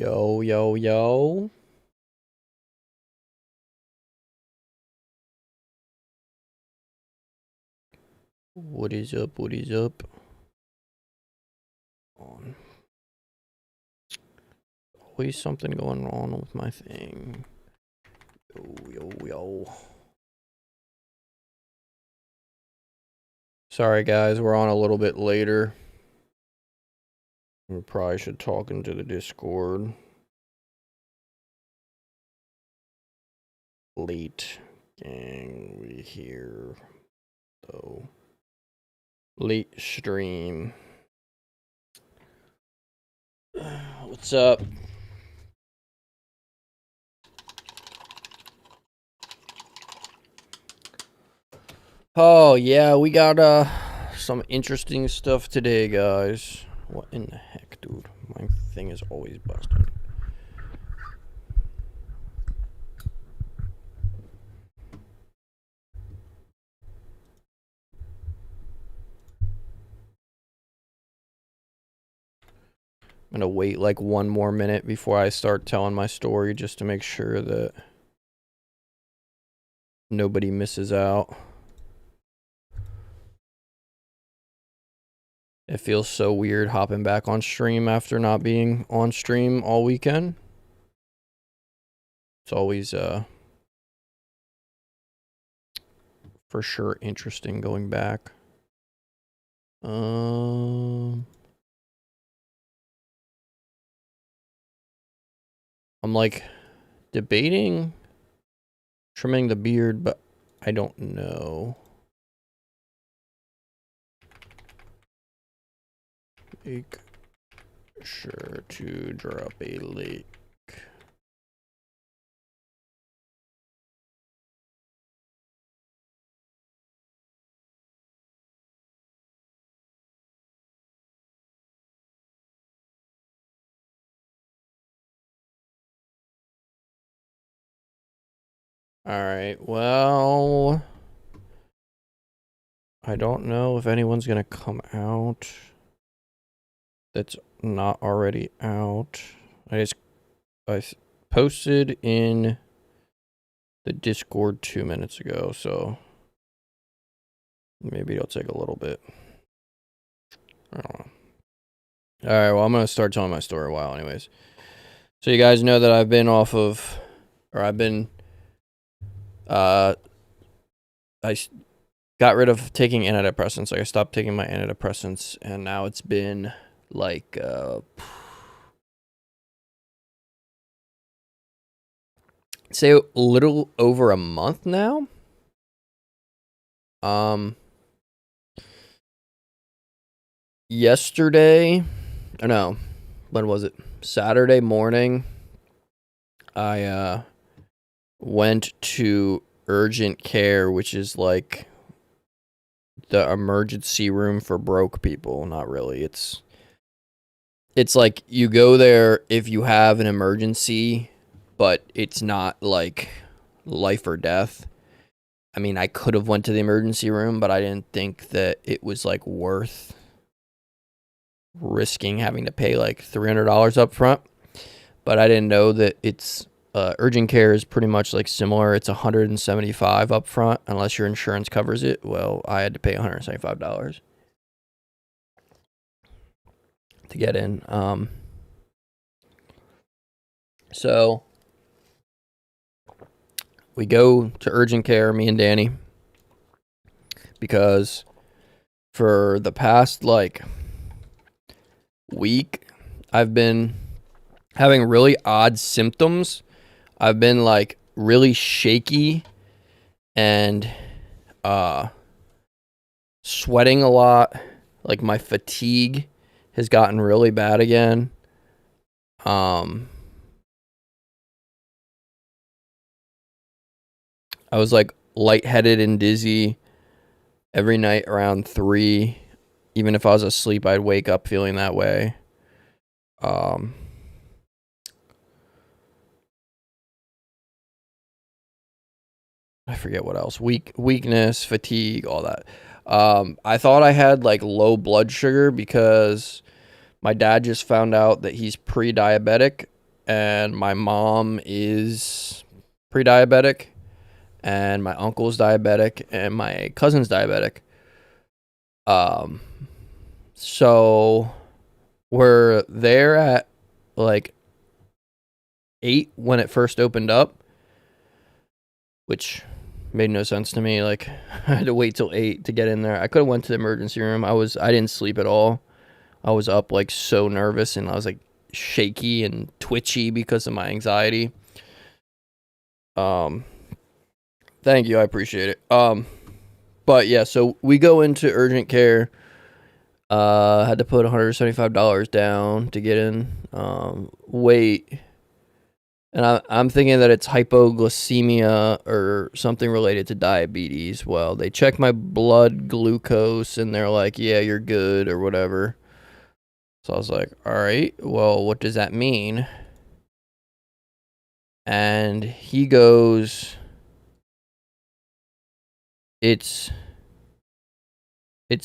Yo, yo, yo. What is up? What is up? Always something going on with my thing. Yo, yo, yo. Sorry, guys. We're on a little bit later. We probably should talk into the Discord. Late, gang. We here, though. Late stream. What's up? Oh, yeah, we got some interesting stuff today, guys. What in the heck, dude? My thing is always busting. I'm gonna wait like one more minute before I start telling my story just to make sure that nobody misses out. It feels so weird hopping back on stream after not being on stream all weekend. It's always for sure interesting going back. I'm like debating trimming the beard, but I don't know. Make sure to drop a link. Alright, well, I don't know if anyone's gonna come out that's not already out. I posted in the Discord 2 minutes ago, so maybe it'll take a little bit. I don't know. Alright, well, I'm gonna start telling my story a while anyways. So you guys know that I've been I got rid of taking antidepressants. Like I stopped taking my antidepressants, and now it's been like say a little over a month now. Yesterday, or no, when was it? Saturday morning, I went to urgent care, which is like the emergency room for broke people. Not really. It's like you go there if you have an emergency, but it's not like life or death. I mean, I could have went to the emergency room, but I didn't think that it was like worth risking having to pay like $300 up front. But I didn't know that it's urgent care is pretty much like similar. It's $175 up front unless your insurance covers it. Well, I had to pay $175 to get in. So we go to urgent care, me and Danny, because for the past like week, I've been having really odd symptoms. I've been like really shaky and sweating a lot. Like my fatigue has gotten really bad again. I was like lightheaded and dizzy every night around 3. Even if I was asleep, I'd wake up feeling that way. I forget what else. Weakness, fatigue, all that. I thought I had like low blood sugar because my dad just found out that he's pre-diabetic, and my mom is pre-diabetic, and my uncle's diabetic, and my cousin's diabetic. Um, so we're there at like 8 when it first opened up, which made no sense to me. Like, I had to wait till 8 to get in there. I could have went to the emergency room. I didn't sleep at all. I was up like so nervous, and I was like shaky and twitchy because of my anxiety. Thank you, I appreciate it. But yeah, so we go into urgent care. Had to put $175 down to get in. Wait, and I'm thinking that it's hypoglycemia or something related to diabetes. Well, they check my blood glucose, and they're like, "Yeah, you're good," or whatever. So I was like, "All right, well, what does that mean?" And he goes, "It's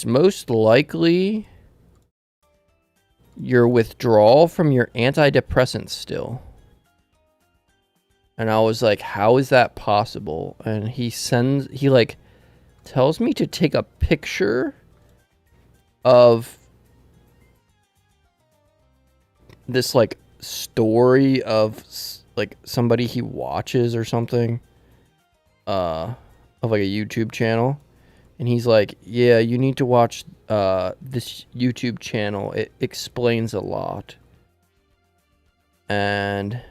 most likely your withdrawal from your antidepressants still." And I was like, "How is that possible?" And he like tells me to take a picture of this like story of like somebody he watches or something, of like a YouTube channel. And he's like, "Yeah, you need to watch this YouTube channel. It explains a lot." And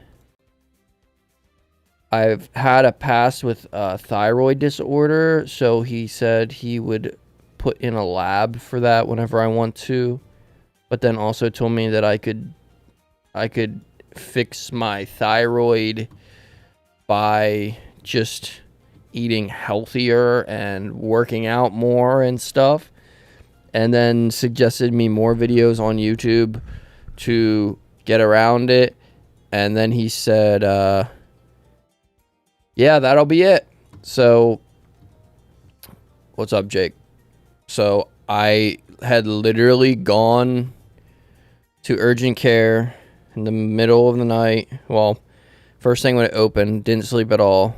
I've had a past with thyroid disorder, so he said he would put in a lab for that whenever I want to, but then also told me that I could fix my thyroid by just eating healthier and working out more and stuff, and then suggested me more videos on YouTube to get around it. And then he said, yeah, that'll be it. So, what's up, Jake? So, I had literally gone to urgent care in the middle of the night. Well, first thing when it opened, didn't sleep at all.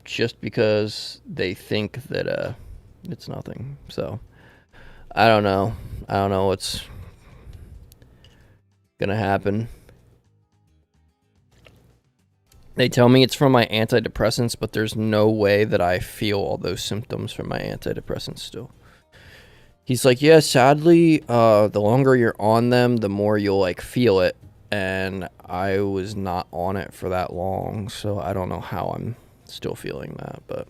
Just because they think that it's nothing. So, I don't know. I don't know what's gonna happen. They tell me it's from my antidepressants, but there's no way that I feel all those symptoms from my antidepressants still. He's like, "Yeah, sadly, the longer you're on them, the more you'll like feel it." And I was not on it for that long, so I don't know how I'm still feeling that. But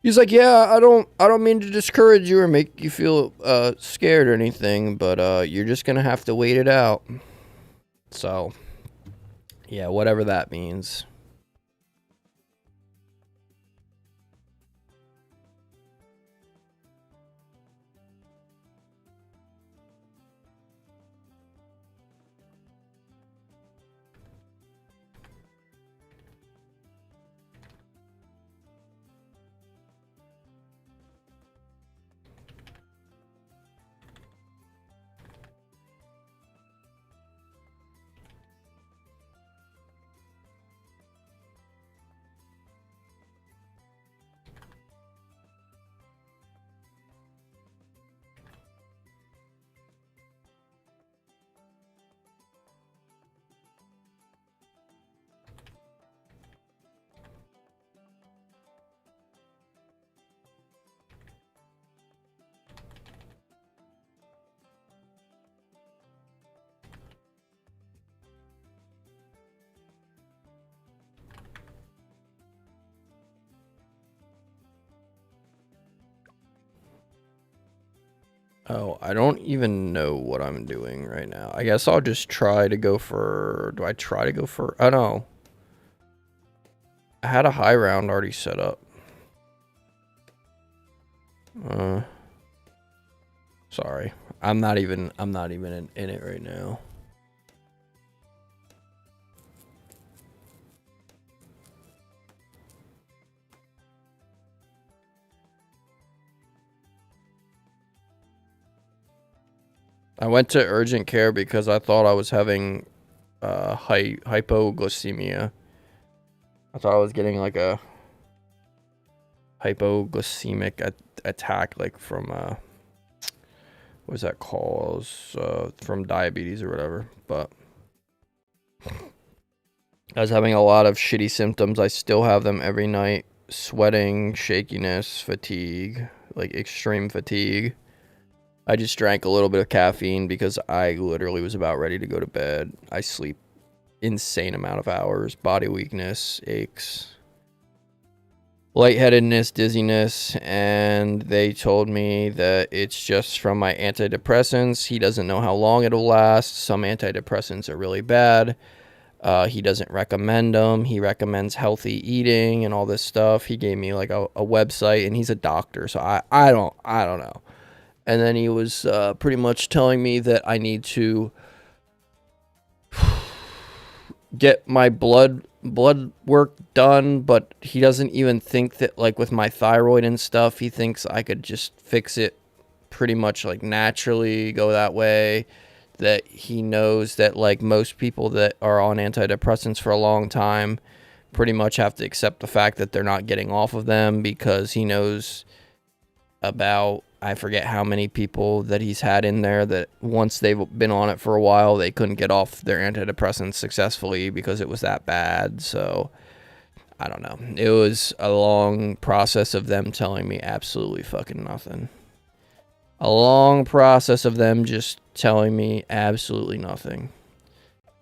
he's like, "Yeah, I don't mean to discourage you or make you feel scared or anything, but you're just gonna have to wait it out." So yeah, whatever that means. Oh, I don't even know what I'm doing right now. I guess I'll just try to go for... Do I try to go for... Oh, no. I had a high round already set up. Sorry. I'm not even in it right now. I went to urgent care because I thought I was having hypoglycemia. I thought I was getting like a hypoglycemic attack, like from what is that called? From diabetes or whatever. But I was having a lot of shitty symptoms. I still have them every night. Sweating, shakiness, fatigue, like extreme fatigue. I just drank a little bit of caffeine because I literally was about ready to go to bed. I sleep insane amount of hours. Body weakness, aches, lightheadedness, dizziness, and they told me that it's just from my antidepressants. He doesn't know how long it'll last. Some antidepressants are really bad. He doesn't recommend them. He recommends healthy eating and all this stuff. He gave me like a website, and he's a doctor, so I don't know. And then he was pretty much telling me that I need to get my blood work done, but he doesn't even think that, like, with my thyroid and stuff, he thinks I could just fix it pretty much like naturally, go that way. That he knows that, like, most people that are on antidepressants for a long time pretty much have to accept the fact that they're not getting off of them, because he knows about, I forget how many people that he's had in there that once they've been on it for a while, they couldn't get off their antidepressants successfully because it was that bad. So I don't know. It was a long process of them telling me absolutely fucking nothing. A long process of them just telling me absolutely nothing.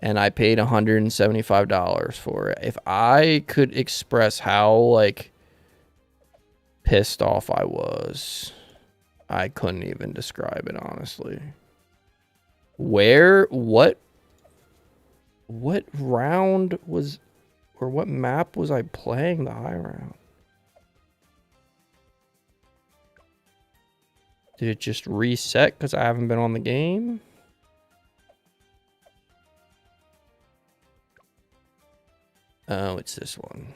And I paid $175 for it. If I could express how, like, pissed off I was, I couldn't even describe it, honestly. What round was, or what map was I playing the high round? Did it just reset because I haven't been on the game? Oh, it's this one.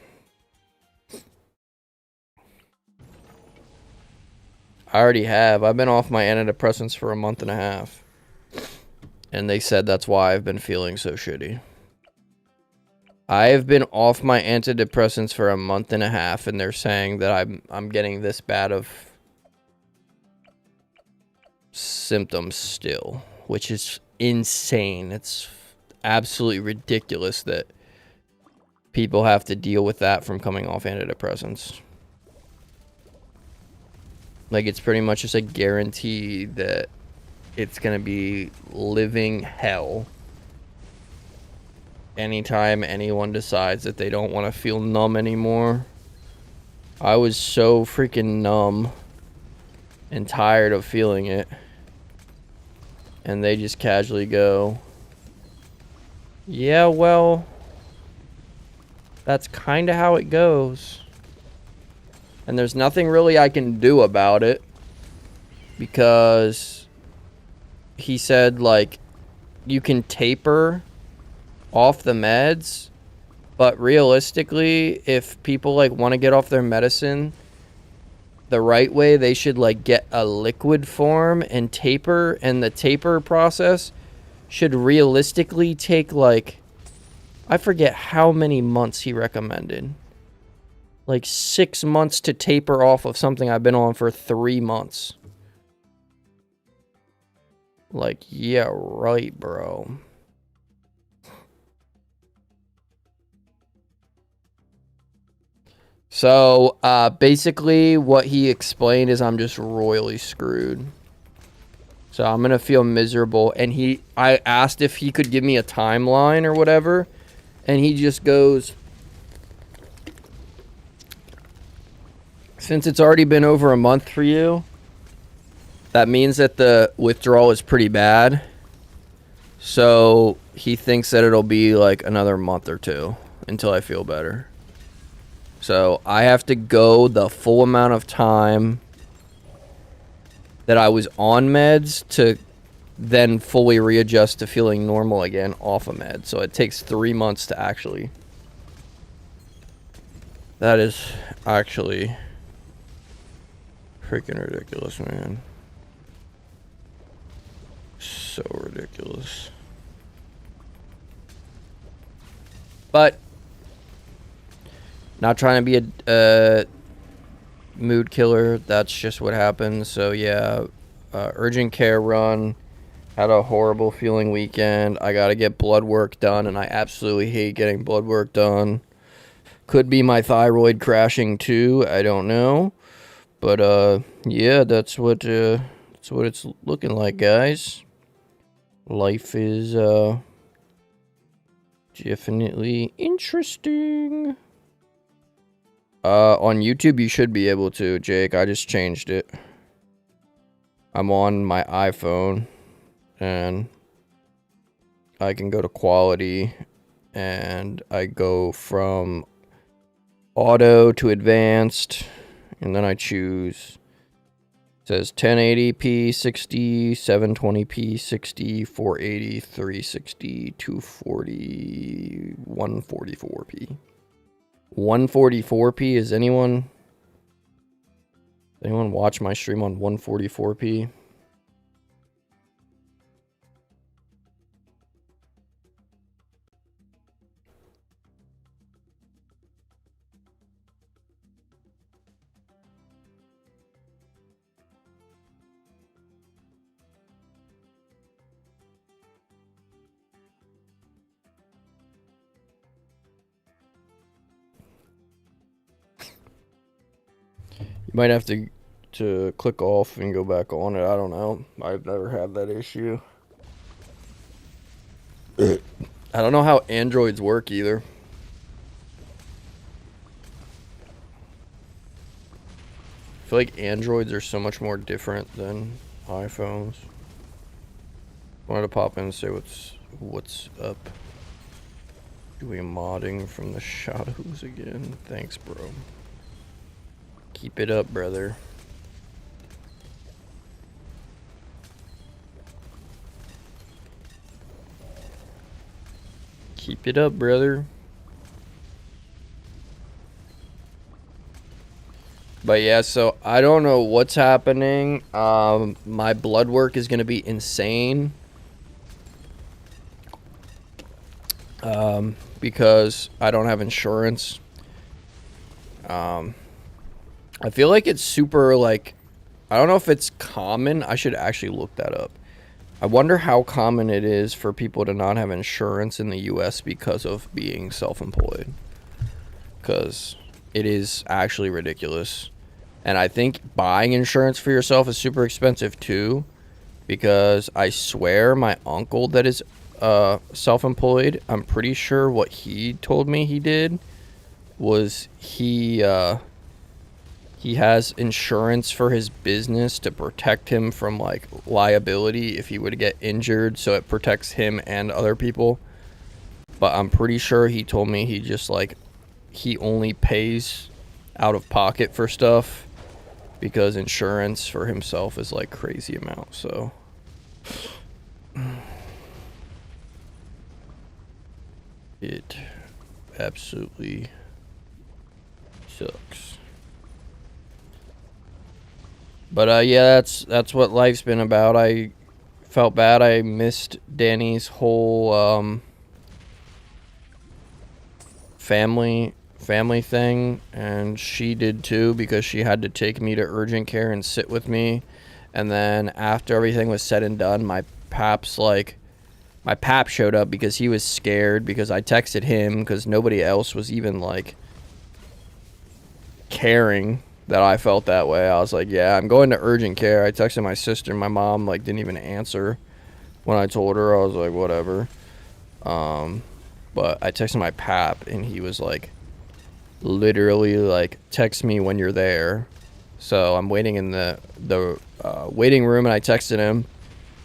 I already have. I've been off my antidepressants for a month and a half. And they said that's why I've been feeling so shitty. I have been off my antidepressants for a month and a half, and they're saying that I'm getting this bad of symptoms still, which is insane. It's absolutely ridiculous that people have to deal with that from coming off antidepressants. Like, it's pretty much just a guarantee that it's gonna be living hell anytime anyone decides that they don't want to feel numb anymore. I was so freaking numb and tired of feeling it, and they just casually go, yeah, well, that's kind of how it goes. And there's nothing really I can do about it, because he said, like, you can taper off the meds, but realistically, if people, like, want to get off their medicine the right way, they should, like, get a liquid form and taper, and the taper process should realistically take, like, I forget how many months he recommended. Like 6 months to taper off of something I've been on for 3 months. Like, yeah, right, bro. So, basically what he explained is I'm just royally screwed. So I'm gonna feel miserable. And I asked if he could give me a timeline or whatever, and he just goes, since it's already been over a month for you, that means that the withdrawal is pretty bad. So he thinks that it'll be like another month or two until I feel better. So I have to go the full amount of time that I was on meds to then fully readjust to feeling normal again off of meds. So it takes 3 months to actually. That is actually freaking ridiculous, man. So ridiculous. But not trying to be a mood killer. That's just what happens. So yeah, urgent care run. Had a horrible feeling weekend. I gotta get blood work done, and I absolutely hate getting blood work done. Could be my thyroid crashing too. I don't know. But yeah, that's what it's looking like, guys. Life is definitely interesting. On YouTube you should be able to, Jake. I just changed it. I'm on my iPhone and I can go to quality and I go from auto to advanced and then I choose. It says 1080p 60, 720p 60, 480, 360, 240, 144p. 144p. Is anyone watch my stream on 144p? You might have to click off and go back on it. I don't know. I've never had that issue. I don't know how Androids work either. I feel like Androids are so much more different than iPhones. Wanted to pop in and say what's up. Doing modding from the shadows again. Thanks, bro. Keep it up, brother. Keep it up, brother. But yeah, so I don't know what's happening. My blood work is gonna be insane. Because I don't have insurance. I feel like it's super, like, I don't know if it's common. I should actually look that up. I wonder how common it is for people to not have insurance in the US because of being self-employed. Because it is actually ridiculous. And I think buying insurance for yourself is super expensive too. Because I swear my uncle that is self-employed, I'm pretty sure what he told me he did was he has insurance for his business to protect him from, like, liability if he would get injured, so it protects him and other people. But I'm pretty sure he told me he just, like, he only pays out of pocket for stuff because insurance for himself is, like, crazy amount. So it absolutely sucks. But yeah, that's what life's been about. I felt bad. I missed Danny's whole family thing, and she did too because she had to take me to urgent care and sit with me. And then after everything was said and done, my pap showed up because he was scared because I texted him because nobody else was even, like, caring that I felt that way. I was like, yeah, I'm going to urgent care. I texted my sister. My mom, like, didn't even answer when I told her. I was like, whatever. But I texted my pap, and he was like, literally, like, text me when you're there. So I'm waiting in the waiting room, and I texted him.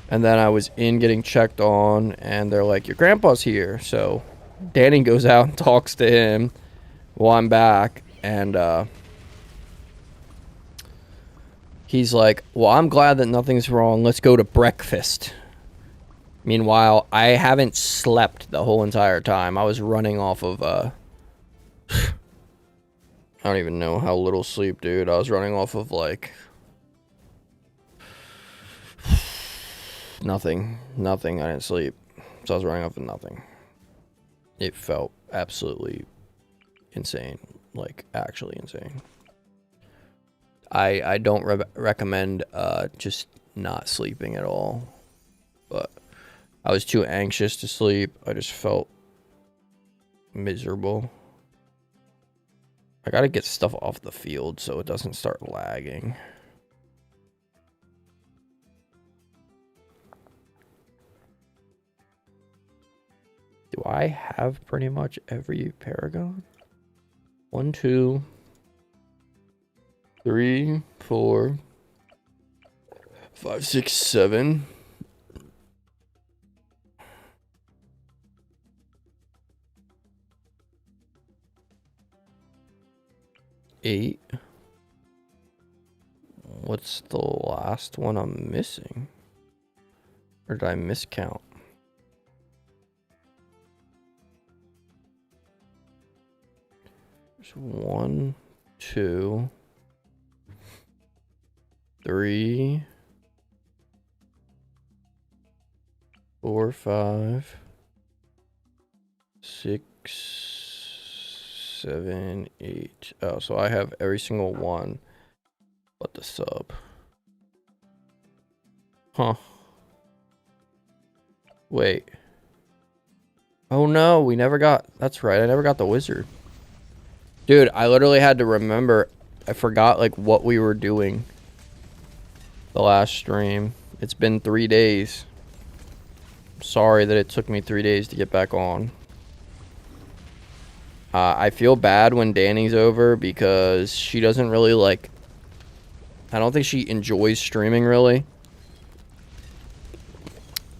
And then I was in getting checked on, and they're like, your grandpa's here. So Danny goes out and talks to him while I'm back, and he's like, well, I'm glad that nothing's wrong. Let's go to breakfast. Meanwhile, I haven't slept the whole entire time. I was running off of, I don't even know how little sleep, dude. I was running off of, like, Nothing. Nothing. I didn't sleep. So I was running off with nothing. It felt absolutely insane. Like, actually insane. I don't recommend just not sleeping at all. But I was too anxious to sleep. I just felt miserable. I gotta get stuff off the field so it doesn't start lagging. Do I have pretty much every Paragon? 1, 2, 3, 4, 5, 6, 7. 8. What's the last one I'm missing? Or did I miscount? There's 1, 2, 3, 4, 5, 6, 7, 8. Oh, so I have every single one but the sub. Huh. Wait. Oh no, we never got... That's right, I never got the wizard. Dude, I literally had to remember. I forgot, like, what we were doing the last stream. It's been 3 days. Sorry that it took me 3 days to get back on. I feel bad when Danny's over because she doesn't really, like... I don't think she enjoys streaming, really.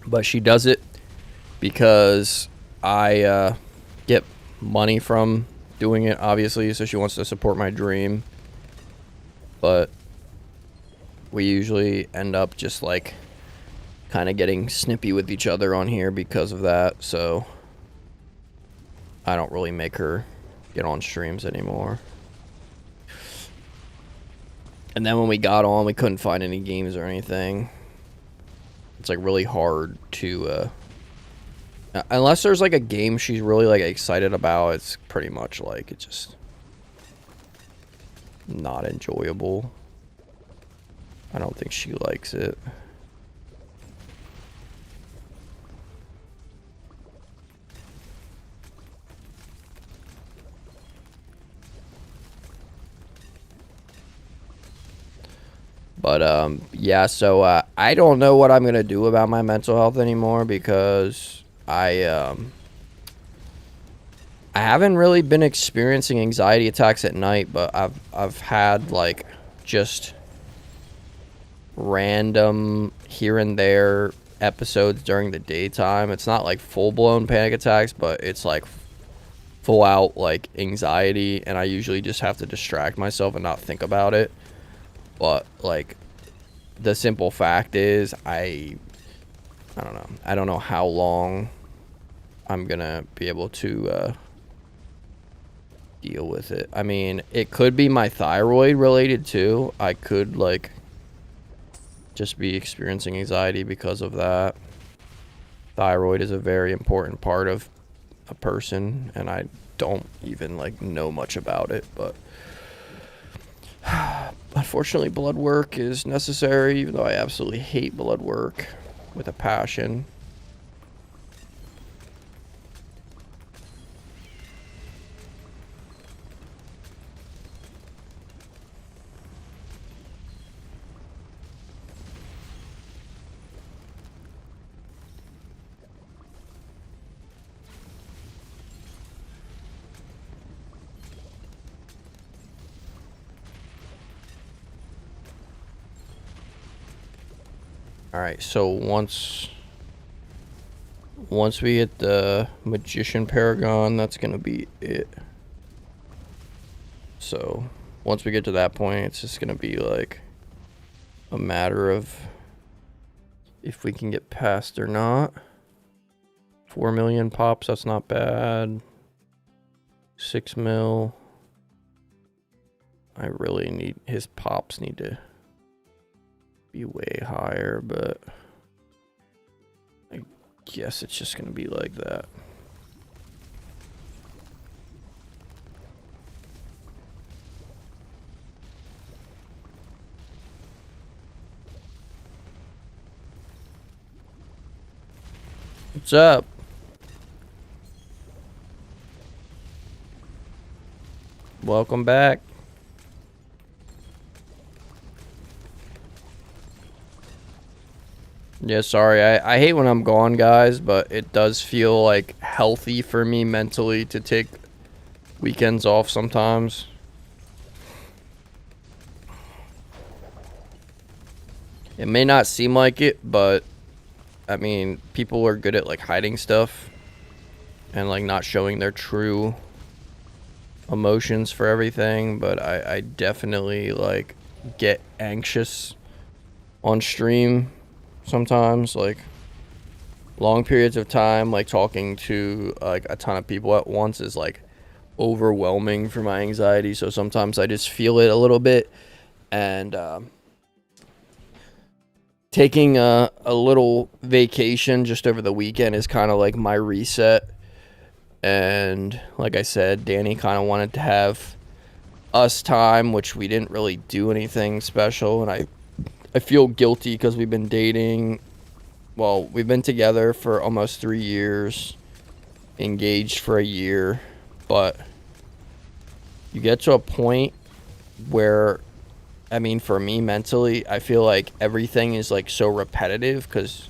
But she does it because I get money from doing it, obviously, so she wants to support my dream. But we usually end up just, like, kind of getting snippy with each other on here because of that, so I don't really make her get on streams anymore. And then when we got on, we couldn't find any games or anything. It's, like, really hard to, unless there's, like, a game she's really, like, excited about, it's pretty much, like, it's just not enjoyable. I don't think she likes it. But, yeah, so, I don't know what I'm gonna do about my mental health anymore because I haven't really been experiencing anxiety attacks at night, but I've had, like, just random here and there episodes during the daytime. It's not, like, full-blown panic attacks, but it's, like, full-out, like, anxiety, and I usually just have to distract myself and not think about it. But, like, the simple fact is, I don't know. I don't know how long I'm gonna be able to deal with it. I mean, it could be my thyroid related too. I could, like, just be experiencing anxiety because of that. Thyroid is a very important part of a person, and I don't even, like, know much about it, but unfortunately blood work is necessary, even though I absolutely hate blood work with a passion. Alright, so once we hit the Magician Paragon, that's gonna be it. So, once we get to that point, it's just gonna be, like, a matter of if we can get past or not. 4 million pops, that's not bad. 6 mil. I really need, his pops need to be way higher, but Guess it's just gonna be like that. What's up? Welcome back. Yeah, sorry. I hate when I'm gone, guys, but it does feel like healthy for me mentally to take weekends off sometimes. It may not seem like it, but I mean, people are good at like hiding stuff and like not showing their true emotions for everything, but I definitely like get anxious on stream sometimes, like long periods of time, like talking to like a ton of people at once is like overwhelming for my anxiety. So sometimes I just feel it a little bit, and taking a little vacation just over the weekend is kind of like my reset. And like I said, Danny kind of wanted to have us time, which we didn't really do anything special, and I feel guilty because we've been dating. Well, we've been together for almost 3 years, engaged for a year, but you get to a point where, I mean, for me mentally, I feel like everything is like so repetitive, because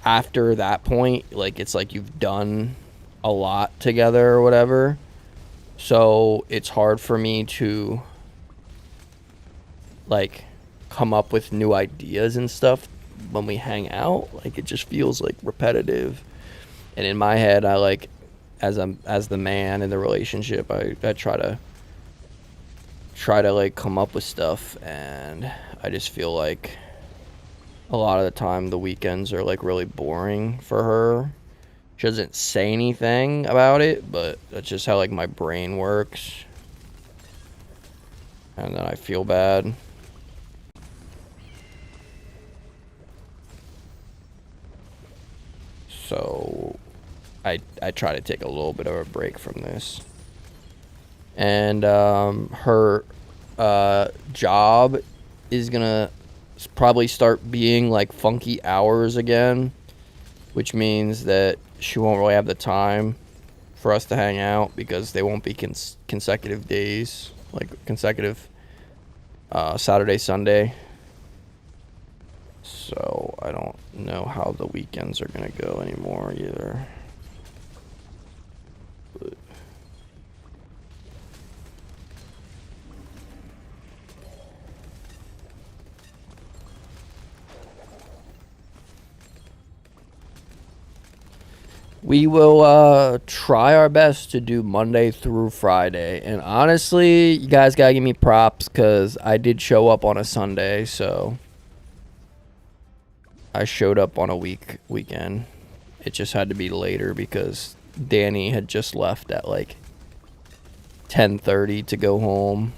after that point, like it's like you've done a lot together or whatever. So it's hard for me to like come up with new ideas and stuff when we hang out. Like it just feels like repetitive. And in my head, I like, as the man in the relationship, I try to like come up with stuff, and I just feel like a lot of the time the weekends are like really boring for her. She doesn't say anything about it, but that's just how like my brain works. And then I feel bad. So I try to take a little bit of a break from this. And her job is gonna probably start being like funky hours again, which means that she won't really have the time for us to hang out, because they won't be consecutive days, like consecutive Saturday, Sunday. So I don't know how the weekends are gonna go anymore either. But we will try our best to do Monday through Friday. And honestly, you guys gotta give me props, because I did show up on a Sunday, so I showed up on a weekend. It just had to be later because Danny had just left at like 10:30 to go home.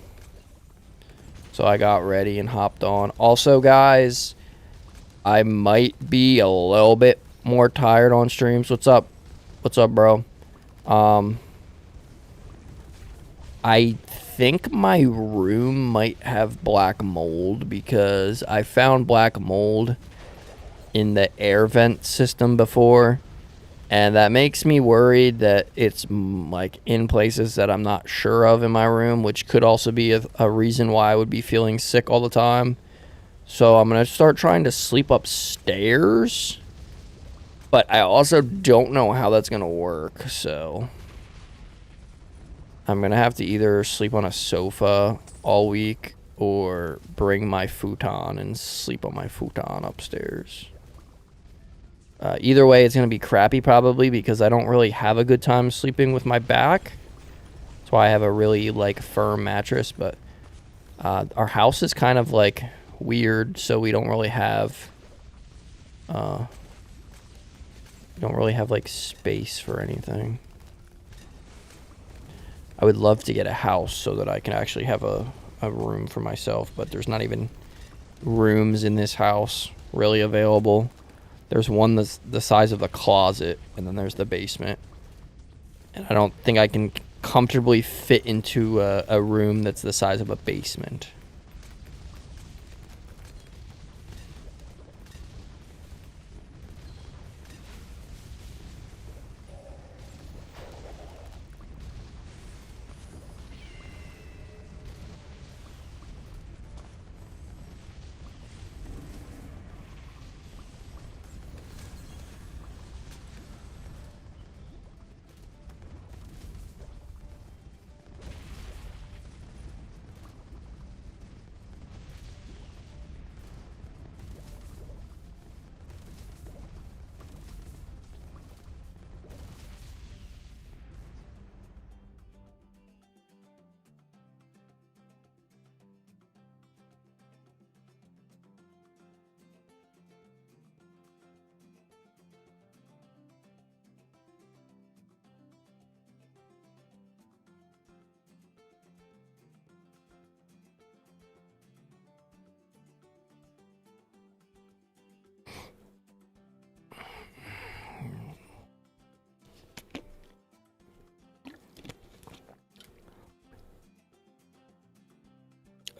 So I got ready and hopped on. Also, guys, I might be a little bit more tired on streams. What's up? What's up, bro? I think my room might have black mold, because I found black mold in the air vent system before, and that makes me worried that it's like in places that I'm not sure of in my room, which could also be a reason why I would be feeling sick all the time. So I'm gonna start trying to sleep upstairs, but I also don't know how that's gonna work, so I'm gonna have to either sleep on a sofa all week or bring my futon and sleep on my futon upstairs. Either way, it's going to be crappy probably, because I don't really have a good time sleeping with my back. That's why I have a really like firm mattress. But our house is kind of like weird, so we don't really have like space for anything. I would love to get a house so that I can actually have a room for myself, but there's not even rooms in this house really available. There's one that's the size of a closet, and then there's the basement. And I don't think I can comfortably fit into a room that's the size of a basement.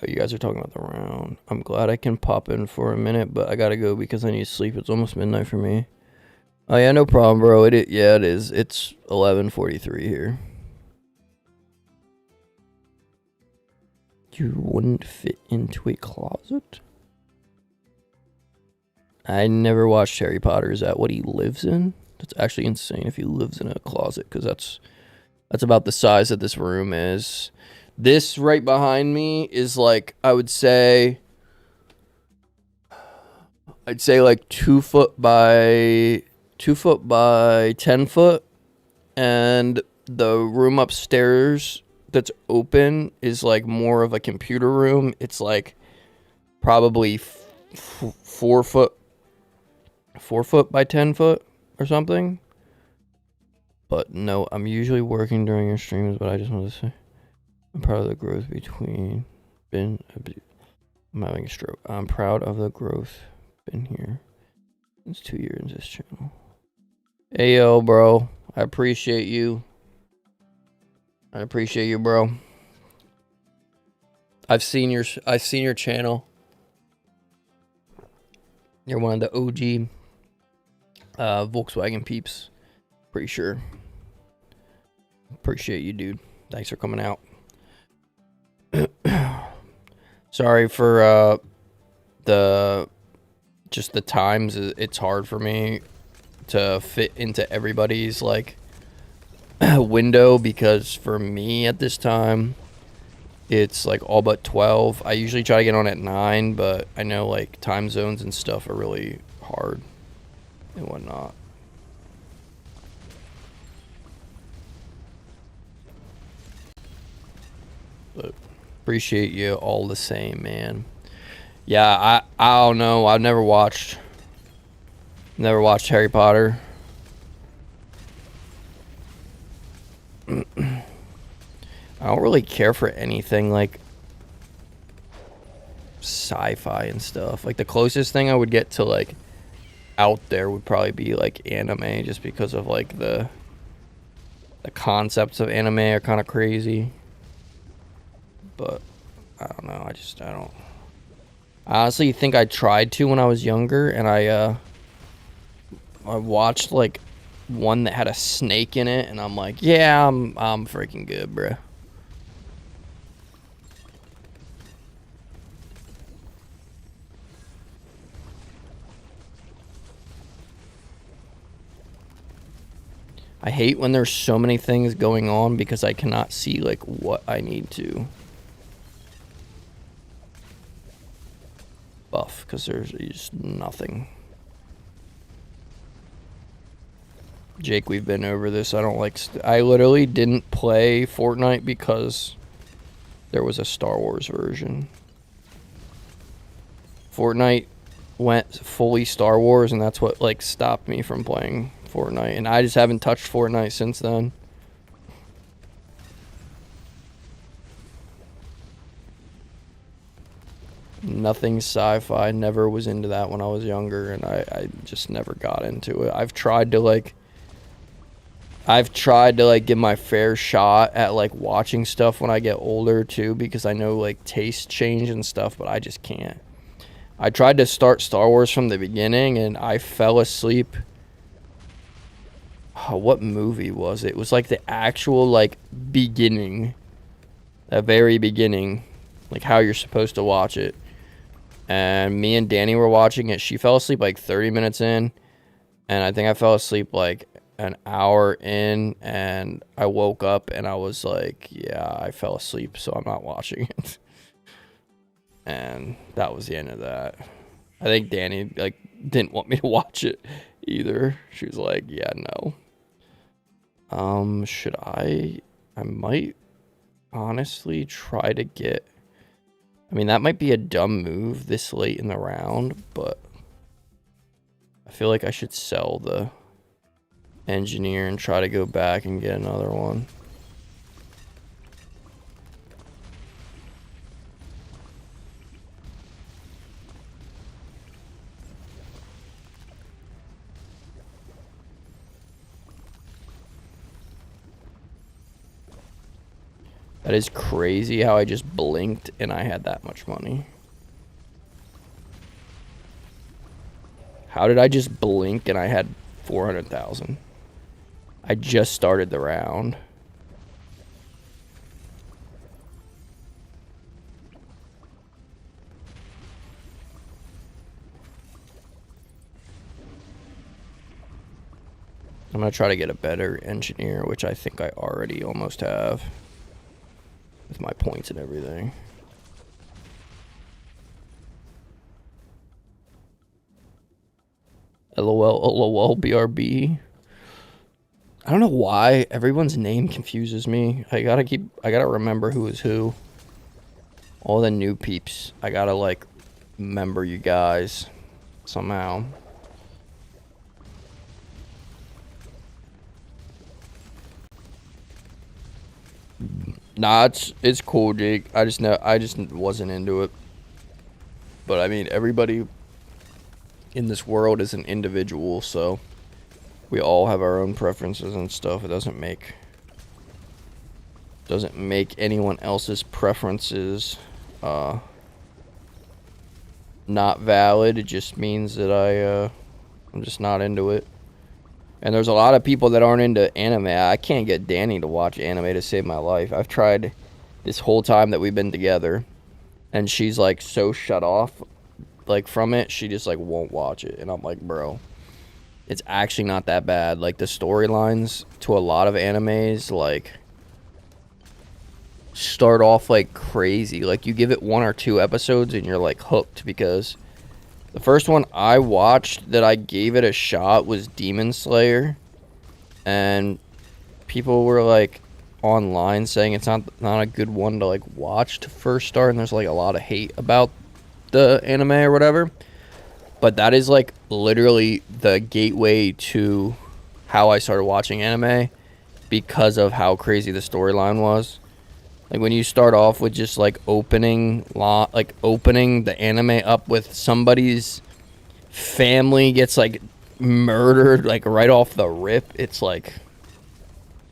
Oh, you guys are talking about the round. I'm glad I can pop in for a minute, but I gotta go because I need sleep. It's almost midnight for me. Oh yeah, no problem, bro. Yeah, it is. It's 11:43 here. You wouldn't fit into a closet? I never watched Harry Potter. Is that what he lives in? That's actually insane if he lives in a closet, because that's about the size that this room is. This right behind me is like, I'd say like 2 foot by 10 foot, and the room upstairs that's open is like more of a computer room. It's like probably 4 foot by 10 foot or something. But no, I'm usually working during your streams, but I just wanted to say I'm proud of the growth between I'm having a stroke. I'm proud of the growth been here. It's 2 years in this channel. Hey yo, bro. I appreciate you. Bro. I've seen your channel. You're one of the OG Volkswagen peeps. Pretty sure. Appreciate you, dude. Thanks for coming out. Sorry for the times. It's hard for me to fit into everybody's like window, because for me at this time it's like all but 12. I usually try to get on at 9, but I know like time zones and stuff are really hard and whatnot. But appreciate you all the same, man. Yeah, I don't know. I've never watched Harry Potter. I don't really care for anything like sci-fi and stuff. Like the closest thing I would get to like out there would probably be like anime, just because of like the concepts of anime are kind of crazy. But I don't know. I honestly think I tried to when I was younger, and I watched like one that had a snake in it, and I'm like, yeah, I'm freaking good, bruh. I hate when there's so many things going on because I cannot see like what I need to buff, because there's just nothing. Jake, we've been over this. I don't like I literally didn't play Fortnite because there was a Star Wars version. Fortnite went fully Star Wars, and that's what like stopped me from playing Fortnite, and I just haven't touched Fortnite since then. Nothing sci-fi. Never was into that when I was younger, and I just never got into it. I've tried to like give my fair shot at like watching stuff when I get older too, because I know like tastes change and stuff, but I just can't. I tried to start Star Wars from the beginning and I fell asleep. Oh, what movie was it? It was like the actual like beginning, the very beginning, like how you're supposed to watch it. And me and Danny were watching it. She fell asleep like 30 minutes in, and I think I fell asleep like an hour in, and I woke up and I was like, yeah, I fell asleep, so I'm not watching it. And that was the end of that. I think Danny like didn't want me to watch it either. She was like, yeah, no. Should I might honestly try to get, I mean, that might be a dumb move this late in the round, but I feel like I should sell the engineer and try to go back and get another one. That is crazy how I just blinked and I had that much money. How did I just blink and I had 400,000? I just started the round. I'm going to try to get a better engineer, which I think I already almost have with my points and everything. LOL, BRB. I don't know why everyone's name confuses me. I gotta remember who is who. All the new peeps. I gotta like remember you guys somehow. Nah, it's cool, Jake. I just wasn't into it. But I mean, everybody in this world is an individual, so we all have our own preferences and stuff. It doesn't make anyone else's preferences not valid. It just means that I'm just not into it. And there's a lot of people that aren't into anime. I can't get Danny to watch anime to save my life. I've tried this whole time that we've been together, and she's like so shut off like from it. She just like won't watch it, and I'm like, bro, it's actually not that bad. Like the storylines to a lot of animes like start off like crazy. Like you give it 1 or 2 episodes and you're like hooked, because the first one I watched that I gave it a shot was Demon Slayer, and people were like online saying it's not a good one to like watch to first start, and there's like a lot of hate about the anime or whatever. But that is like literally the gateway to how I started watching anime, because of how crazy the storyline was. Like when you start off with just like opening the anime up with somebody's family gets like murdered like right off the rip, it's like,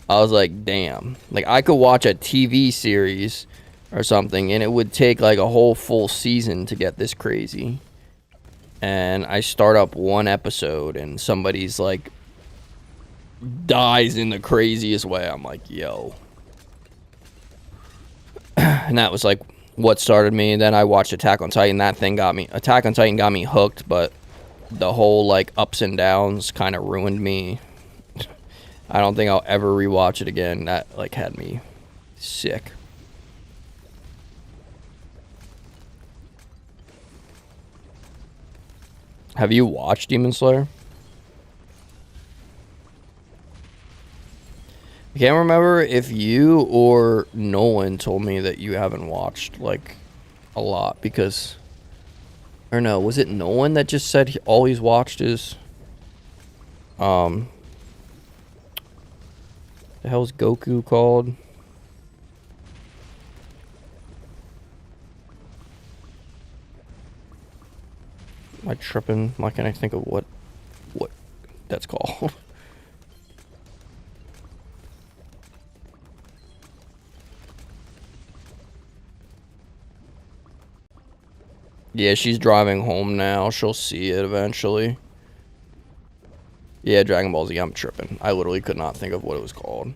I was like, damn. Like I could watch a TV series or something and it would take like a whole full season to get this crazy. And I start up 1 episode and somebody's like dies in the craziest way. I'm like, yo. And that was like what started me. And then I watched Attack on Titan. Attack on Titan got me hooked, but the whole like ups and downs kind of ruined me. I don't think I'll ever rewatch it again. That like had me sick. Have you watched Demon Slayer? I can't remember if you or Nolan told me that you haven't watched like a lot, because, or no, was it Nolan that just said all he's watched is the hell's Goku called? Am I tripping? Why can't I think of what that's called? Yeah, she's driving home now. She'll see it eventually. Yeah, Dragon Ball Z. I'm tripping. I literally could not think of what it was called.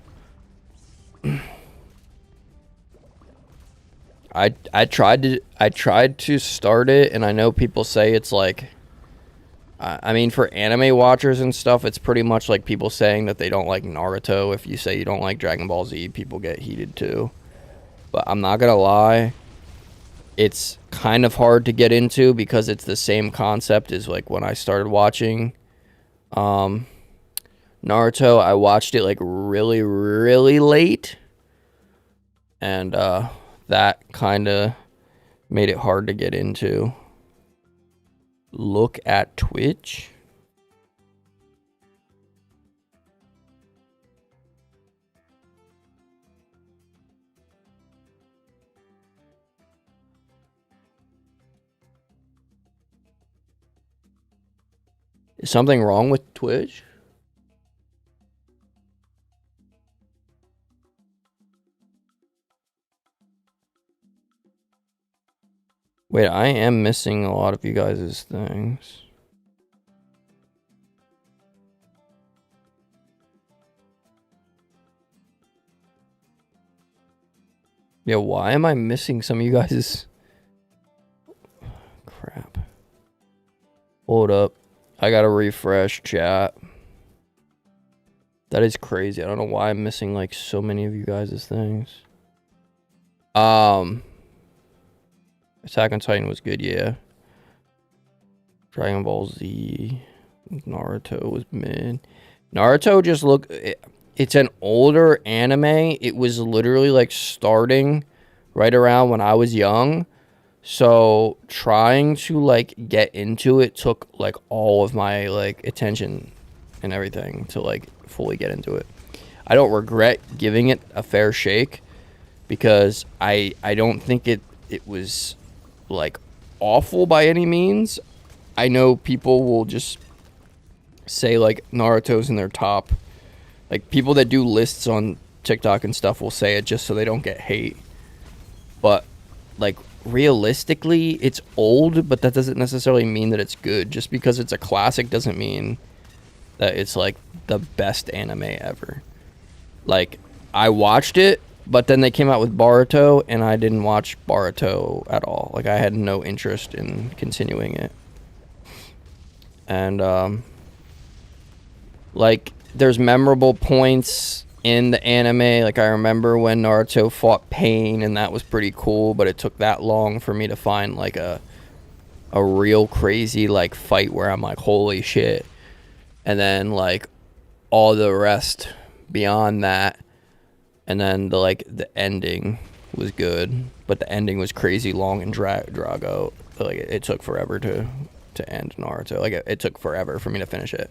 I tried to start it, and I know people say it's like, I mean, for anime watchers and stuff, it's pretty much like people saying that they don't like Naruto. If you say you don't like Dragon Ball Z, people get heated too. But I'm not gonna lie, it's kind of hard to get into because it's the same concept as like when I started watching Naruto. I watched it like really, really late, and that kind of made it hard to get into. Look at Twitch. Is something wrong with Twitch? Wait, I am missing a lot of you guys' things. Yeah, why am I missing some of you guys'... Crap. Hold up. I gotta refresh chat. That is crazy. I don't know why I'm missing like so many of you guys' things. Attack on Titan was good, yeah. Dragon Ball Z, Naruto was mid. Naruto just look. It's an older anime. It was literally like starting right around when I was young. So trying to like get into it took like all of my like attention and everything to like fully get into it. I don't regret giving it a fair shake because I don't think it was like awful by any means. I know people will just say like Naruto's in their top. Like people that do lists on TikTok and stuff will say it just so they don't get hate. But like realistically, it's old, but that doesn't necessarily mean that it's good. Just because it's a classic doesn't mean that it's like the best anime ever. Like I watched it, but then they came out with Boruto, and I didn't watch Boruto at all. Like I had no interest in continuing it. And like there's memorable points in the anime. Like I remember when Naruto fought Pain, and that was pretty cool, but it took that long for me to find like a real crazy like fight where I'm like, holy shit. And then like all the rest beyond that, and then the ending was good, but the ending was crazy long and Drago. Like it took forever to end Naruto. Like it took forever for me to finish it.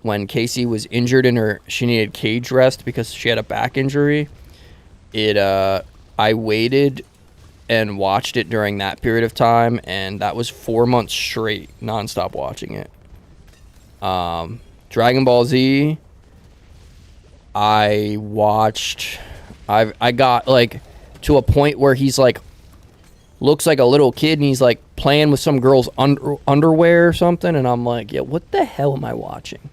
When Casey was injured she needed cage rest because she had a back injury. I waited and watched it during that period of time, and that was 4 months straight, nonstop watching it. Dragon Ball Z, I got like to a point where he's like looks like a little kid and he's like playing with some girl's underwear or something, and I'm like, yeah, what the hell am I watching?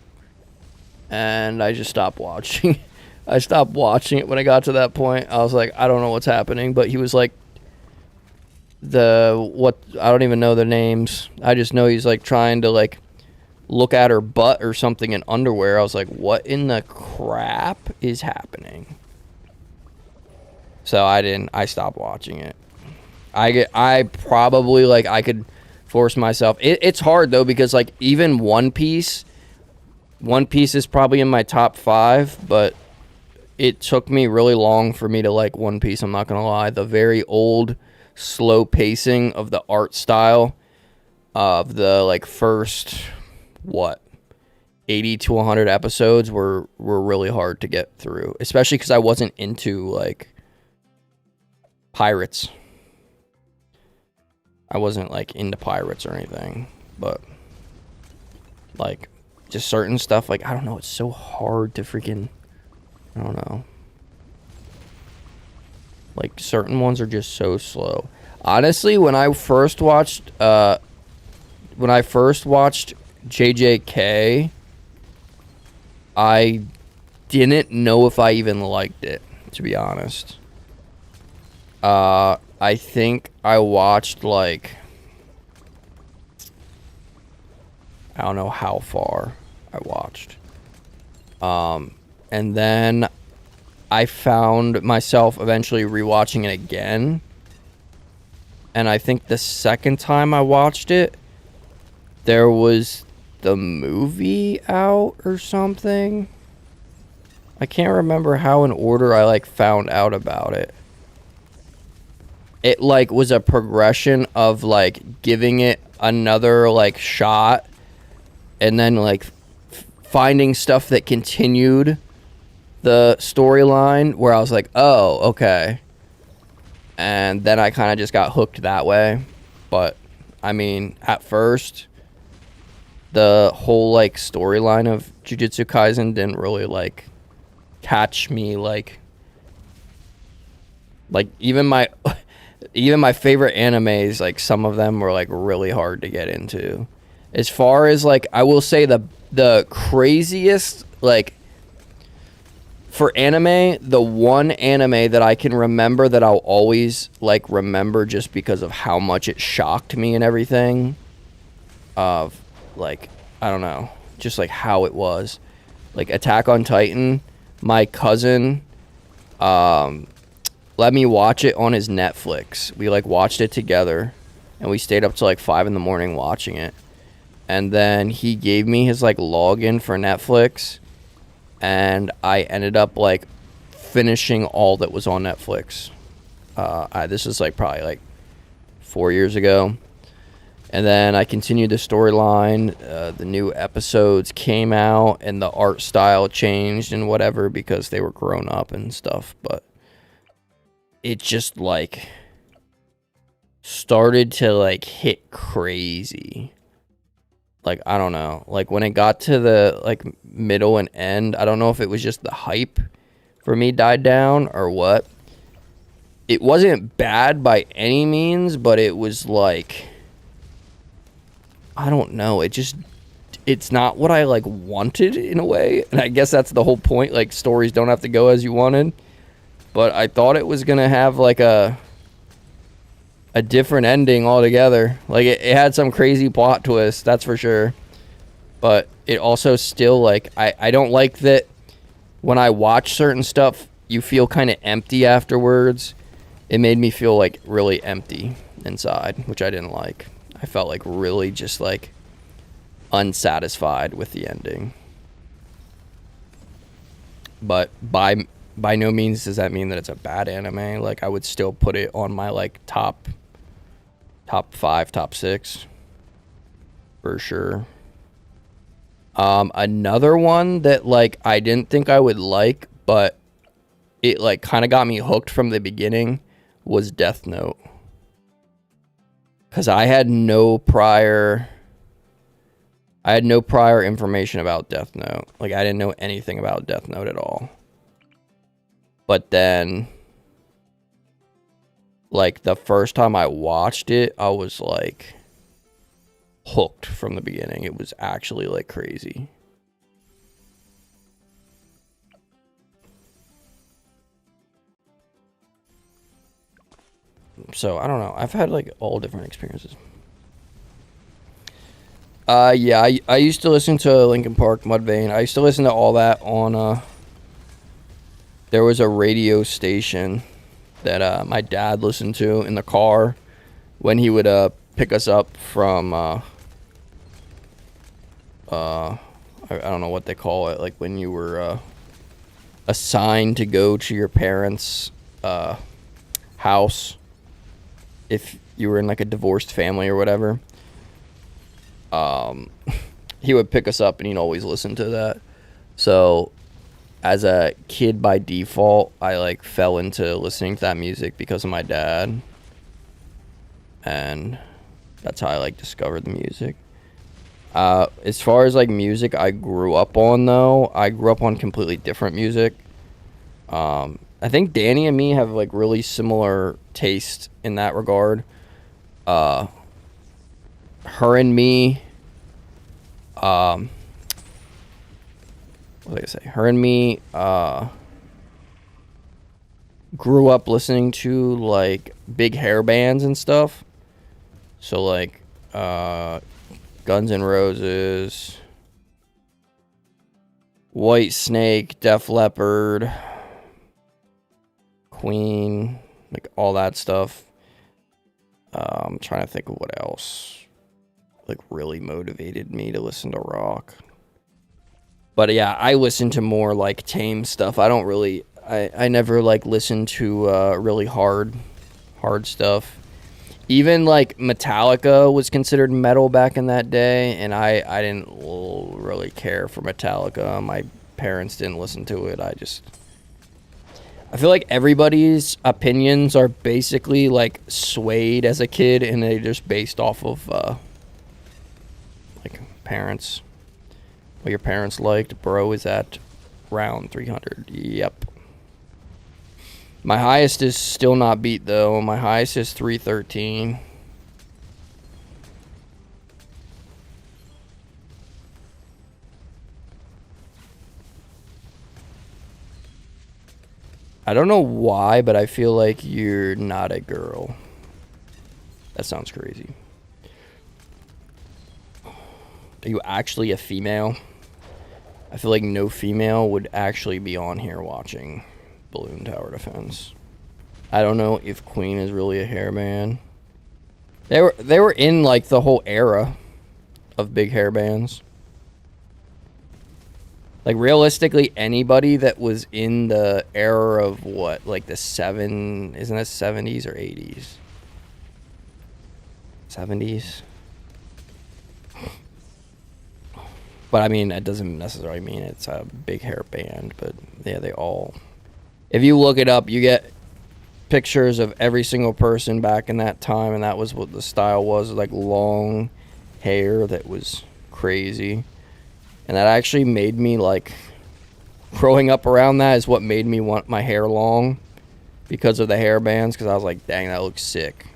And I just stopped watching. I stopped watching it when I got to that point. I was like, I don't know what's happening, but he was like I don't even know the names. I just know he's like trying to like look at her butt or something in underwear. I was like, what in the crap is happening? So I stopped watching it. I probably like I could force myself. It's hard though because like even One Piece is probably in my top 5, but it took me really long for me to like One Piece. I'm not gonna lie. The very old slow pacing of the art style of the like first 80 to 100 episodes were really hard to get through, especially because I wasn't into like pirates. I wasn't like into pirates or anything, but like just certain stuff, like I don't know, it's so hard to freaking, I don't know. Like certain ones are just so slow. Honestly, when I first watched JJK, I didn't know if I even liked it, to be honest. I think I watched like, I don't know how far I watched. And then I found myself eventually rewatching it again. And I think the second time I watched it, there was the movie out or something. I can't remember how in order I like found out about it. It like was a progression of like giving it another like shot and then like finding stuff that continued the storyline where I was like, oh, okay. And then I kind of just got hooked that way. But I mean, at first, the whole like storyline of Jujutsu Kaisen didn't really like catch me. Like even my favorite animes, like some of them were like really hard to get into. As far as like, I will say the craziest, like for anime, the one anime that I can remember that I'll always like remember just because of how much it shocked me and everything, of like, I don't know, just like how it was, like Attack on Titan. My cousin let me watch it on his Netflix. We like watched it together and we stayed up till like 5 a.m. watching it. And then he gave me his like login for Netflix, and I ended up like finishing all that was on Netflix. This is like probably like 4 years ago. And then I continued the storyline. The new episodes came out and the art style changed and whatever because they were grown up and stuff. But it just like started to like hit crazy. Like, I don't know. Like when it got to the like middle and end, I don't know if it was just the hype for me died down or what. It wasn't bad by any means, but it was like, I don't know. It's not what I like wanted in a way. And I guess that's the whole point. Like stories don't have to go as you wanted. But I thought it was going to have like a different ending altogether. Like it had some crazy plot twist, that's for sure. But it also still like, I don't like that when I watch certain stuff, you feel kind of empty afterwards. It made me feel like really empty inside, which I didn't like. I felt like really just like unsatisfied with the ending. But by no means does that mean that it's a bad anime. Like I would still put it on my like top 5, top 6 for sure. Another one that like I didn't think I would like, but it like kind of got me hooked from the beginning was Death Note. Cause I had no prior information about Death Note. Like I didn't know anything about Death Note at all. But then like the first time I watched it, I was like hooked from the beginning. It was actually like crazy. So I don't know. I've had like all different experiences. Yeah, I used to listen to Linkin Park, Mudvayne. I used to listen to all that on there was a radio station that my dad listened to in the car when he would pick us up from I don't know what they call it, like when you were assigned to go to your parents' house if you were in like a divorced family or whatever. He would pick us up and he'd always listen to that. So as a kid by default, I like fell into listening to that music because of my dad. And That's how I like discovered the music. As far as like music I grew up on, though, I grew up on completely different music. I think Danny and me have like really similar taste in that regard. Her and me, what was I gonna say? Her and me grew up listening to like big hair bands and stuff. So like Guns N' Roses, White Snake, Def Leppard, Queen, like all that stuff. I'm trying to think of what else like really motivated me to listen to rock. But yeah, I listen to more like tame stuff. I don't really I never like listen to really hard stuff. Even like Metallica was considered metal back in that day, and I didn't really care for Metallica. My parents didn't listen to it. I feel like everybody's opinions are basically like swayed as a kid, and they're just based off of like parents. What your parents liked. Bro is at round 300. Yep. My highest is still not beat, though. My highest is 313. I don't know why, but I feel like you're not a girl. That sounds crazy. Are you actually a female? I feel like no female would actually be on here watching Balloon Tower Defense. I don't know if Queen is really a hair band. They were in like the whole era of big hair bands. Like realistically, anybody that was in the era of what, like isn't that 70s or 80s? 70s. But I mean, that doesn't necessarily mean it's a big hair band. But yeah, they all. If you look it up, you get pictures of every single person back in that time, and that was what the style was, like long hair that was crazy. And that actually made me like, growing up around that is what made me want my hair long, because of the hair bands, because I was like, dang, that looks sick.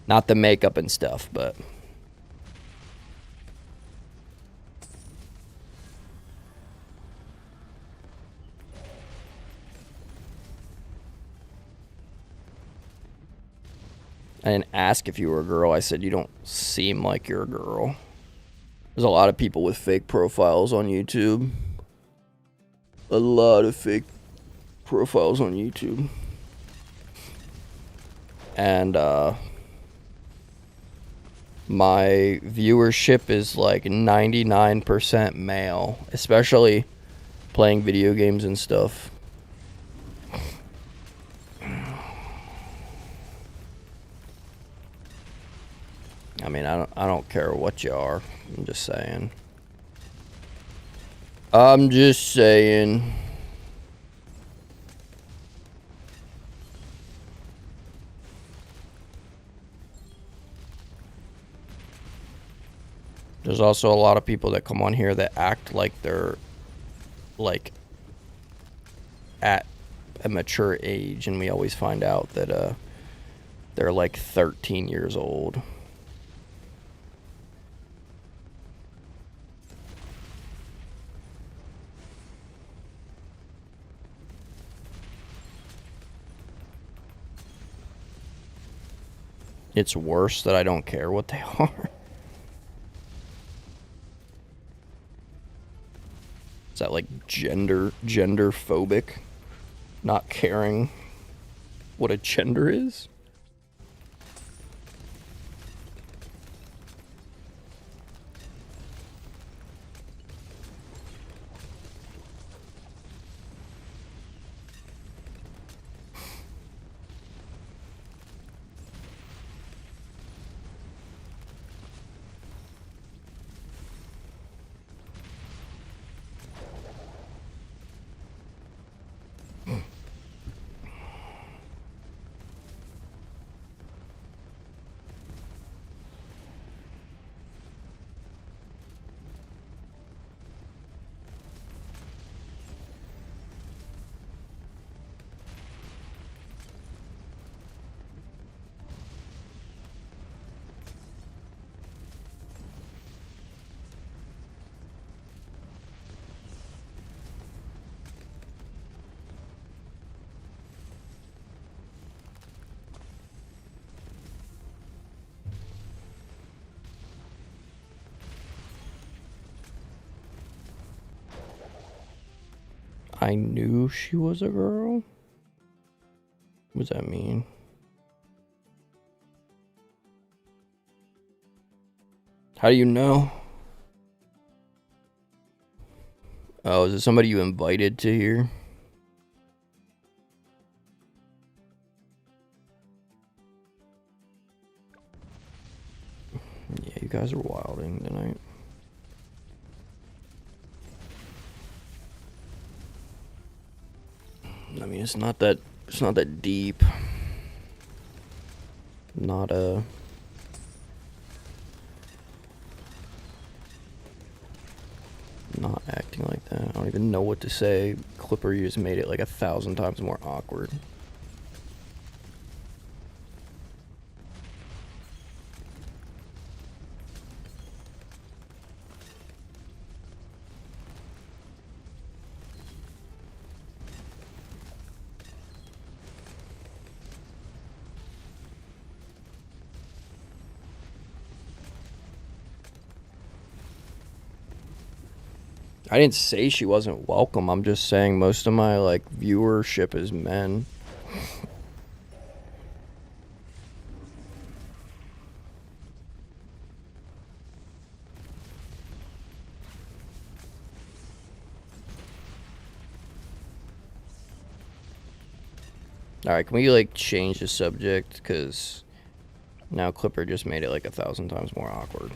Not the makeup and stuff, but I didn't ask if you were a girl. I said you don't seem like you're a girl. There's a lot of people with fake profiles on YouTube. A lot of fake profiles on YouTube. And my viewership is like 99% male, especially playing video games and stuff. I mean, I don't care what you are. I'm just saying. I'm just saying. There's also a lot of people that come on here that act like they're like at a mature age, and we always find out that they're like 13 years old. It's worse that I don't care what they are. Is that like gender phobic? Not caring what a gender is? I knew she was a girl? What does that mean? How do you know? Oh, is it somebody you invited to here? Yeah, you guys are wilding tonight. I mean, it's not that deep. Not not acting like that. I don't even know what to say. Clipper, you just made it like 1,000 times more awkward. I didn't say she wasn't welcome. I'm just saying most of my like viewership is men. All right, can we like change the subject? Because now Clipper just made it like 1,000 times more awkward.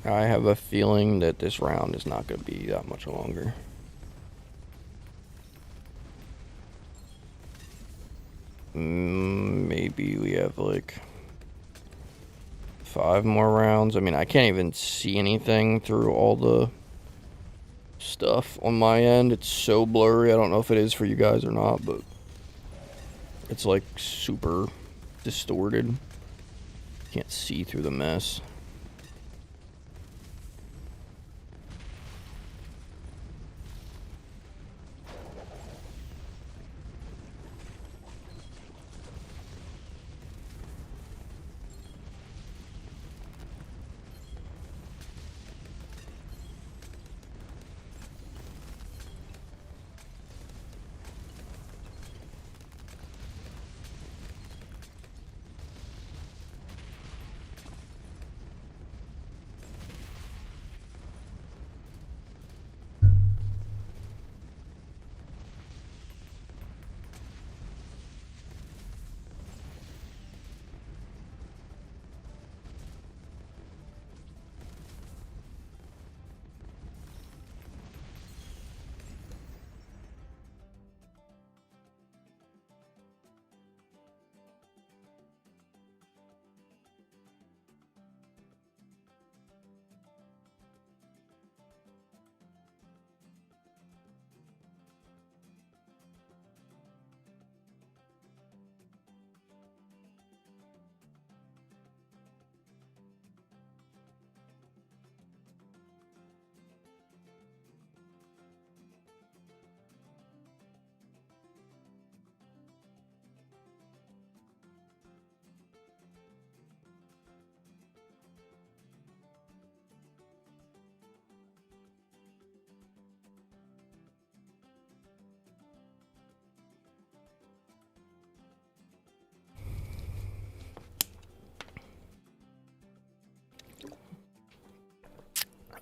I have a feeling that this round is not going to be that much longer. Maybe we have like 5 more rounds. I mean, I can't even see anything through all the stuff on my end. It's so blurry. I don't know if it is for you guys or not, but it's like super distorted. Can't see through the mess.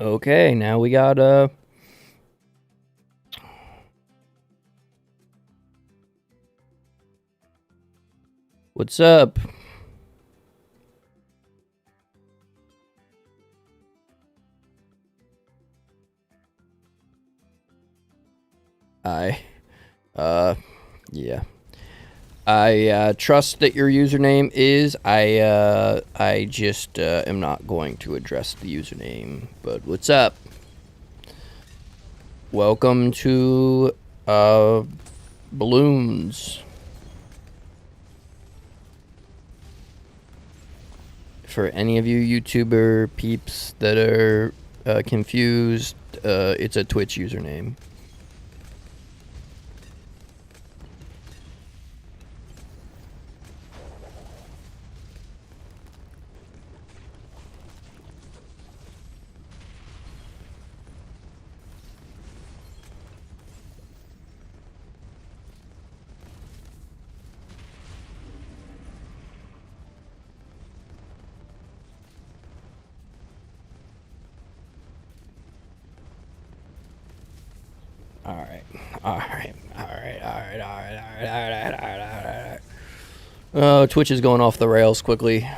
Okay, now we got what's up? Yeah. I trust that your username is. I just am not going to address the username. But what's up? Welcome to Balloons. For any of you YouTuber peeps that are confused, it's a Twitch username. Alright. Twitch is going off the rails quickly.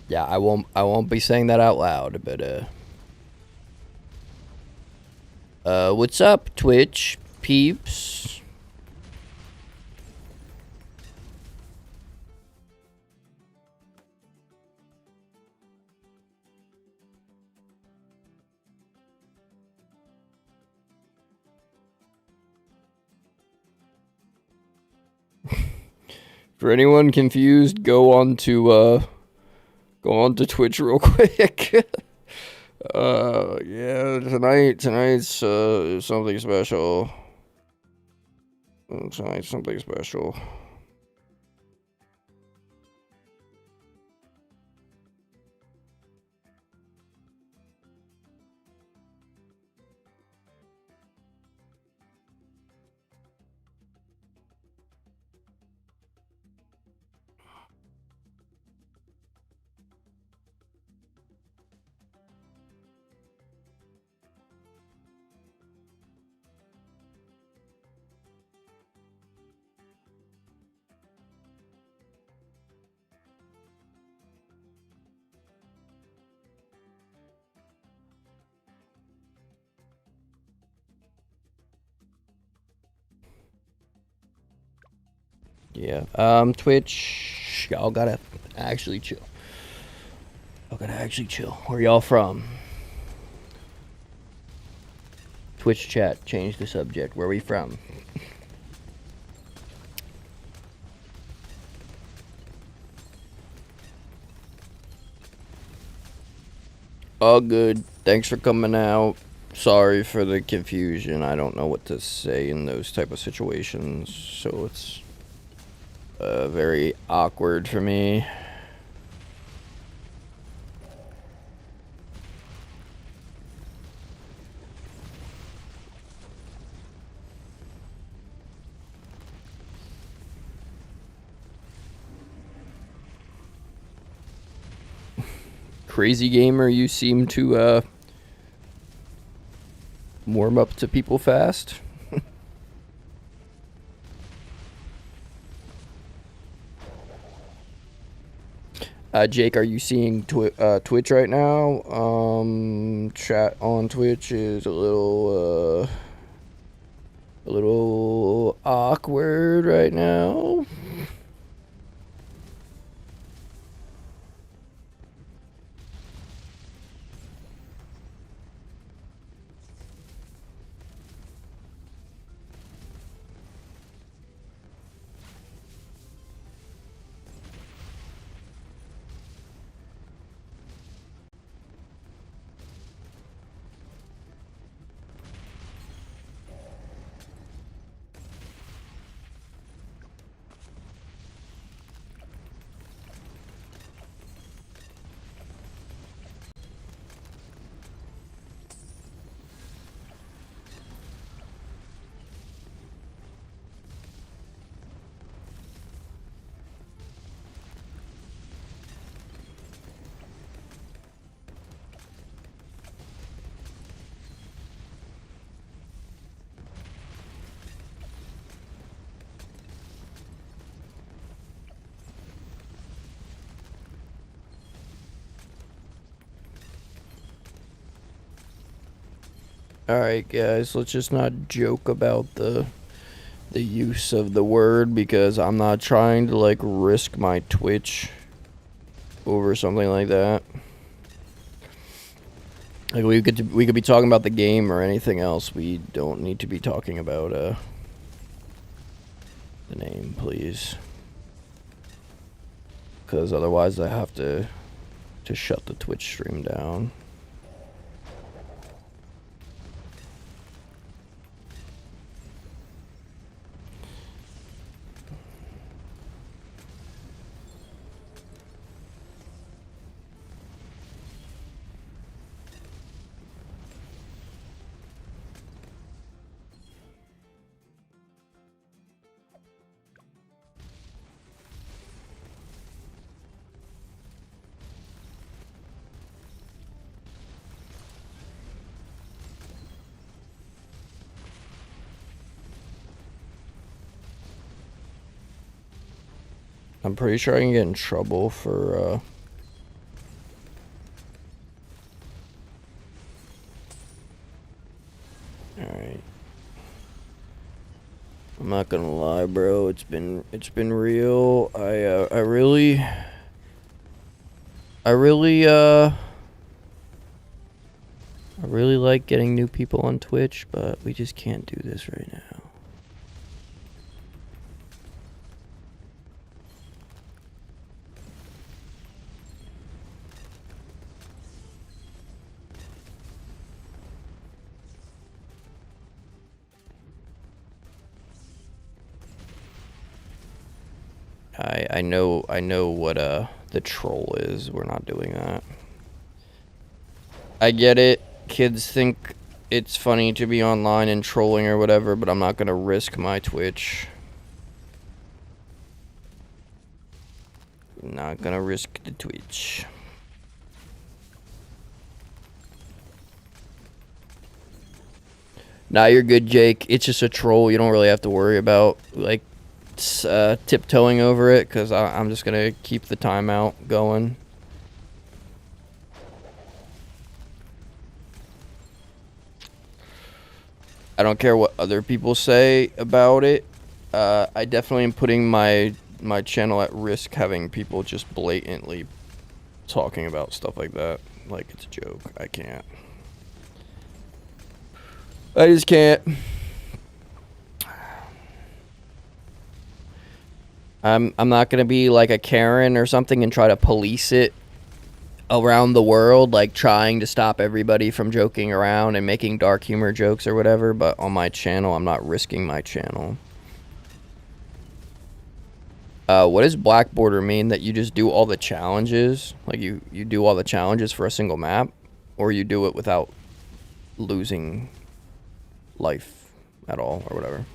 Yeah, I won't be saying that out loud, but what's up, Twitch peeps? For anyone confused, go on to Twitch real quick. Yeah, tonight's something special. Tonight's something special. Yeah. Twitch. Y'all gotta actually chill. Where y'all from? Twitch chat. Change the subject. Where we from? All good. Thanks for coming out. Sorry for the confusion. I don't know what to say in those type of situations, so it's very awkward for me. Crazy gamer, you seem to warm up to people fast. Jake, are you seeing Twitch right now? Chat on Twitch is a little awkward right now. Alright guys, let's just not joke about the use of the word, because I'm not trying to like risk my Twitch over something like that. Like we could be talking about the game or anything else. We don't need to be talking about the name, please. Because otherwise I have to shut the Twitch stream down. I'm pretty sure I can get in trouble for alright. I'm not gonna lie, bro. It's been real. I really like getting new people on Twitch, but we just can't do this right now. I know what the troll is. We're not doing that. I get it. Kids think it's funny to be online and trolling or whatever, but I'm not gonna risk my Twitch. Not gonna risk the Twitch. Nah, you're good, Jake. It's just a troll. You don't really have to worry about like tiptoeing over it, because I'm just gonna keep the timeout going. I don't care what other people say about it. I definitely am putting my channel at risk having people just blatantly talking about stuff like that. Like it's a joke. I can't. I just can't. I'm not gonna be like a Karen or something and try to police it around the world, like trying to stop everybody from joking around and making dark humor jokes or whatever. But on my channel, I'm not risking my channel. What does Black Border mean? That you just do all the challenges? Like you do all the challenges for a single map? Or you do it without losing life at all or whatever?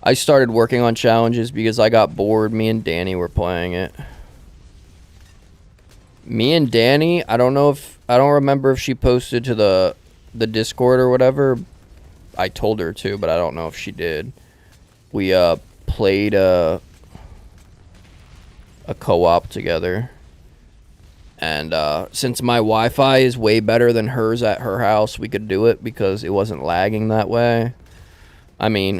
I started working on challenges because I got bored. Me and Danny were playing it. Me and Danny, I don't remember if she posted to the Discord or whatever. I told her to, but I don't know if she did. We played a co-op together. And since my Wi-Fi is way better than hers at her house, we could do it because it wasn't lagging that way. I mean,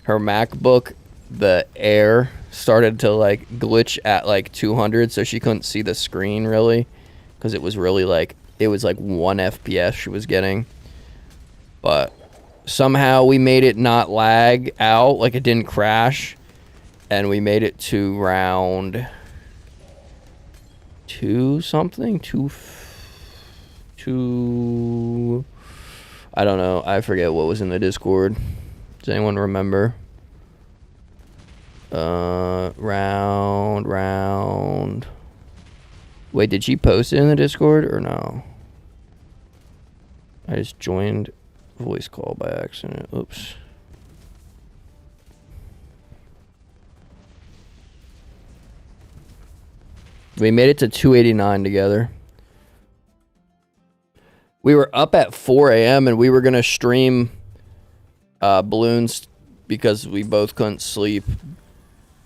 her MacBook, the Air started to like glitch at like 200, so she couldn't see the screen really, because it was really like, it was like 1 FPS she was getting. But somehow we made it not lag out, like it didn't crash, and we made it to round 2 something, two, I don't know, I forget what was in the Discord. Does anyone remember? Round. Wait, did she post it in the Discord or no? I just joined voice call by accident. Oops. We made it to 289 together. We were up at 4 a.m. and we were going to stream balloons because we both couldn't sleep.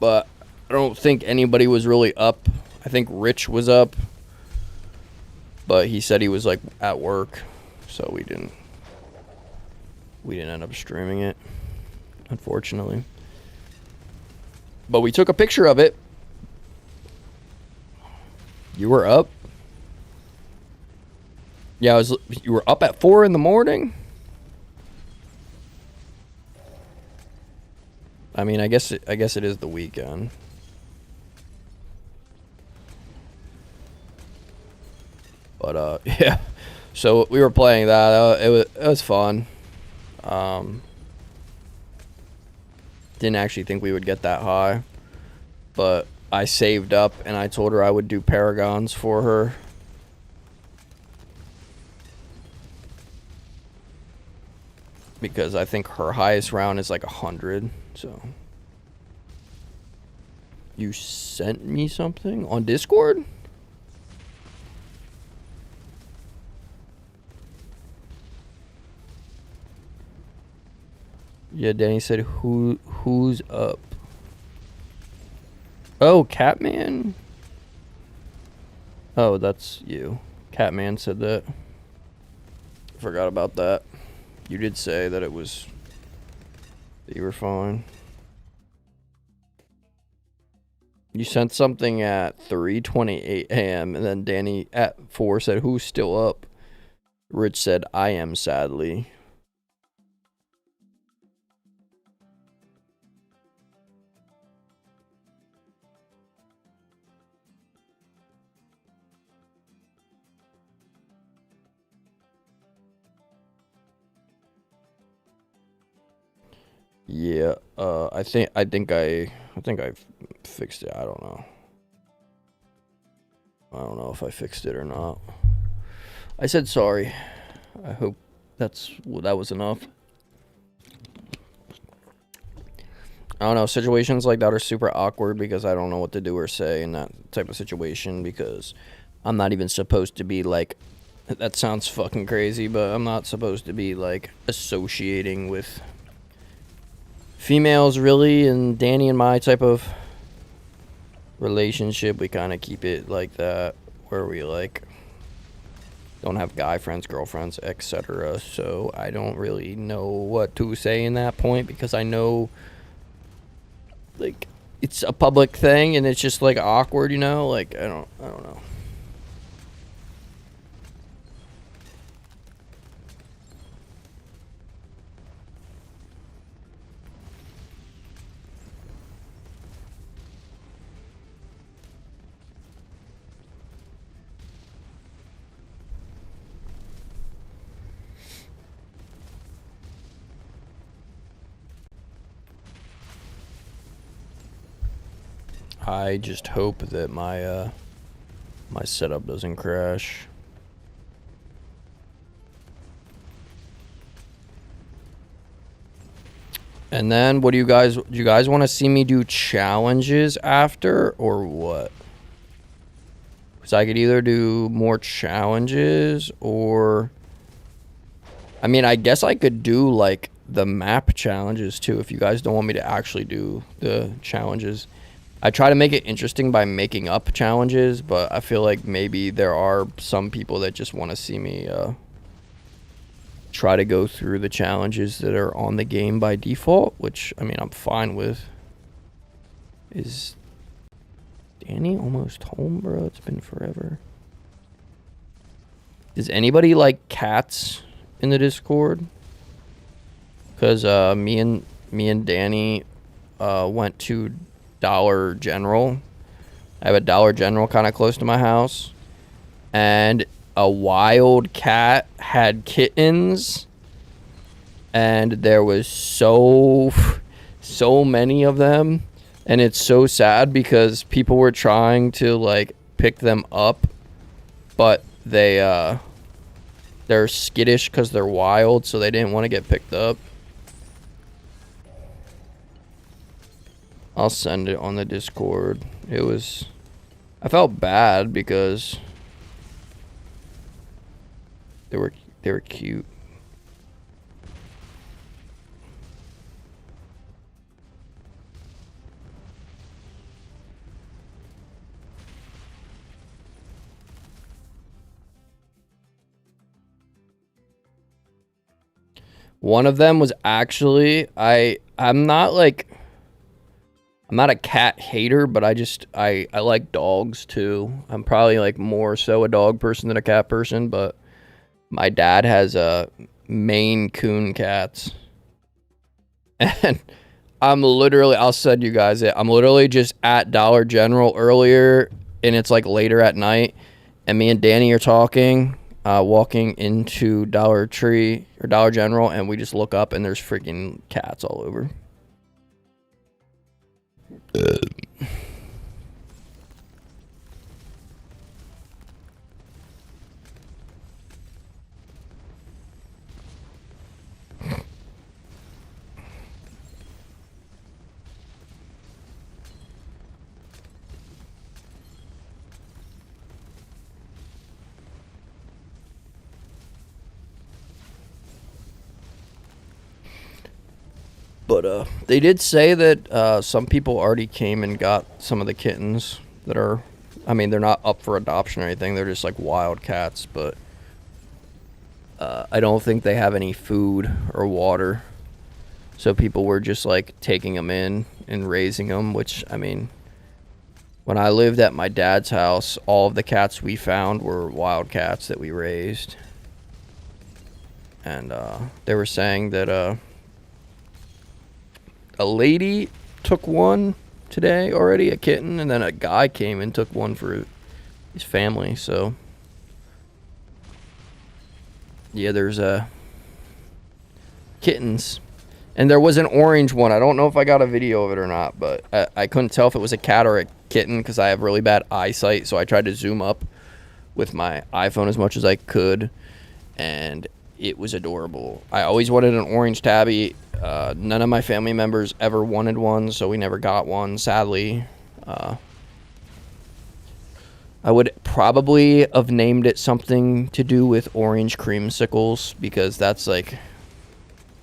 But I don't think anybody was really up. I think Rich was up, but he said he was like at work, so we didn't end up streaming it, unfortunately. But we took a picture of it. You were up? Yeah, you were up at 4 in the morning? I mean, I guess it is the weekend. But yeah. So we were playing that. It was fun. Didn't actually think we would get that high, but I saved up and I told her I would do Paragons for her. Because I think her highest round is like 100, so. You sent me something on Discord? Yeah, Danny said, who's up? Oh, Catman? Oh, that's you. Catman said that. Forgot about that. You did say that that you were fine. You sent something at 3:28 a.m. and then Danny at 4 said, who's still up? Rich said, I am, sadly. Yeah, I think I fixed it. I don't know. I don't know if I fixed it or not. I said sorry. I hope that was enough. I don't know, situations like that are super awkward because I don't know what to do or say in that type of situation because I'm not even supposed to be like, that sounds fucking crazy, but I'm not supposed to be like associating with females really, and Danny and my type of relationship, we kind of keep it like that, where we like don't have guy friends, girlfriends, etc. So I don't really know what to say in that point, because I know like it's a public thing and it's just like awkward, you know? Like I don't know. I just hope that my my setup doesn't crash. And then what do you guys want to see me do challenges after or what? Because I could either do more challenges or I mean, I guess I could do like the map challenges too if you guys don't want me to actually do the challenges. I try to make it interesting by making up challenges, but I feel like maybe there are some people that just want to see me try to go through the challenges that are on the game by default, which, I mean, I'm fine with. Is Danny almost home, bro? It's been forever. Does anybody like cats in the Discord? Because me and Danny went to Dollar General. I have a Dollar General kind of close to my house, and a wild cat had kittens, and there was so many of them, and it's so sad because people were trying to like pick them up, but they're skittish because they're wild, so they didn't want to get picked up. I'll send it on the Discord. I felt bad because they were cute. One of them was actually I'm not a cat hater, but I like dogs too. I'm probably like more so a dog person than a cat person, but my dad has Maine Coon cats. And I'll send you guys it. I'm literally just at Dollar General earlier, and it's like later at night, and me and Danny are talking, walking into Dollar Tree or Dollar General, and we just look up and there's freaking cats all over. But they did say that some people already came and got some of the kittens that are, I mean, they're not up for adoption or anything. They're just like wild cats, but I don't think they have any food or water. So people were just like taking them in and raising them, which, I mean, when I lived at my dad's house, all of the cats we found were wild cats that we raised. And they were saying that a lady took one today already, a kitten, and then a guy came and took one for his family. So yeah, there's kittens, and there was an orange one. I don't know if I got a video of it or not, but I couldn't tell if it was a cat or a kitten because I have really bad eyesight, so I tried to zoom up with my iPhone as much as I could, and it was adorable. I always wanted an orange tabby. None of my family members ever wanted one, so we never got one, sadly. I would probably have named it something to do with orange creamsicles, because that's like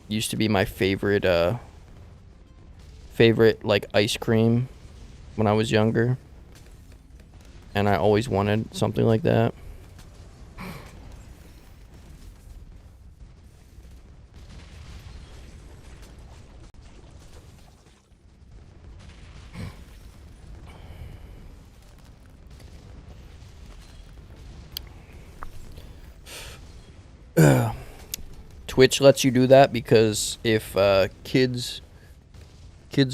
used to be my favorite like ice cream when I was younger. and I always wanted something like that. Twitch lets you do that because if kids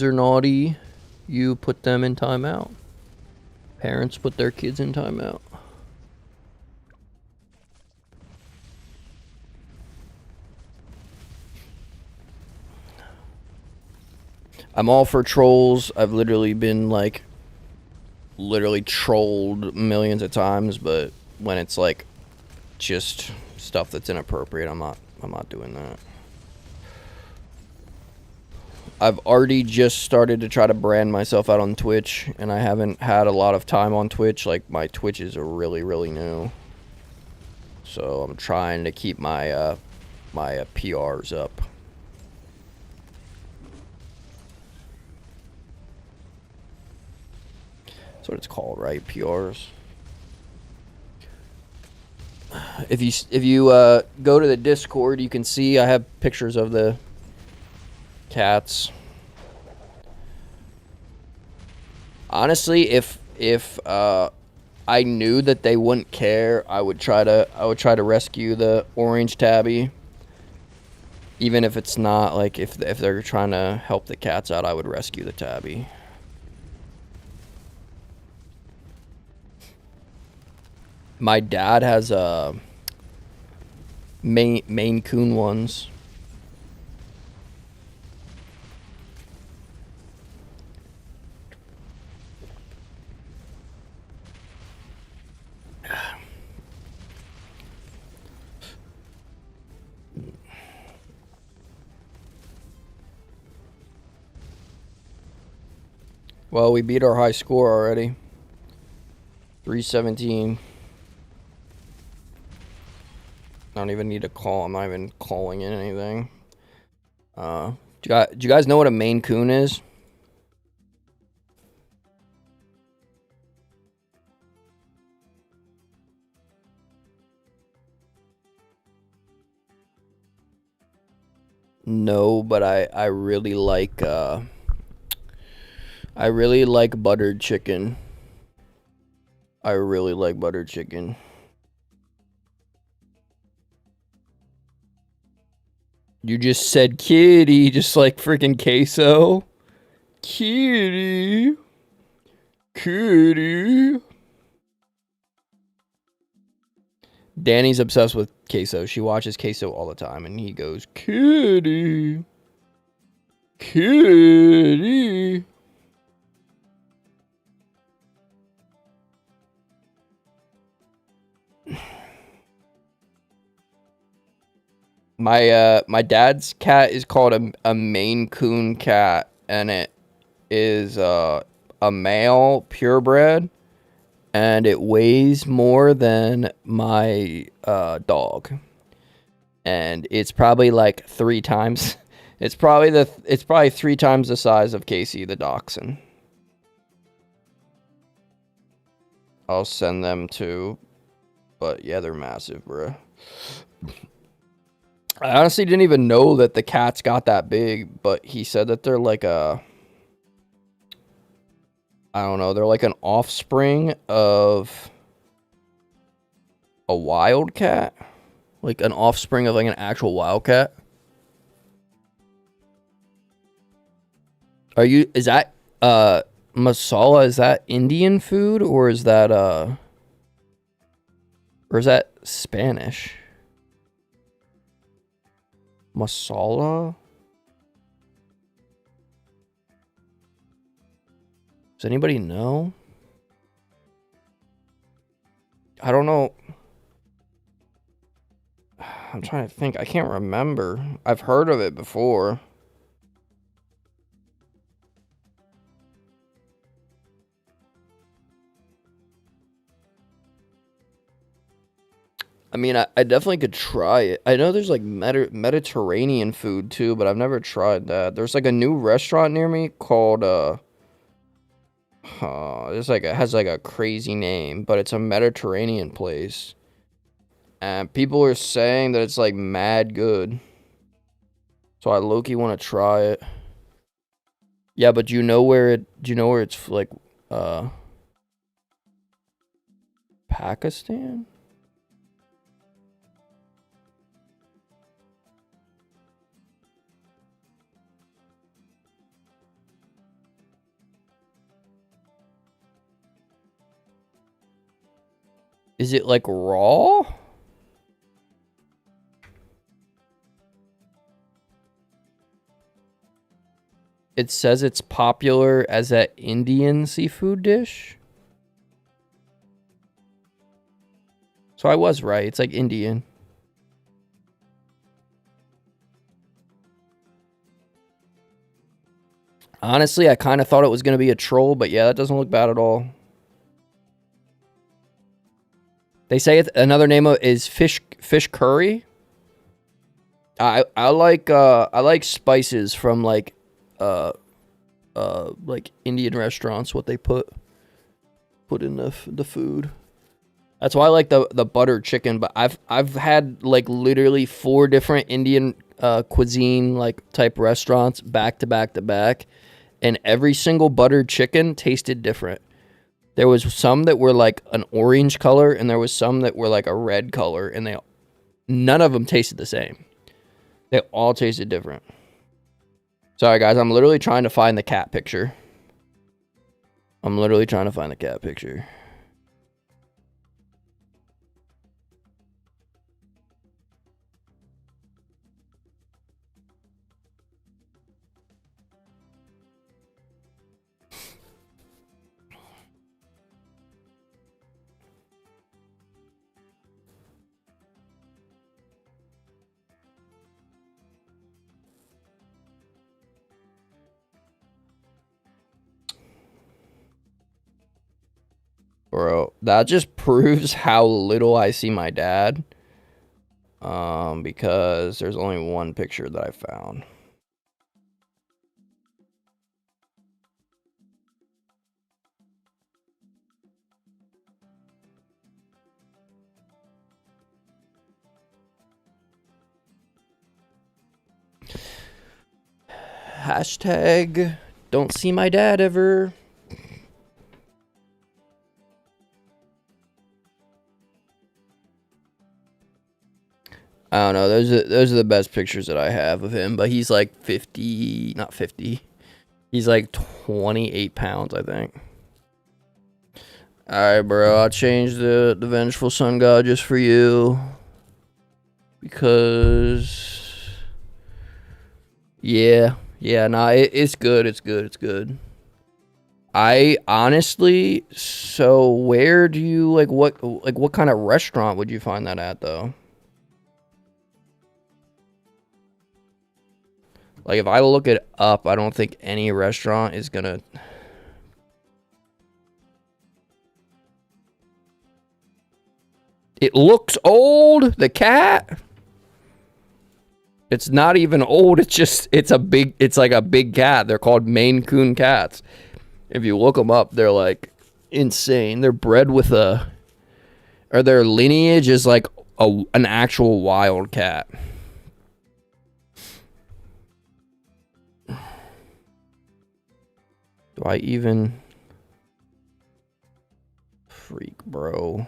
are naughty, you put them in timeout. Parents put their kids in timeout. I'm all for trolls. I've literally been like trolled millions of times, but when it's like just stuff that's inappropriate, I'm not doing that. I've already just started to try to brand myself out on Twitch, and I haven't had a lot of time on Twitch. Like, my Twitches are really, really new. So I'm trying to keep my PRs up. That's what it's called, right? PRs. If you go to the Discord, you can see I have pictures of the cats. Honestly, if I knew that they wouldn't care, I would try to rescue the orange tabby. Even if it's not like if they're trying to help the cats out, I would rescue the tabby. My dad has Maine Coon ones. Well, we beat our high score already. 317. I don't even need to call. I'm not even calling in anything. Do you guys know what a Maine Coon is? No, but I really like buttered chicken. I really like buttered chicken. You just said kitty, just like freaking queso. Kitty. Kitty. Danny's obsessed with queso. She watches queso all the time, and he goes, kitty. Kitty. My dad's cat is called a Maine Coon cat, and it is a male purebred, and it weighs more than my dog, and it's probably like 3 times. It's probably 3 times the size of Casey the dachshund. I'll send them too, but yeah, they're massive, bruh. I honestly didn't even know that the cats got that big, but he said that they're like I don't know, they're like an offspring of a wild cat. Like an offspring of like an actual wild cat. Is that masala, is that Indian food or is that Spanish? Masala? Does anybody know? I don't know. I'm trying to think. I can't remember. I've heard of it before. I mean, I definitely could try it. I know there's like Mediterranean food too, but I've never tried that. There's like a new restaurant near me called It's like it has like a crazy name, but it's a Mediterranean place. And people are saying that it's like mad good. So I low-key want to try it. Yeah, but do you know where it's like Pakistan? Is it like raw? It says it's popular as an Indian seafood dish. So I was right. It's like Indian. Honestly, I kind of thought it was going to be a troll, but yeah, that doesn't look bad at all. They say another name is fish curry. I like spices from like Indian restaurants, what they put in the food. That's why I like the butter chicken, but I've had like literally 4 different Indian cuisine like type restaurants back to back to back, and every single buttered chicken tasted different. There was some that were like an orange color, and there was some that were like a red color, and none of them tasted the same. They all tasted different. Sorry, guys. I'm literally trying to find the cat picture. Bro, that just proves how little I see my dad. Because there's only one picture that I found. Hashtag don't see my dad ever. I don't know. Those are the best pictures that I have of him. But he's like 50, not 50. He's like 28 pounds, I think. All right, bro. I'll change the vengeful sun god just for you. Because, yeah, nah, it's good. It's good. I honestly, so where do you what kind of restaurant would you find that at though? Like if I look it up, I don't think any restaurant is gonna. It looks old, the cat. It's not even old, it's like a big cat. They're called Maine Coon cats. If you look them up, they're like insane. They're bred with or their lineage is like an actual wild cat. Do I even freak, bro?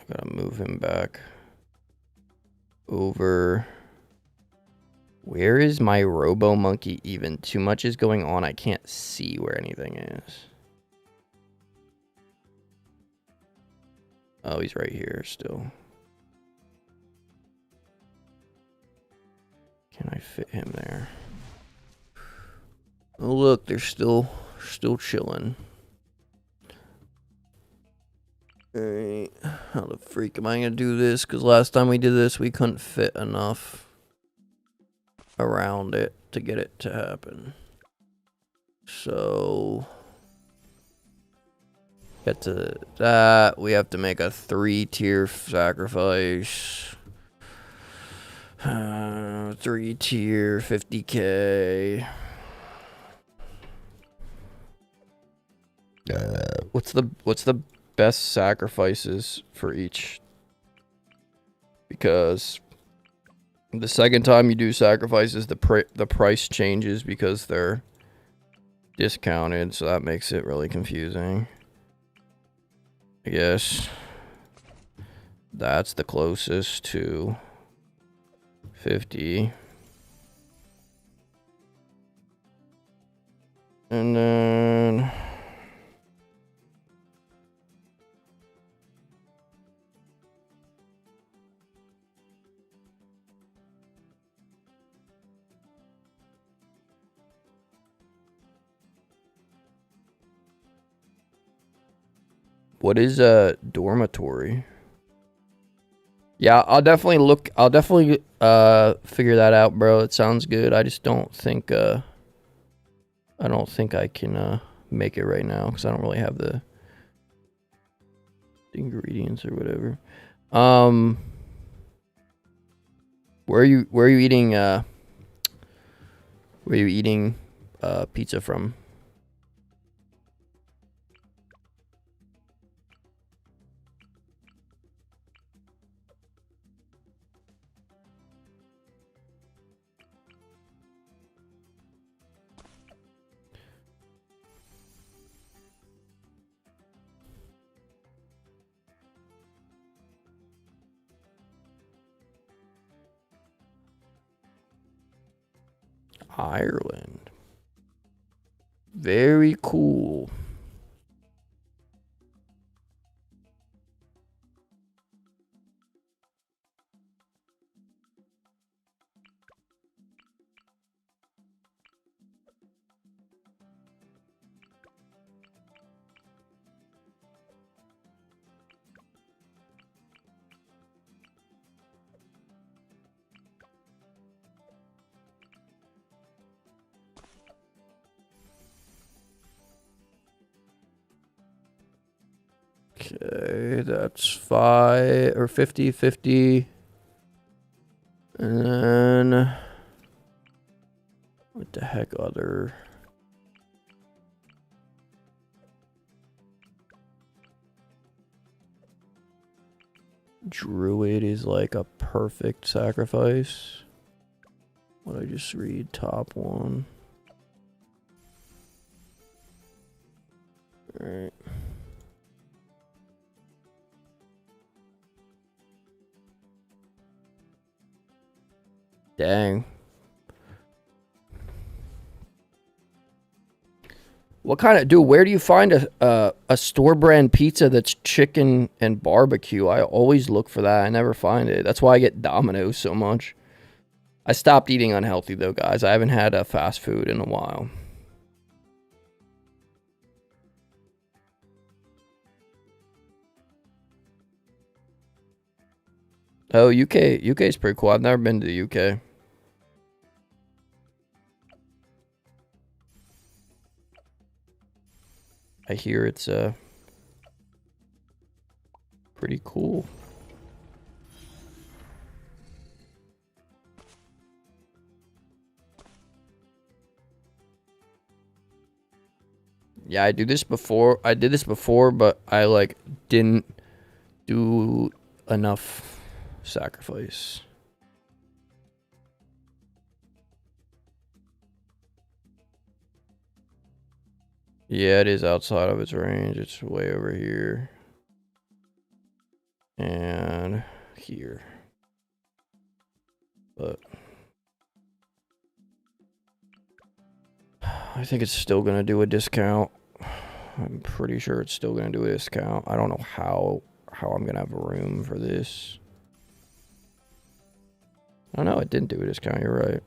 I gotta move him back over. Where is my robo monkey even? Too much is going on. I can't see where anything is. Oh, he's right here still. Can I fit him there? Oh, look, they're still chilling. Alright, how the freak am I gonna do this? Because last time we did this, we couldn't fit enough around it to get it to happen. So get to that. We have to make a 3-tier sacrifice. 3-tier 50k. What's the best sacrifices for each? Because the second time you do sacrifices, the price changes because they're discounted, so that makes it really confusing. I guess that's the closest to 50. And then what is a dormitory? Yeah, I'll definitely figure that out, bro. It sounds good. I just don't think I can make it right now because I don't really have the ingredients or whatever. Where are you eating pizza from? Ireland. Very cool. Okay, that's 5 or 50. And then what the heck other druid is like a perfect sacrifice. What I just read top one. All right. Dang. What kind of, dude, where do you find a store brand pizza that's chicken and barbecue? I always look for that. I never find it. That's why I get Domino's so much. I stopped eating unhealthy though, guys. I haven't had a fast food in a while. Oh, UK's pretty cool. I've never been to the UK. I hear it's pretty cool. Yeah, I did this before, but I like didn't do enough sacrifice. Yeah, it is outside of its range. It's way over here. And here. But I think it's still going to do a discount. I'm pretty sure it's still going to do a discount. I don't know how I'm going to have room for this. Oh, no, it didn't do a discount. You're right.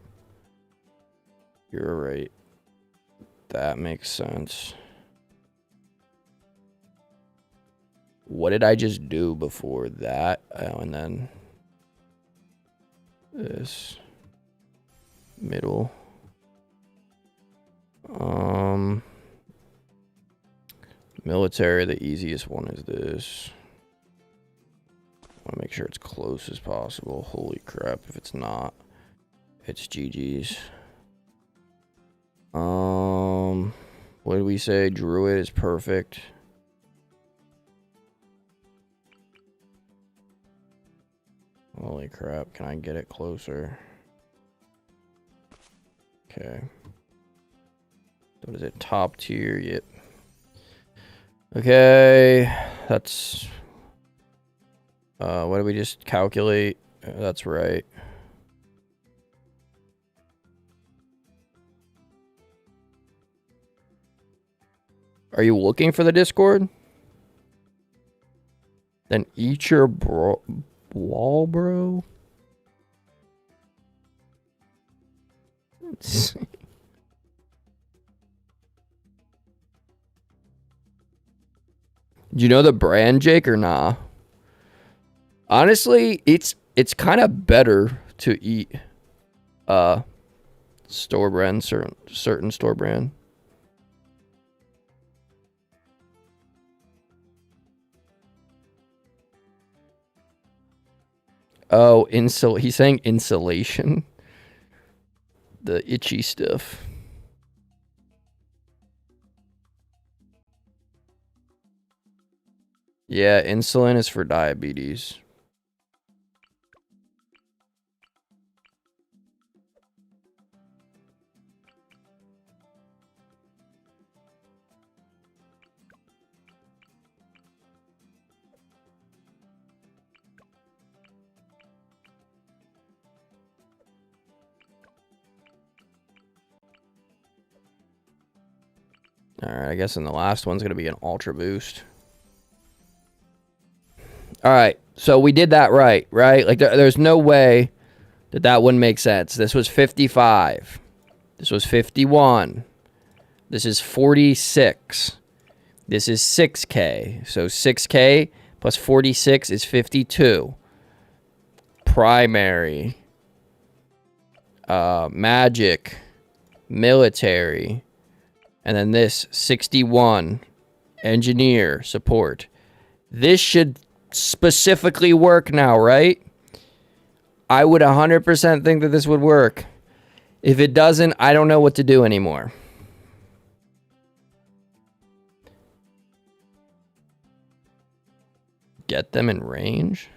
You're right. That makes sense. What did I just do before that? Oh, and then this middle. Military, the easiest one is this. I want to make sure it's close as possible. Holy crap, if it's not, it's GG's. What did we say? Druid is perfect. Holy crap, can I get it closer? Okay. What is it? Top tier, yep. Okay, that's... what did we just calculate? That's right. Are you looking for the Discord? Then eat your wall, bro. Do you know the brand, Jake, or nah? Honestly, it's kind of better to eat store brand, certain store brand. Oh, he's saying insulation. The itchy stuff. Yeah, insulin is for diabetes. Alright, I guess in the last one's going to be an ultra boost. Alright, so we did that right? Like, there's no way that wouldn't make sense. This was 55. This was 51. This is 46. This is 6K. So 6K plus 46 is 52. Primary. Magic. Military. And then this, 61. Engineer. Support. This should specifically work now, right? I would 100% think that this would work. If it doesn't, I don't know what to do anymore. Get them in range?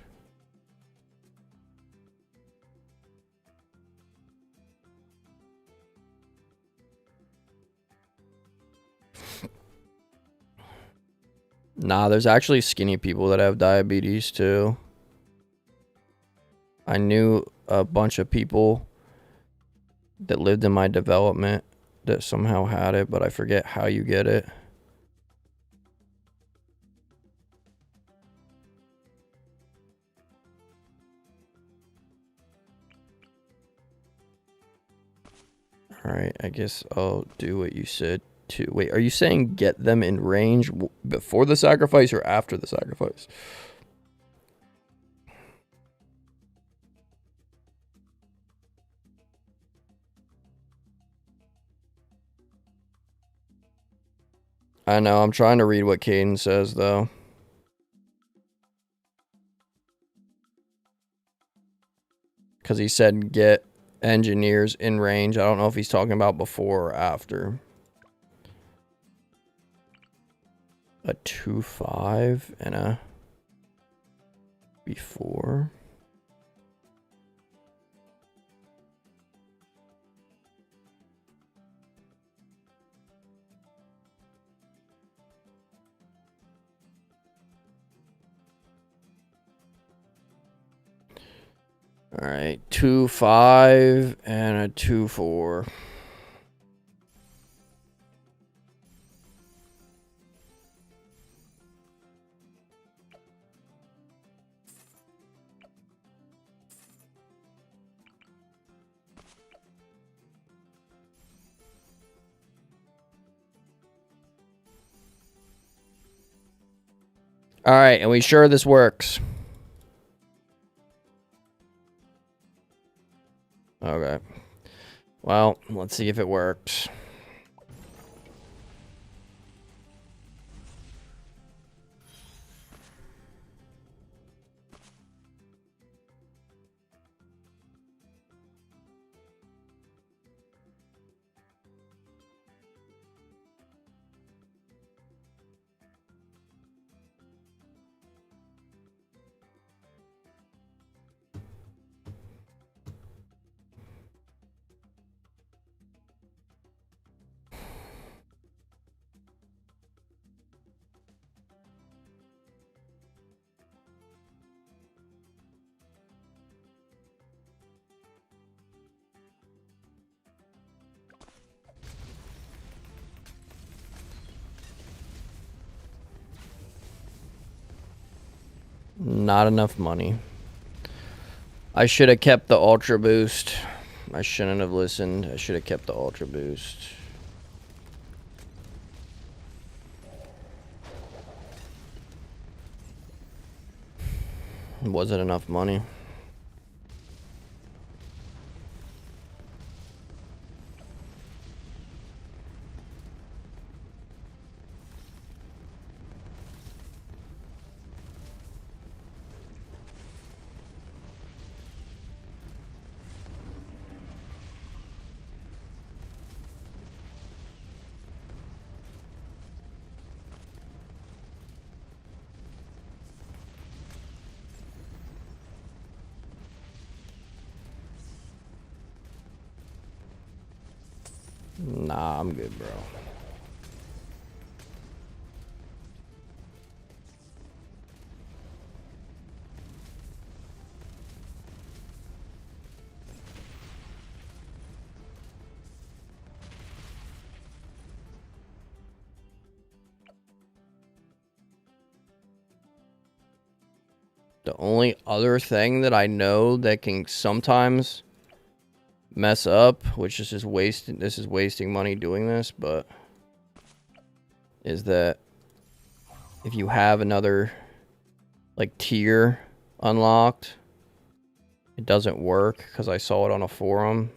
Nah, there's actually skinny people that have diabetes too. I knew a bunch of people that lived in my development that somehow had it, but I forget how you get it. Alright, I guess I'll do what you said too. Wait, are you saying get them in range before the sacrifice or after the sacrifice? I know, I'm trying to read what Caden says, though. Because he said get engineers in range. I don't know if he's talking about before or after. A 2-5 and a before. All right, 2-5 and a 2-4. All right, and we sure this works? Okay. Well, let's see if it works. Not enough money. I should have kept the Ultra Boost. I shouldn't have listened. I should have kept the Ultra Boost. Wasn't enough money. Nah, I'm good, bro. The only other thing that I know that can sometimes mess up, which is just wasting money doing this, but is that if you have another like tier unlocked, it doesn't work because I saw it on a forum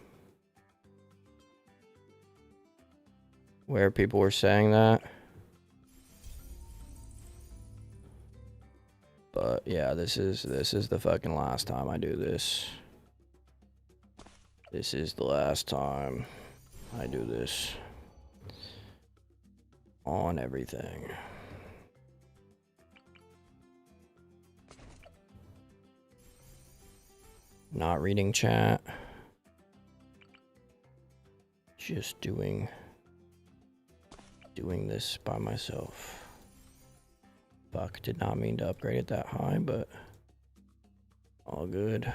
where people were saying that. But yeah, this is the fucking last time I do this. This is the last time I do this on everything. Not reading chat. Just doing this by myself. Fuck, did not mean to upgrade it that high, but all good.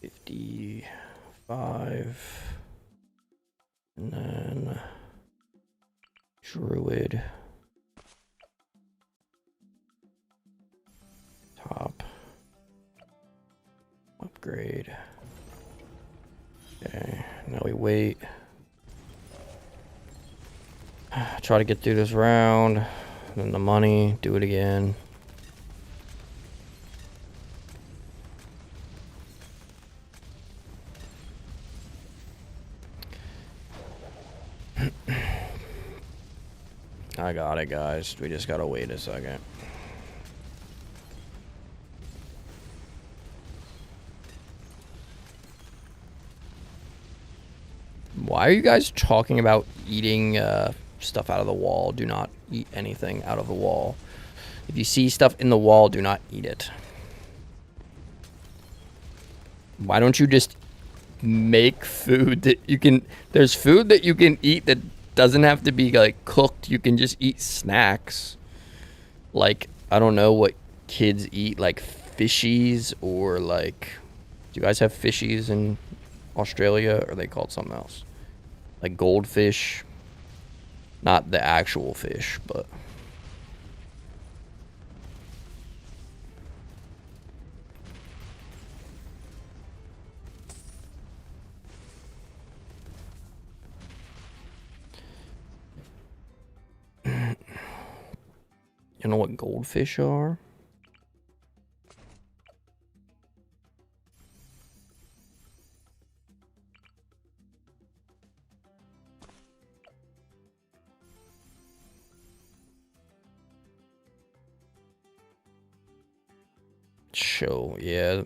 55. And then Druid. Top. Upgrade. Okay, now we wait. Try to get through this round. Then the money, do it again. I got it, guys. We just gotta wait a second. Why are you guys talking about eating stuff out of the wall? Do not eat anything out of the wall. If you see stuff in the wall, do not eat it. Why don't you just make food that you can... There's food that you can eat that doesn't have to be like cooked. You can just eat snacks. Like, I don't know what kids eat, like fishies or like... Do you guys have fishies in Australia? Or are they called something else? Like goldfish. Not the actual fish, but... You know what goldfish are? Show, yeah.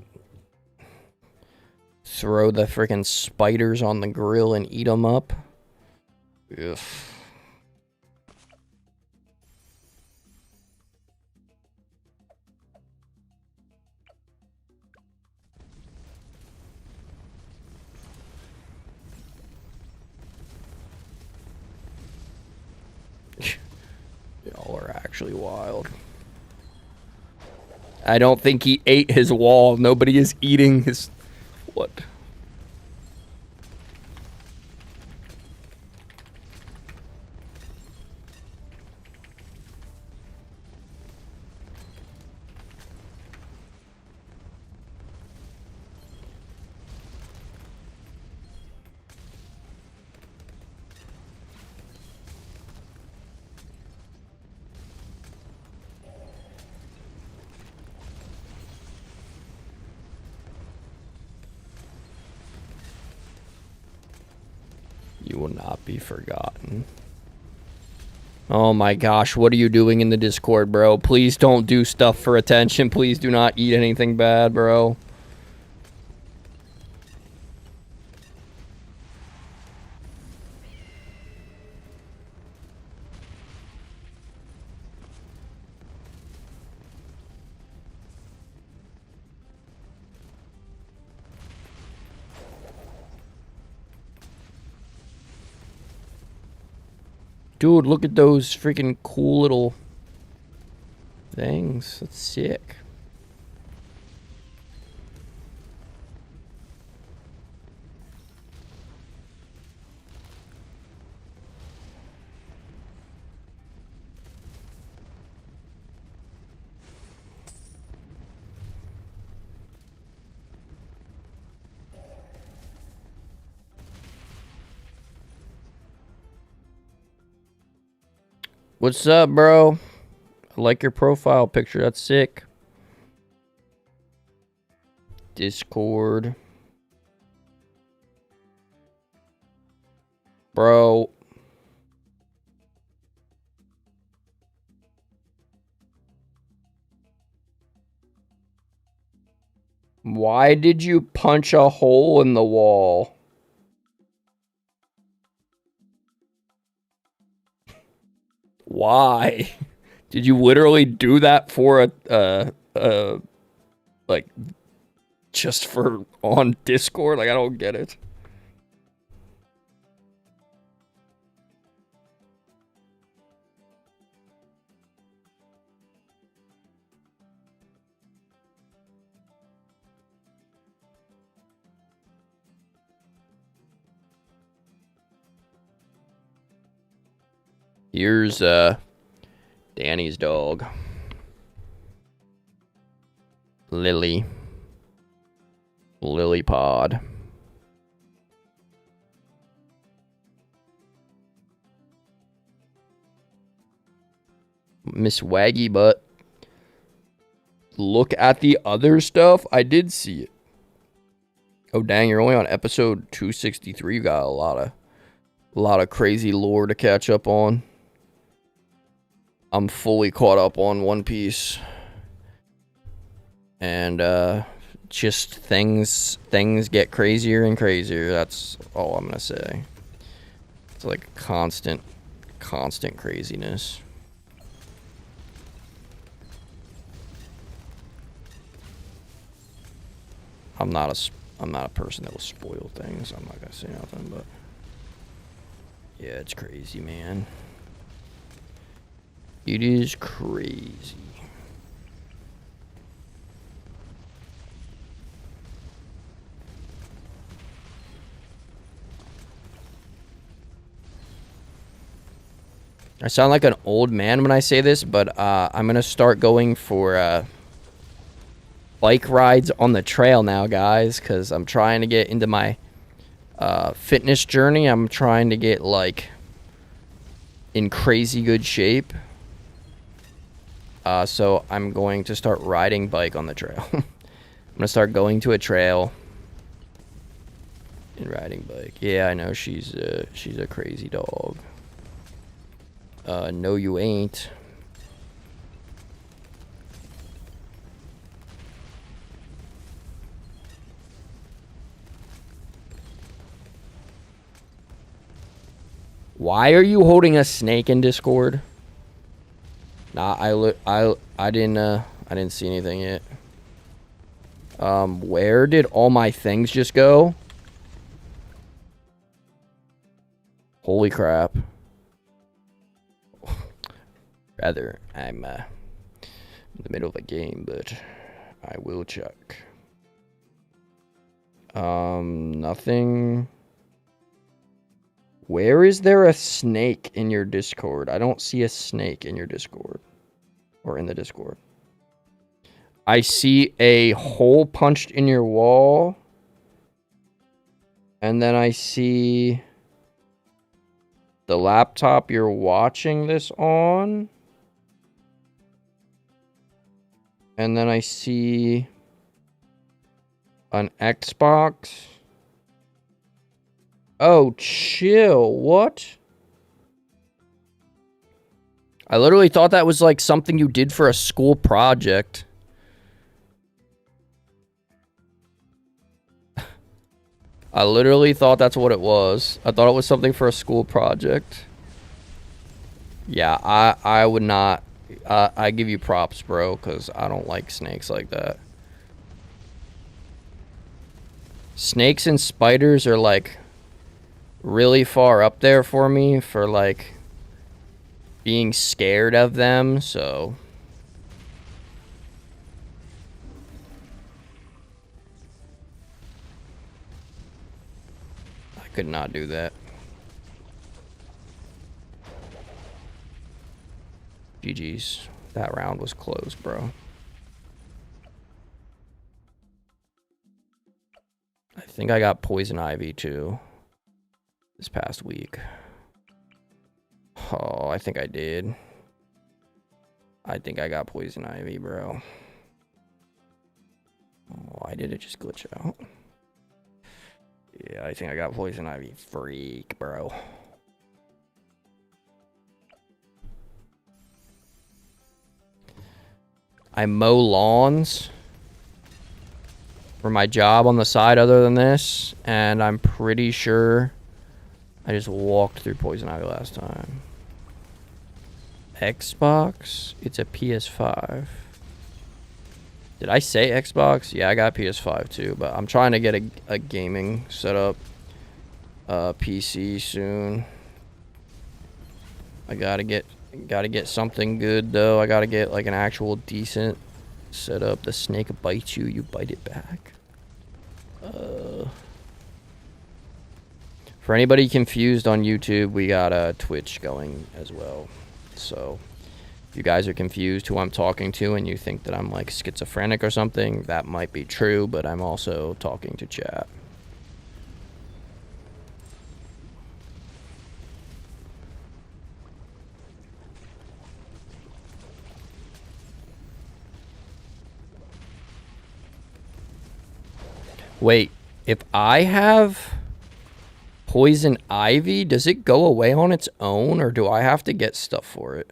Throw the freaking spiders on the grill and eat them up. Ugh. Y'all are actually wild. I don't think he ate his wall. Nobody is eating his... What? You will not be forgotten. Oh my gosh, what are you doing in the Discord, bro? Please don't do stuff for attention. Please do not eat anything bad, bro. Dude, look at those freaking cool little things. That's sick. What's up, bro? I like your profile picture. That's sick. Discord. Bro. Why did you punch a hole in the wall? Why? Did you literally do that for like, just for on Discord? Like, I don't get it. Here's, Danny's dog. Lily. Lily Pod. Miss Waggy Butt. Look at the other stuff. I did see it. Oh dang, you're only on episode 263. You got a lot of crazy lore to catch up on. I'm fully caught up on One Piece. And just things get crazier and crazier. That's all I'm gonna say. It's like constant craziness. I'm not a person that will spoil things. I'm not gonna say nothing, but yeah, it's crazy, man. It is crazy. I sound like an old man when I say this, but I'm gonna start going for bike rides on the trail now, guys, because I'm trying to get into my fitness journey. I'm trying to get like in crazy good shape. So I'm going to start riding bike on the trail. I'm gonna start going to a trail and riding bike. Yeah, I know she's a crazy dog. No, you ain't. Why are you holding a snake in Discord? Nah, I didn't see anything yet. Where did all my things just go? Holy crap. Rather, I'm in the middle of a game, but I will check. Nothing. Where is there a snake in your Discord? I don't see a snake in your Discord. Or in the Discord. I see a hole punched in your wall. And then I see the laptop you're watching this on. And then I see an Xbox. Oh, chill. What? I literally thought that was like something you did for a school project. I literally thought that's what it was. I thought it was something for a school project. Yeah, I would not. I give you props, bro, because I don't like snakes like that. Snakes and spiders are like really far up there for me for like being scared of them, so I could not do that. GG's. That round was close, bro. I think I got poison ivy too this past week. Oh, I think I did. I think I got poison ivy, bro. Why did it just glitch out? Yeah, I think I got poison ivy. Freak, bro. I mow lawns for my job on the side other than this, and I'm pretty sure I just walked through poison ivy last time. Xbox? It's a PS5. Did I say Xbox? Yeah, I got PS5 too, but I'm trying to get a gaming setup, PC soon. I gotta get something good though. I gotta get like an actual decent setup. The snake bites you, you bite it back. For anybody confused on YouTube, we got a Twitch going as well. So if you guys are confused who I'm talking to and you think that I'm like schizophrenic or something, that might be true, but I'm also talking to chat. Wait, if I have poison ivy, does it go away on its own, or do I have to get stuff for it?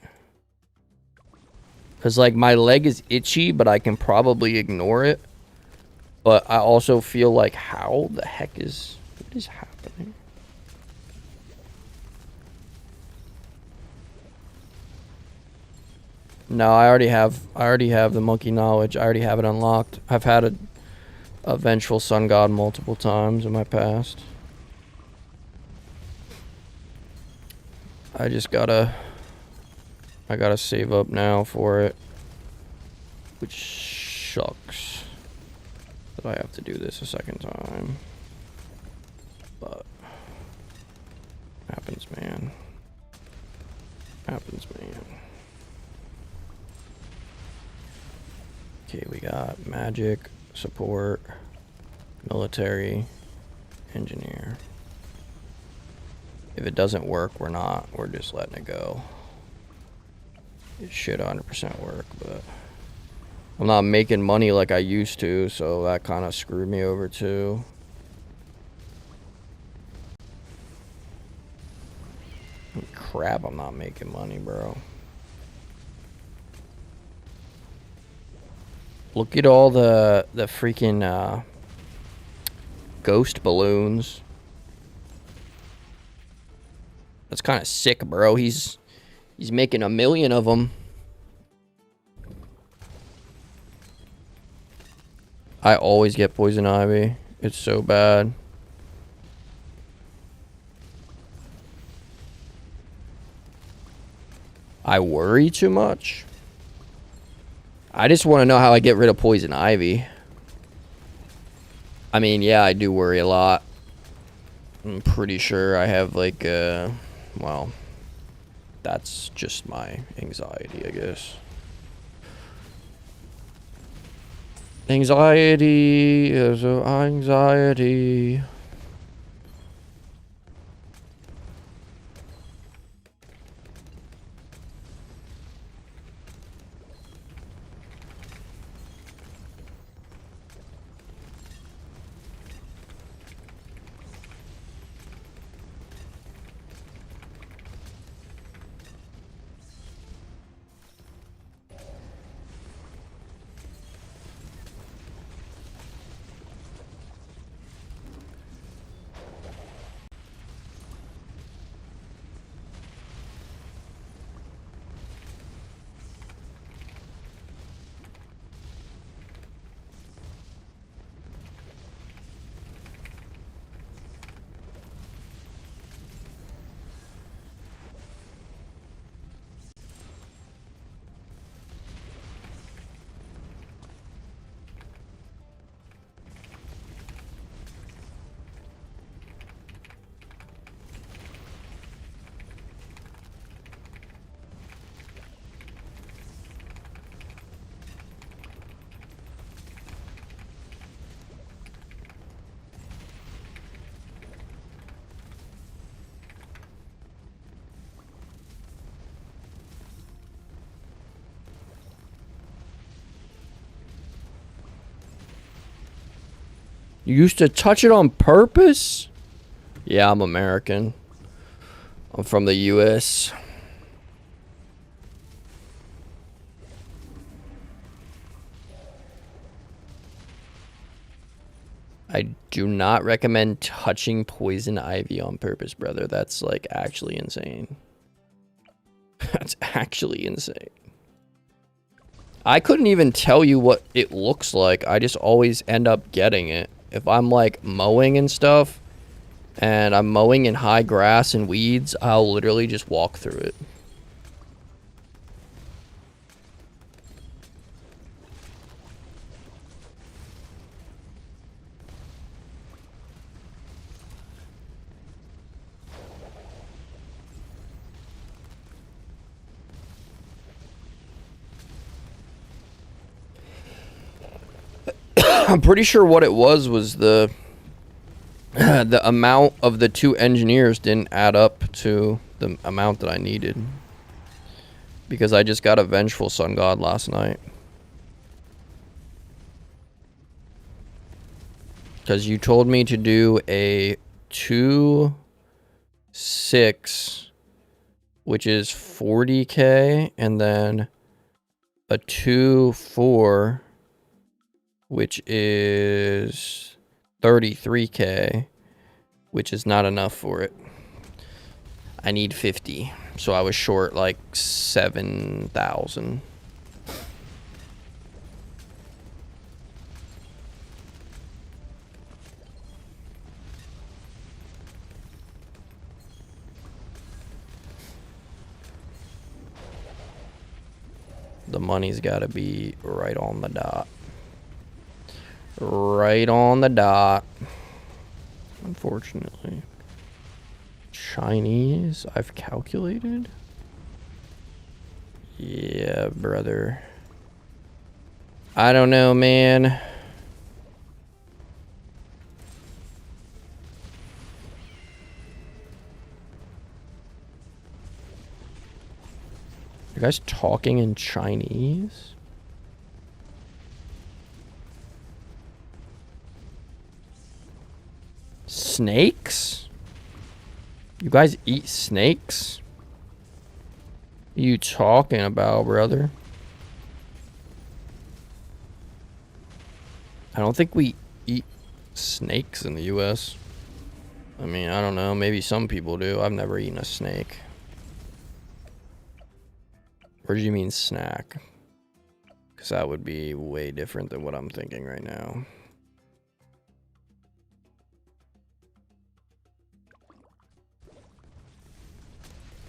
Because, like, my leg is itchy, but I can probably ignore it. But I also feel like, how the heck is... What is happening? No, I already have the monkey knowledge. I already have it unlocked. I've had a vengeful sun god multiple times in my past. I gotta save up now for it, which sucks that I have to do this a second time, but happens, man. Happens, man. Okay, we got magic, support, military, engineer. If it doesn't work, we're just letting it go. It should 100% work, but I'm not making money like I used to, so that kind of screwed me over too. Crap, I'm not making money, bro. Look at all the freaking ghost balloons. That's kind of sick, bro. He's making 1 million of them. I always get poison ivy. It's so bad. I worry too much. I just want to know how I get rid of poison ivy. I mean, yeah, I do worry a lot. I'm pretty sure I have like well, that's just my anxiety, I guess. Anxiety is anxiety. You used to touch it on purpose? Yeah, I'm American. I'm from the U.S. I do not recommend touching poison ivy on purpose, brother. That's like actually insane. That's actually insane. I couldn't even tell you what it looks like. I just always end up getting it. If I'm like mowing and stuff, and I'm mowing in high grass and weeds, I'll literally just walk through it. I'm pretty sure what it was the the amount of the two engineers didn't add up to the amount that I needed. Because I just got a Vengeful Sun God last night. Because you told me to do a 2-6, which is 40k, and then a 2-4, which is 33k, which is not enough for it. I need 50, so I was short like 7,000. The money's got to be right on the dot. Right on the dot. Unfortunately. Chinese, I've calculated. Yeah, brother. I don't know, man. You guys talking in Chinese? Snakes? You guys eat snakes? What are you talking about, brother? I don't think we eat snakes in the US. I mean, I don't know. Maybe some people do. I've never eaten a snake. Or do you mean snack? Because that would be way different than what I'm thinking right now.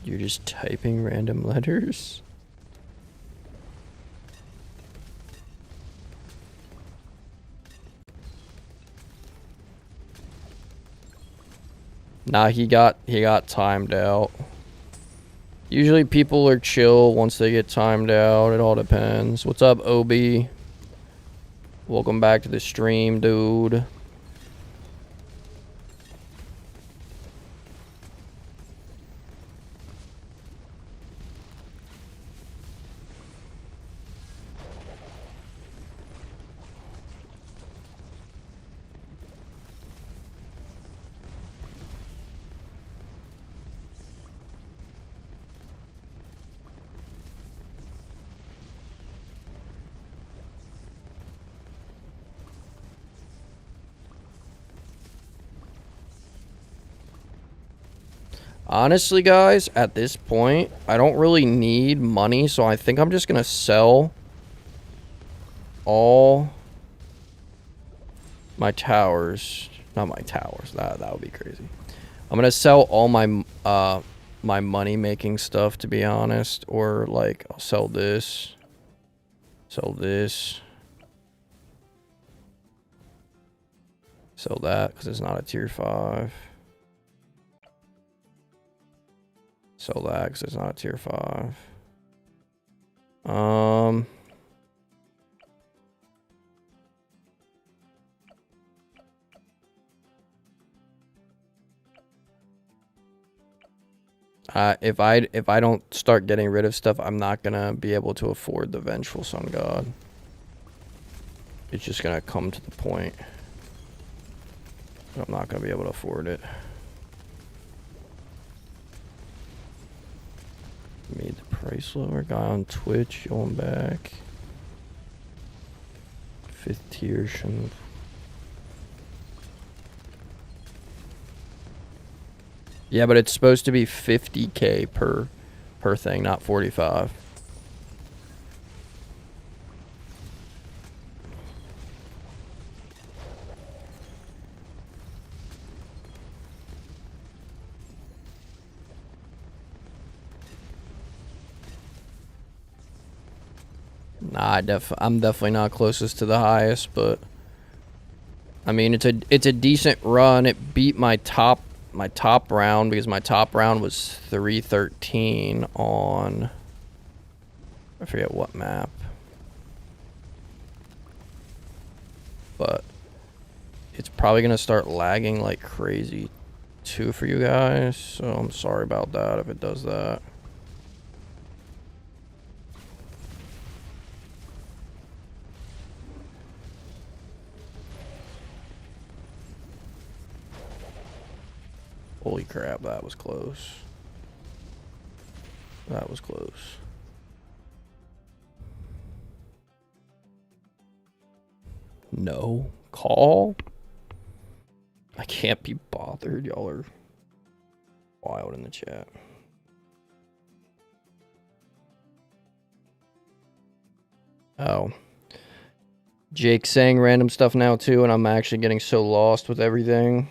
You're just typing random letters? Nah, he got timed out. Usually people are chill once they get timed out. It all depends. What's up, OB? Welcome back to the stream, dude. Honestly, guys, at this point, I don't really need money, so I think I'm just gonna sell all my towers. Not my towers. That would be crazy. I'm gonna sell all my my money-making stuff, to be honest, or like I'll sell this, sell this, sell that because it's not a tier 5. Sell that because it's not a tier 5. If I don't start getting rid of stuff, I'm not gonna be able to afford the Vengeful Sun God. It's just gonna come to the point. I'm not going to be able to afford it. Made the price lower. Guy on Twitch going back. 5th tier shouldn't. Yeah, but it's supposed to be 50k per thing, not 45. Nah, I'm definitely not closest to the highest, but I mean it's a decent run. It beat my top round because my top round was 313 on, I forget what map, but it's probably gonna start lagging like crazy too for you guys, so I'm sorry about that if it does that. Holy crap, that was close. That was close. No call? I can't be bothered. Y'all are wild in the chat. Oh. Jake's saying random stuff now too, and I'm actually getting so lost with everything.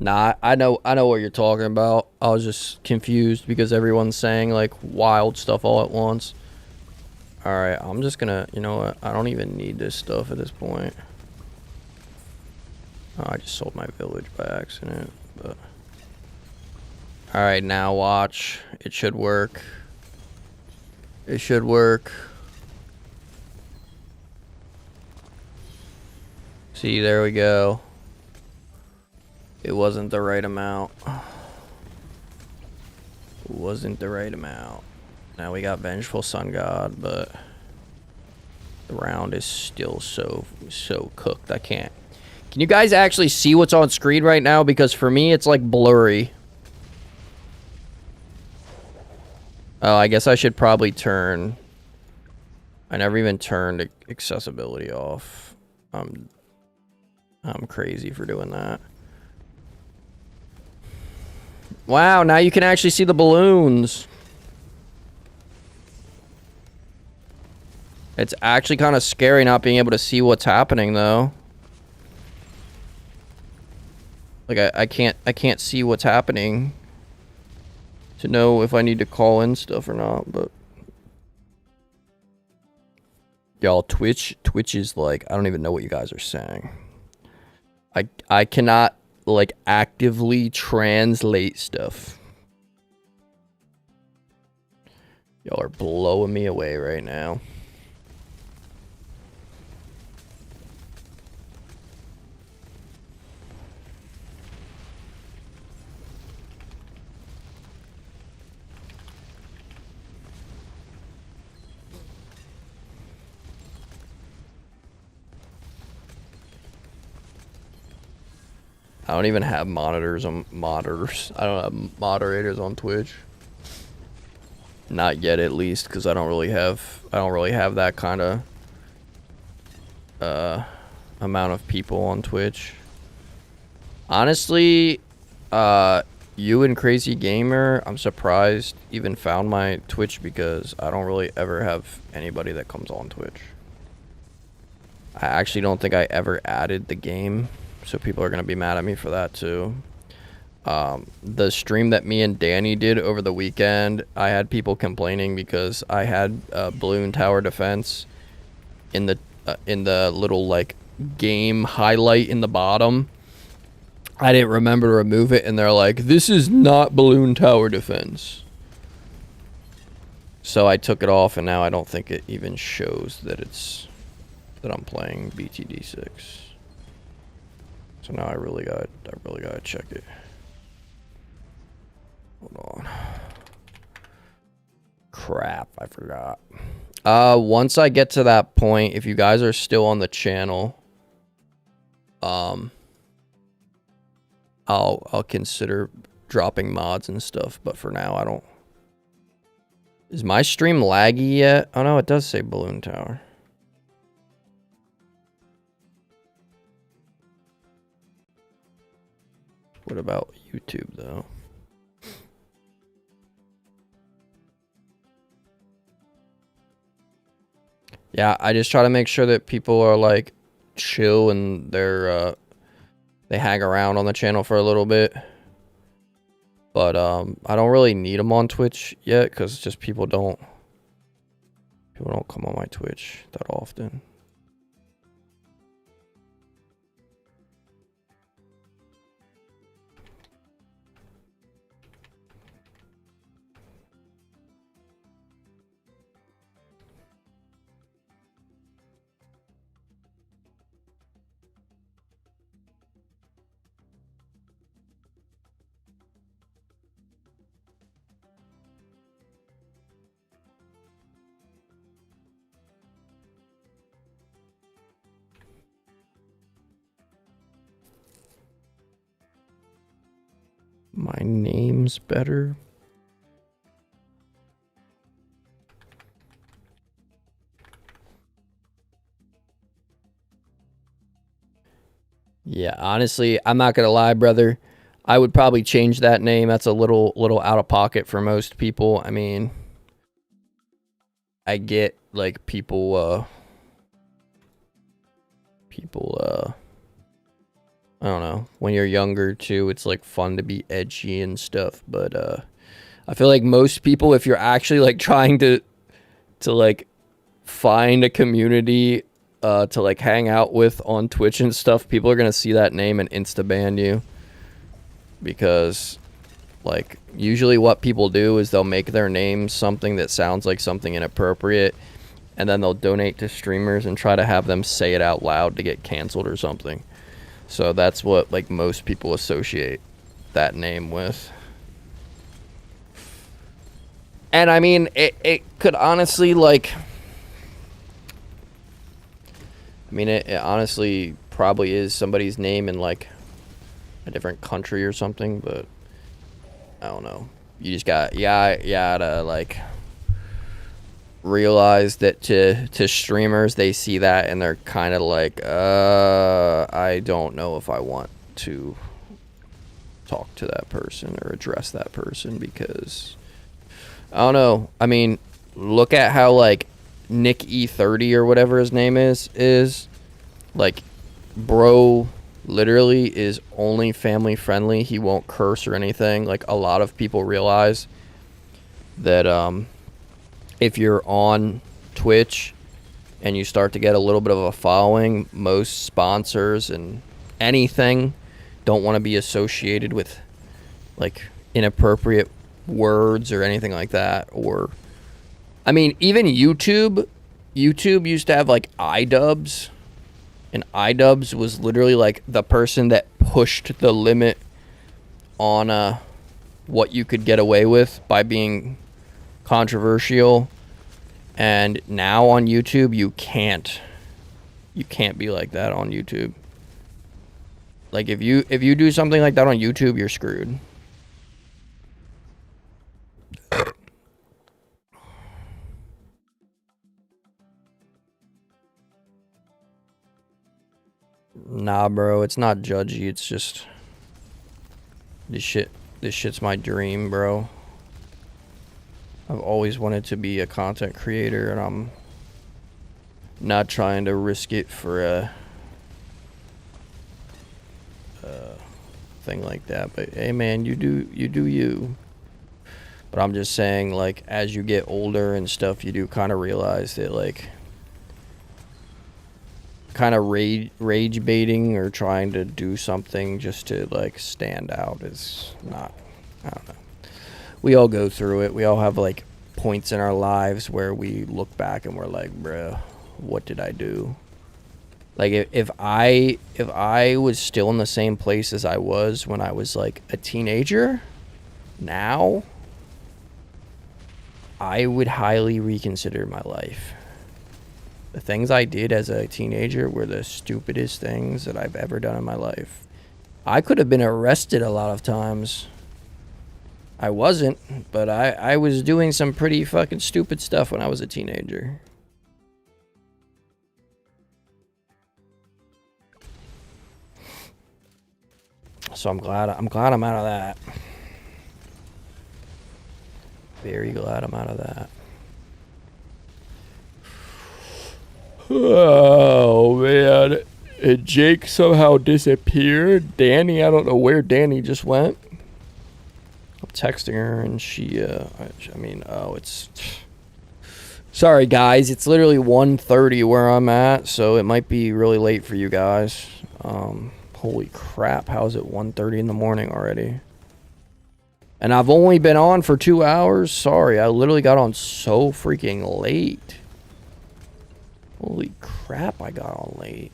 Nah, I know what you're talking about. I was just confused because everyone's saying like wild stuff all at once. Alright, I'm just gonna, you know what? I don't even need this stuff at this point. Oh, I just sold my village by accident, but... Alright, now watch. It should work. It should work. See, there we go. It wasn't the right amount. It wasn't the right amount. Now we got Vengeful Sun God, but the round is still so cooked. I can't. Can you guys actually see what's on screen right now? Because for me, it's like blurry. Oh, I guess I should probably turn... I never even turned accessibility off. I'm crazy for doing that. Wow, now you can actually see the balloons. It's actually kind of scary not being able to see what's happening though. Like I can't see what's happening to know if I need to call in stuff or not, but y'all, Twitch is like, I don't even know what you guys are saying. I cannot like actively translate stuff. Y'all are blowing me away right now. I don't even have monitors on monitors. I don't have moderators on Twitch. Not yet, at least, because I don't really have that kind of amount of people on Twitch. Honestly, You and Crazy Gamer, I'm surprised even found my Twitch because I don't really ever have anybody that comes on Twitch. I actually don't think I ever added the game, so people are going to be mad at me for that too. The stream that me and Danny did over the weekend, I had people complaining because I had balloon tower defense in the little like game highlight in the bottom. I didn't remember to remove it, and they're like, "This is not balloon tower defense." So I took it off, and now I don't think it even shows that that I'm playing BTD 6. So now I really gotta check it. Hold on. Crap, I forgot. Once I get to that point, if you guys are still on the channel, I'll consider dropping mods and stuff, but for now I don't. Is my stream laggy yet? Oh no, it does say balloon tower. What about YouTube though? Yeah, I just try to make sure that people are like chill and they hang around on the channel for a little bit. But I don't really need them on Twitch yet because just people don't come on my Twitch that often. My name's better. Yeah, honestly, I'm not gonna lie, brother. I would probably change that name. That's a little out of pocket for most people. I mean, I get like people I don't know, when you're younger too, it's like fun to be edgy and stuff, but I feel like most people, if you're actually like trying to like find a community to like hang out with on Twitch and stuff, people are gonna see that name and insta ban you, because like usually what people do is they'll make their name something that sounds like something inappropriate, and then they'll donate to streamers and try to have them say it out loud to get canceled or something. So that's what like most people associate that name with. And I mean, it could honestly like, I mean, it honestly probably is somebody's name in like a different country or something, but I don't know. You just gotta like realize that to streamers, they see that and they're kind of like, I don't know if I want to talk to that person or address that person, because I don't know. I mean, look at how like Nick E30 or whatever his name is like, bro literally is only family friendly. He won't curse or anything. Like, a lot of people realize that if you're on Twitch and you start to get a little bit of a following, most sponsors and anything don't want to be associated with like inappropriate words or anything like that. Or I mean, even YouTube used to have like iDubbbz, and iDubbbz was literally like the person that pushed the limit on what you could get away with by being controversial. And now on YouTube, you can't be like that on YouTube. Like, if you do something like that on YouTube, you're screwed. Nah, bro, it's not judgy. It's just this shit. this shit's my dream, bro. I've always wanted to be a content creator, and I'm not trying to risk it for a thing like that. But hey, man, you do you. But I'm just saying, like, as you get older and stuff, you do kind of realize that, like, kind of rage baiting or trying to do something just to, like, stand out is not, I don't know. We all go through it. We all have, like, points in our lives where we look back and we're like, bruh, what did I do? Like, if I was still in the same place as I was when I was, like, a teenager, now, I would highly reconsider my life. The things I did as a teenager were the stupidest things that I've ever done in my life. I could have been arrested a lot of times. I wasn't, but I was doing some pretty fucking stupid stuff when I was a teenager. So I'm glad I'm out of that. Very glad I'm out of that. Oh man, and Jake somehow disappeared. Danny, I don't know where Danny just went. I'm texting her and she, I mean, oh, it's... Sorry, guys. It's literally 1:30 where I'm at, so it might be really late for you guys. Holy crap, how is it 1:30 in the morning already? And I've only been on for 2 hours? Sorry, I literally got on so freaking late. Holy crap, I got on late.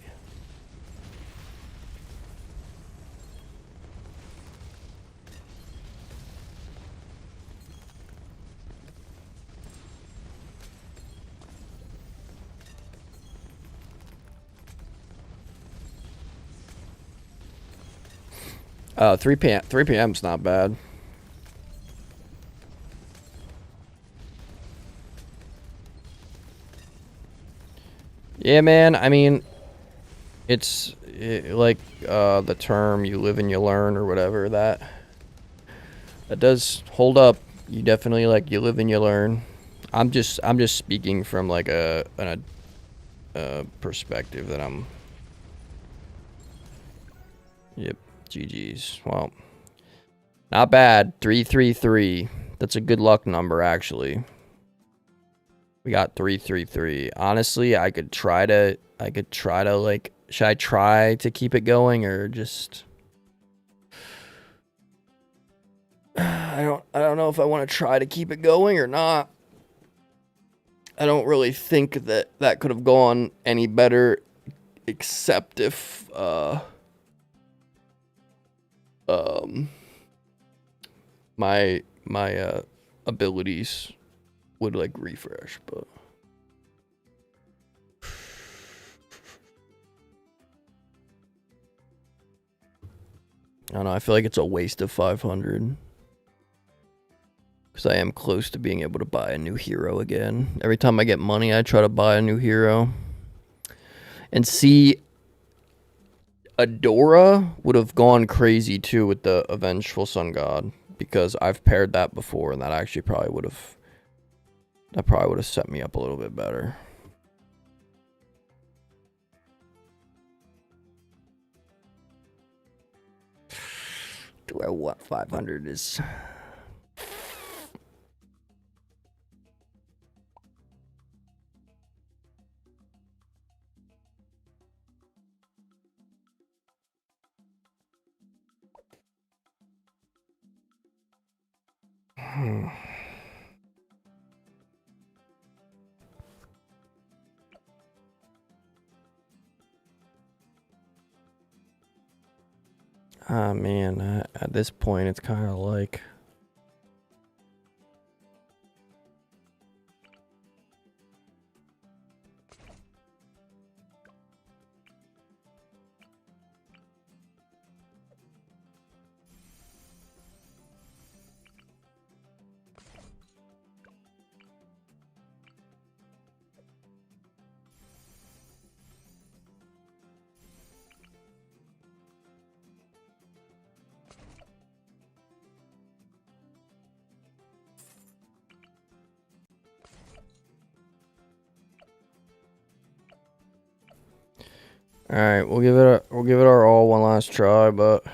Oh, 3 p.m.'s not bad. Yeah, man, I mean, it's like the term "you live and you learn" or whatever, that does hold up. You definitely, like, you live and you learn. I'm just speaking from, like, a perspective that I'm... Yep, GG's. Well, not bad. 333. That's a good luck number, actually. We got 333. Honestly, I could try to like, should I try to keep it going or just... I don't know if I want to try to keep it going or not. I don't really think that could have gone any better, except if my abilities would, like, refresh, but I don't know. I feel like it's a waste of 500 because I am close to being able to buy a new hero again. Every time I get money, I try to buy a new hero. And see, Adora would have gone crazy too with the Avengeful Sun God, because I've paired that before, and that actually probably would have set me up a little bit better. Do I want 500 is... Ah, man, at this point, it's kind of like... All right, we'll give it our all one last try, but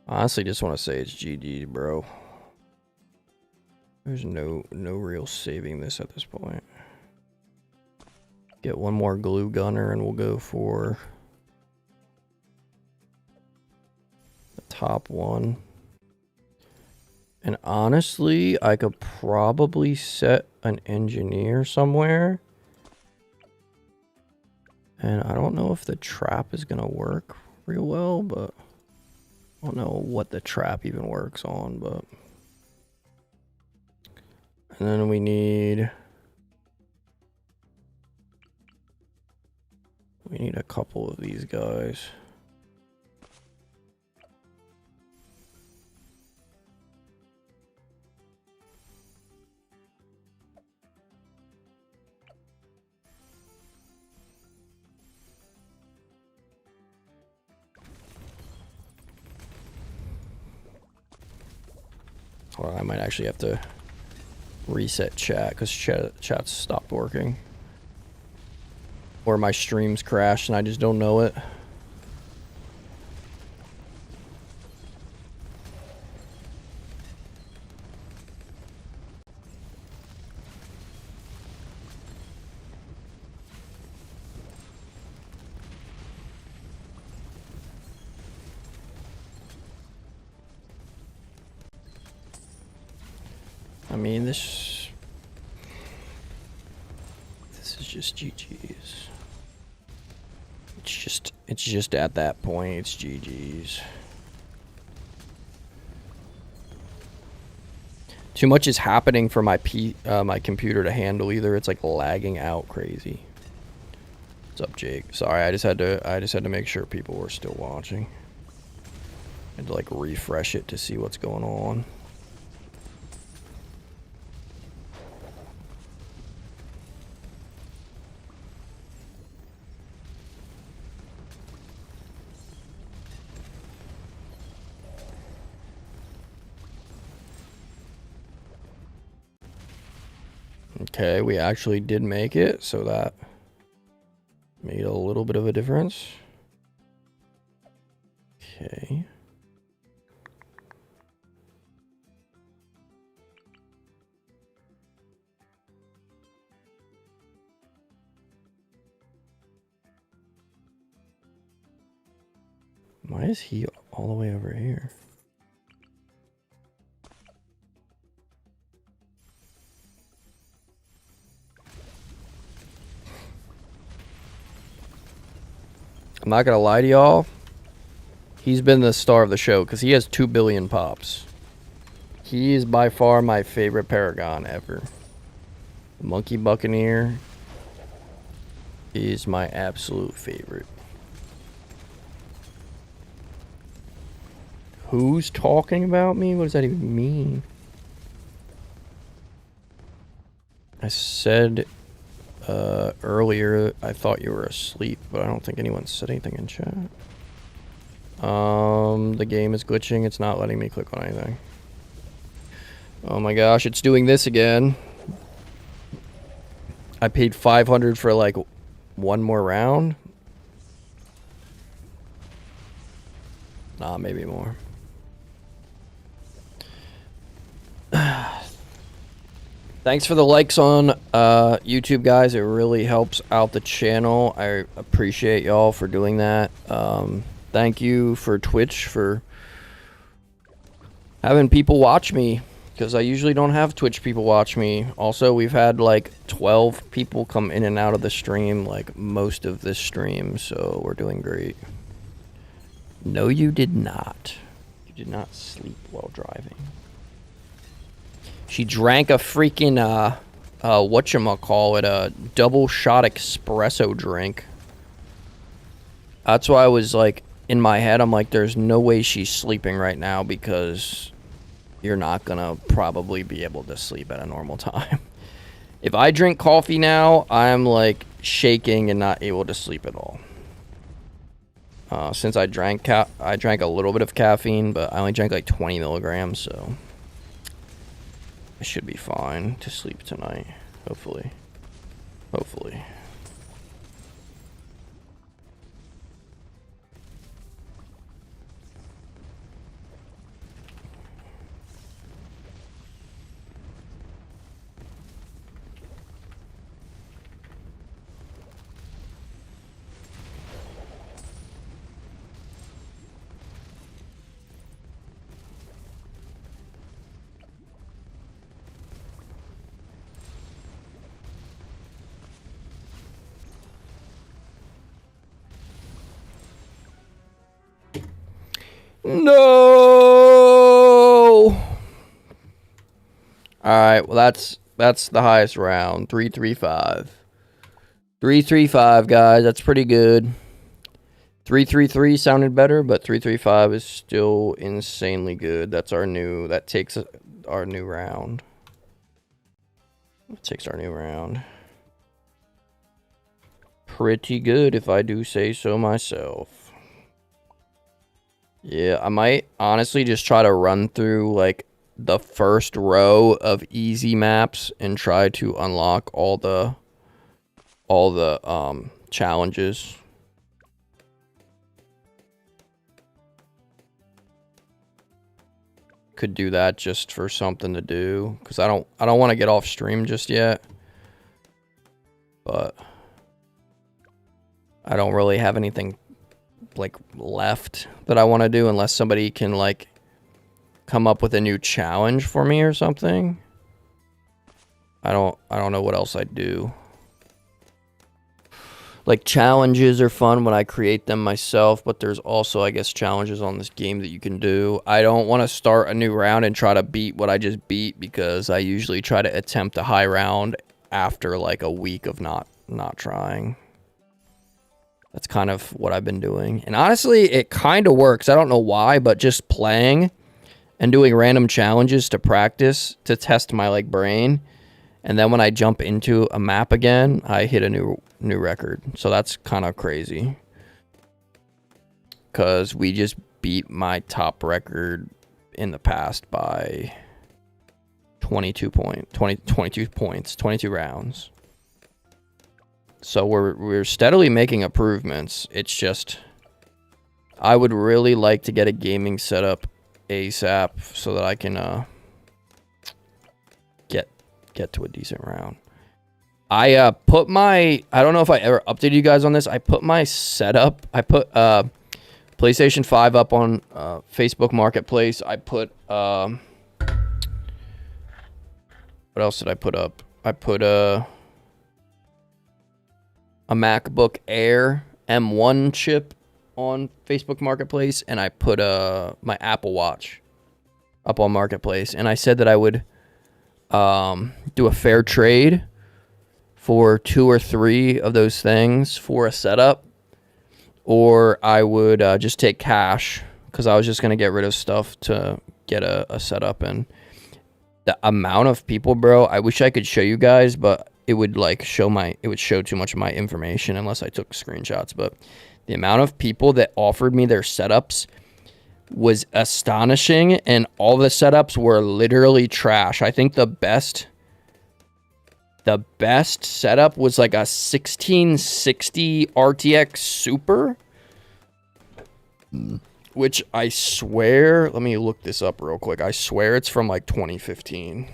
I honestly just want to say it's GG, bro. There's no real saving this at this point. Get one more glue gunner and we'll go for the top one. And honestly, I could probably set an engineer somewhere. And I don't know if the trap is going to work real well, but I don't know what the trap even works on, but... And then we need a couple of these guys. Well, I might actually have to reset chat because chat's stopped working. Or my streams crashed and I just don't know it. I mean, this is just GG's. It's just at that point, it's GG's. Too much is happening for my my computer to handle either. It's like lagging out crazy. What's up, Jake? Sorry, I just had to make sure people were still watching. I had to like refresh it to see what's going on. Okay, we actually did make it, so that made a little bit of a difference. Okay. Why is he all the way over here? I'm not gonna lie to y'all. He's been the star of the show because he has 2 billion pops. He is by far my favorite Paragon ever. The Monkey Buccaneer is my absolute favorite. Who's talking about me? What does that even mean? I said earlier I thought you were asleep, but I don't think anyone said anything in chat. The game is glitching. It's not letting me click on anything. Oh my gosh, it's doing this again. I paid 500 for like one more round. Nah, maybe more. Thanks for the likes on YouTube, guys. It really helps out the channel. I appreciate y'all for doing that. Thank you for Twitch for having people watch me, because I usually don't have Twitch people watch me. Also, we've had like 12 people come in and out of the stream like most of this stream, so we're doing great. No, you did not. You did not sleep while driving. She drank a freaking, whatchamacallit, a double shot espresso drink. That's why I was like, in my head, I'm like, there's no way she's sleeping right now because you're not gonna probably be able to sleep at a normal time. If I drink coffee now, I'm like shaking and not able to sleep at all. Since I drank a little bit of caffeine, but I only drank like 20 milligrams, so I should be fine to sleep tonight, hopefully. Hopefully. No. All right, well that's the highest round, 335. 335, guys. That's pretty good. 333 sounded better, but 335 is still insanely good. That's our new. That takes our new round. It takes our new round. Pretty good, if I do say so myself. Yeah, I might honestly just try to run through like the first row of easy maps and try to unlock all the challenges. Could do that just for something to do, because I don't want to get off stream just yet, but I don't really have anything like left that I want to do unless somebody can like come up with a new challenge for me or something. I don't know what else I'd do. Like, challenges are fun when I create them myself, but there's also, I guess, challenges on this game that you can do. I don't want to start a new round and try to beat what I just beat, because I usually try to attempt a high round after like a week of not trying. That's kind of what I've been doing. And honestly, it kind of works. I don't know why, but just playing and doing random challenges to practice, to test my like brain. And then when I jump into a map again, I hit a new record. So that's kind of crazy, because we just beat my top record in the past by 22 rounds. So we're steadily making improvements. It's just, I would really like to get a gaming setup ASAP so that I can get to a decent round. I put my, I don't know if I ever updated you guys on this. I put my setup, I put PlayStation 5 up on Facebook Marketplace. I put what else did I put up? I put a MacBook Air M1 chip on Facebook Marketplace, and I put my Apple Watch up on Marketplace, and I said that I would do a fair trade for 2 or 3 of those things for a setup, or I would just take cash, because I was just going to get rid of stuff to get a setup. And the amount of people, bro, I wish I could show you guys, but it would like it would show too much of my information unless I took screenshots. But the amount of people that offered me their setups was astonishing, and all the setups were literally trash. I think the best setup was like a 1660 RTX Super, which I swear, let me look this up real quick. I swear it's from like 2015.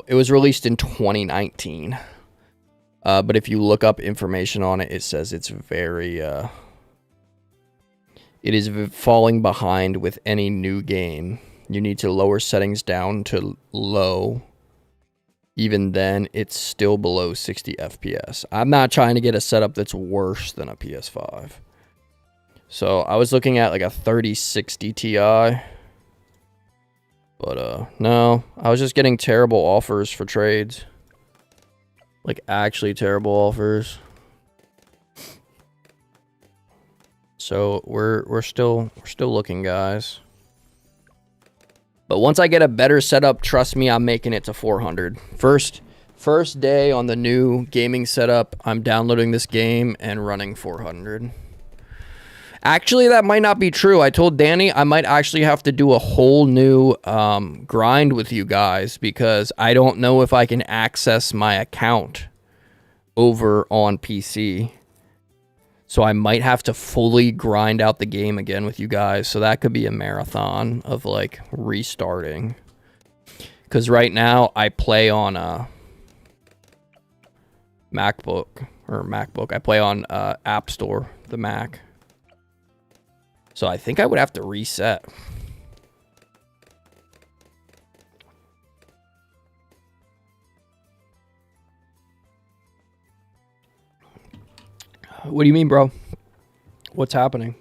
It was released in 2019. But if you look up information on it, it says it's very, it is falling behind with any new game. You need to lower settings down to low. Even then, it's still below 60 FPS. I'm not trying to get a setup that's worse than a PS5. So I was looking at like a 3060 Ti. But, no, I was just getting terrible offers for trades. Like, actually terrible offers. So, we're still looking, guys. But once I get a better setup, trust me, I'm making it to 400. First day on the new gaming setup, I'm downloading this game and running 400. Actually, that might not be true. I told Danny I might actually have to do a whole new grind with you guys, because I don't know if I can access my account over on PC. So I might have to fully grind out the game again with you guys. So that could be a marathon of like restarting. Because right now I play on a MacBook. I play on App Store, the Mac. So I think I would have to reset. What do you mean, bro? What's happening?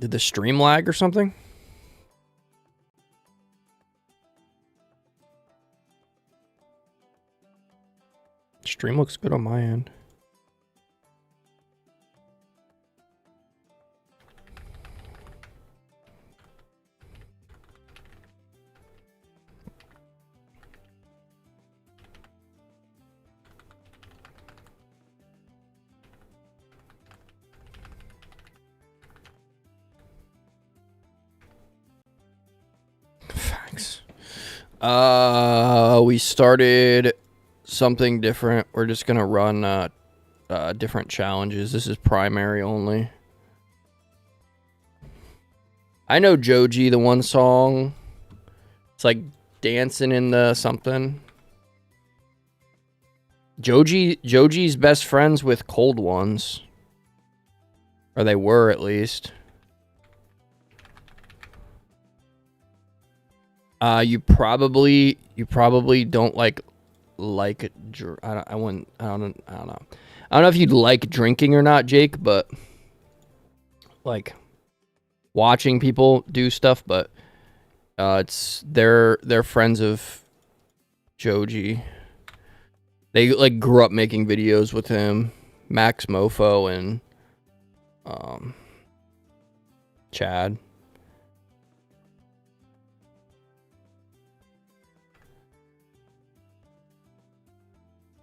Did the stream lag or something? Stream looks good on my end. Facts. We started something different. We're just gonna run different challenges. This is primary only. I know Joji, the one song. It's like dancing in the something. Joji's best friends with Cold Ones. Or they were, at least. You probably don't like I don't know. I don't know if you'd like drinking or not, Jake, but like watching people do stuff, but they're friends of Joji. They like grew up making videos with him, Max Mofo and Chad.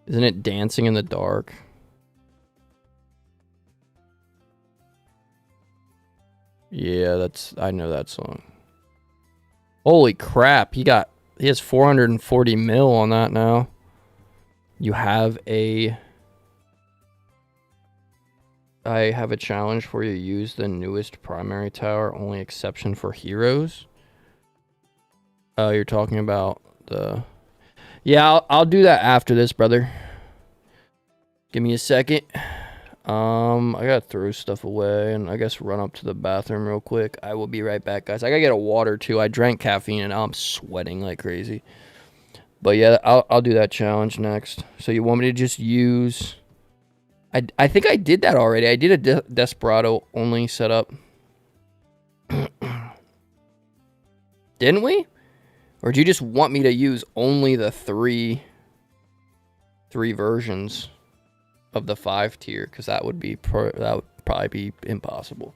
Isn't it Dancing in the Dark? Yeah, I know that song. Holy crap, he has 440 mil on that now. I have a challenge for you. Use the newest primary tower, only exception for heroes. Oh, you're talking about the... Yeah, I'll do that after this, brother. Give me a second. I gotta throw stuff away and I guess run up to the bathroom real quick. I will be right back, guys. I gotta get a water too. I drank caffeine and now I'm sweating like crazy. But yeah, I'll do that challenge next. So you want me to just use... I think I did that already. I did a Desperado only setup. Didn't we? Or do you just want me to use only the three versions of the 5 tier? Because that would probably be impossible.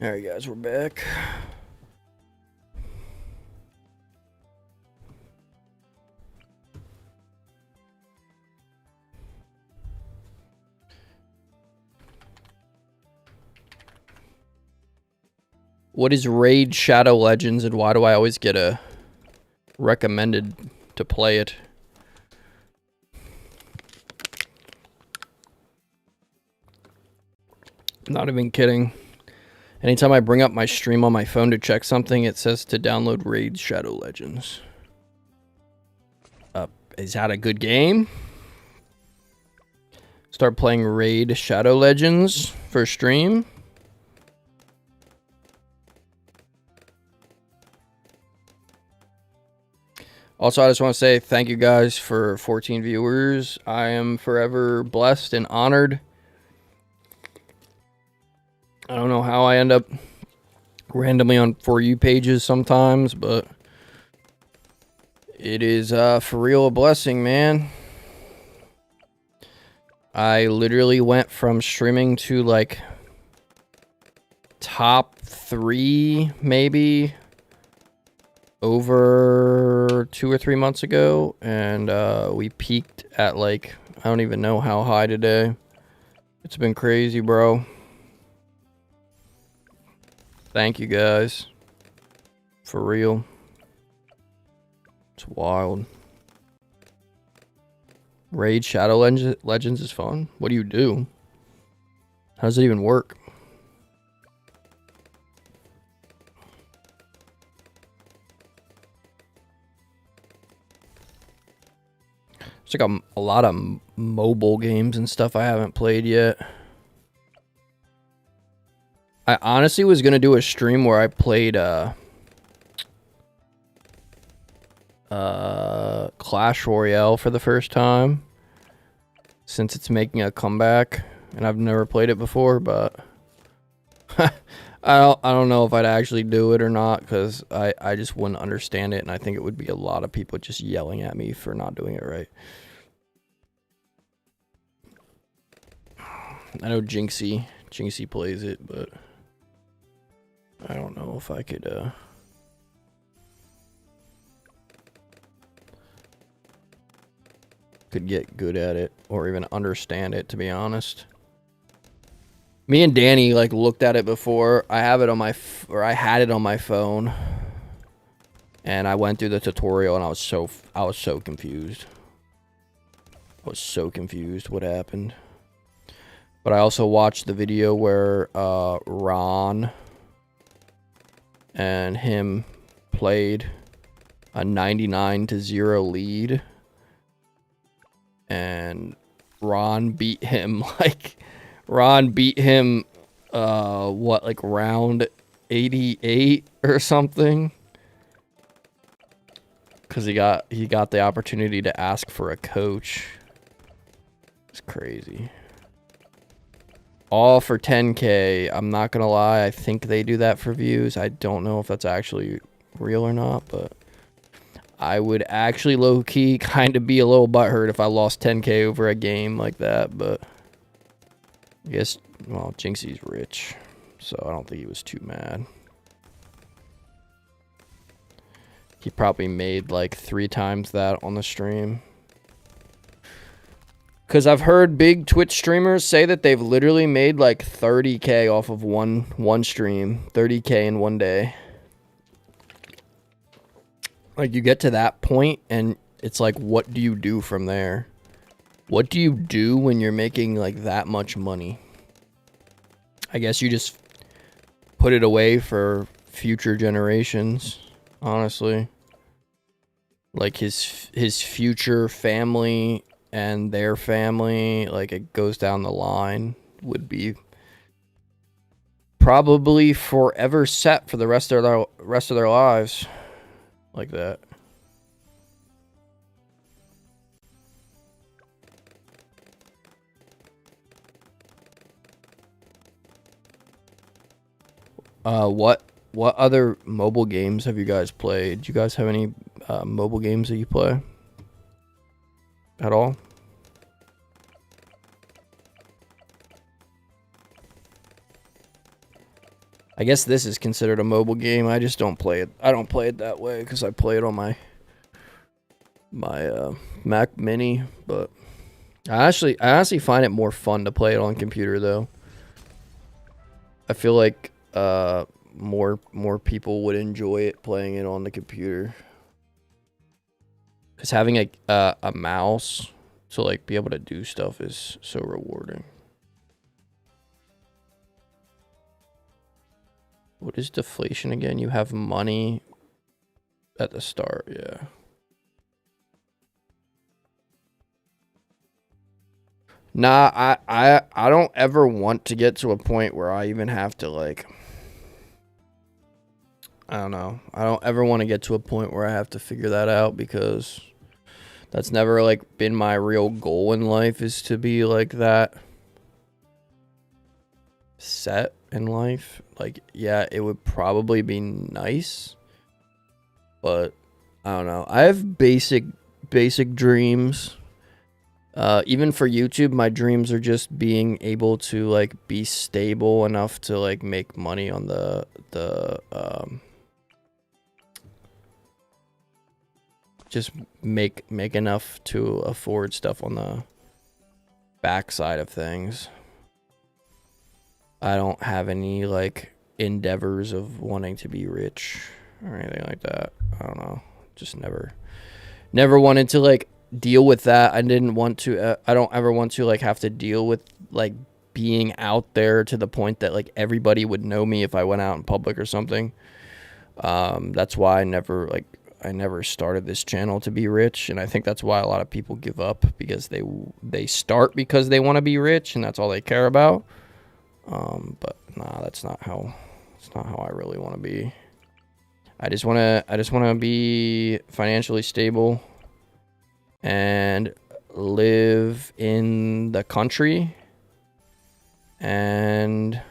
All right, guys, we're back. What is Raid Shadow Legends, and why do I always get a recommended to play it? Not even kidding. Anytime I bring up my stream on my phone to check something, it says to download Raid Shadow Legends. Is that a good game? Start playing Raid Shadow Legends for stream. Also, I just want to say thank you guys for 14 viewers. I am forever blessed and honored. I don't know how I end up randomly on For You pages sometimes, but it is for real a blessing, man. I literally went from streaming to like top 3 maybe over 2 or 3 months ago, and we peaked at like, I don't even know how high today. It's been crazy, bro. Thank you guys. For real. It's wild. Raid Shadow Legends is fun. What do you do? How does it even work? It's like a lot of mobile games and stuff I haven't played yet. I honestly was going to do a stream where I played Clash Royale for the first time, since it's making a comeback, and I've never played it before, but I don't know if I'd actually do it or not, because I just wouldn't understand it, and I think it would be a lot of people just yelling at me for not doing it right. I know Jinxie plays it, but I don't know if I could get good at it or even understand it, to be honest. Me and Danny like looked at it before. I have it on my I had it on my phone, and I went through the tutorial, and I was so confused. I was so confused what happened. But I also watched the video where Ron and him played a 99-0 lead, and Ron beat him like what, like round 88 or something, because he got the opportunity to ask for a coach. It's crazy. All for 10K. I'm not gonna lie, I think they do that for views. I don't know if that's actually real or not, but I would actually low-key kind of be a little butthurt if I lost 10K over a game like that, but I guess, well, Jinxie's rich, so I don't think he was too mad. He probably made like 3 times that on the stream. Because I've heard big Twitch streamers say that they've literally made like 30K off of one stream. 30K in one day. Like, you get to that point, and it's like, what do you do from there? What do you do when you're making like that much money? I guess you just put it away for future generations, honestly. Like his future family and their family, like it goes down the line, would be probably forever set for the rest of their lives, like that. What other mobile games have you guys played? Do you guys have any mobile games that you play at all? I guess this is considered a mobile game. I just don't play it. I don't play it that way because I play it on my Mac Mini. But I honestly find it more fun to play it on computer though. I feel like more people would enjoy it playing it on the computer. Because having a mouse to like be able to do stuff is so rewarding. What is deflation again? You have money at the start, yeah. Nah, I don't ever want to get to a point where I even have to like, I don't know. I don't ever want to get to a point where I have to figure that out because that's never like been my real goal in life, is to be like that set in life. Like, yeah, it would probably be nice, but I don't know. I have basic dreams. Even for YouTube, my dreams are just being able to like be stable enough to like make money on the just make enough to afford stuff on the backside of things. I don't have any like endeavors of wanting to be rich or anything like that. I don't know. Just never wanted to like deal with that. I didn't want to. I don't ever want to like have to deal with like being out there to the point that like everybody would know me if I went out in public or something. That's why I never started this channel to be rich, and I think that's why a lot of people give up, because they start because they want to be rich and that's all they care about. But nah, that's not how I really want to be. I just want to be financially stable and live in the country and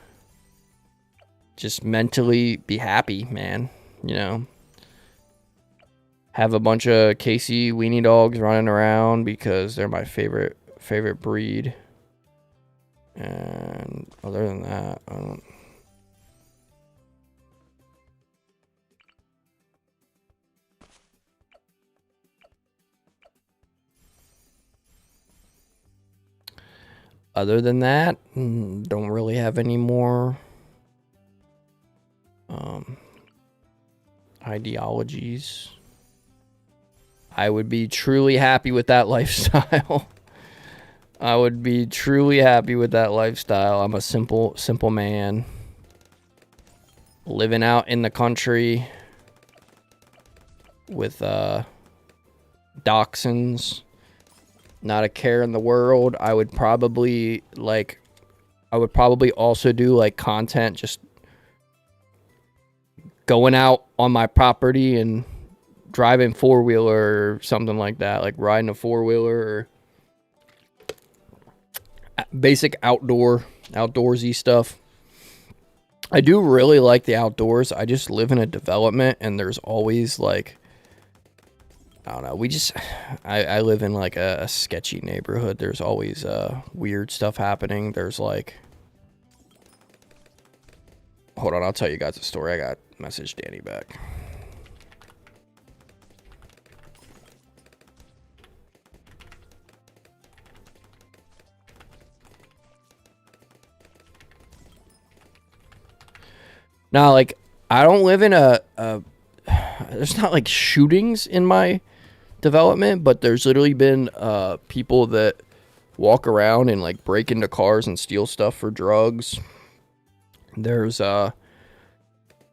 just mentally be happy, man. You know, have a bunch of Casey weenie dogs running around because they're my favorite breed. And other than that, I don't. Other than that, don't really have any more ideologies. I would be truly happy with that lifestyle. I would be truly happy with that lifestyle. I'm a simple man. Living out in the country with dachshunds. Not a care in the world. I would probably also do like content just going out on my property and driving four-wheeler or something like that, like riding a four-wheeler or basic outdoorsy stuff. I do really like the outdoors. I just live in a development and there's always like, I don't know, I live in like a sketchy neighborhood. There's always weird stuff happening. There's like, hold on, I'll tell you guys a story. I got message Danny back. Now, like, I don't live in there's not like shootings in my development, but there's literally been people that walk around and like break into cars and steal stuff for drugs. There's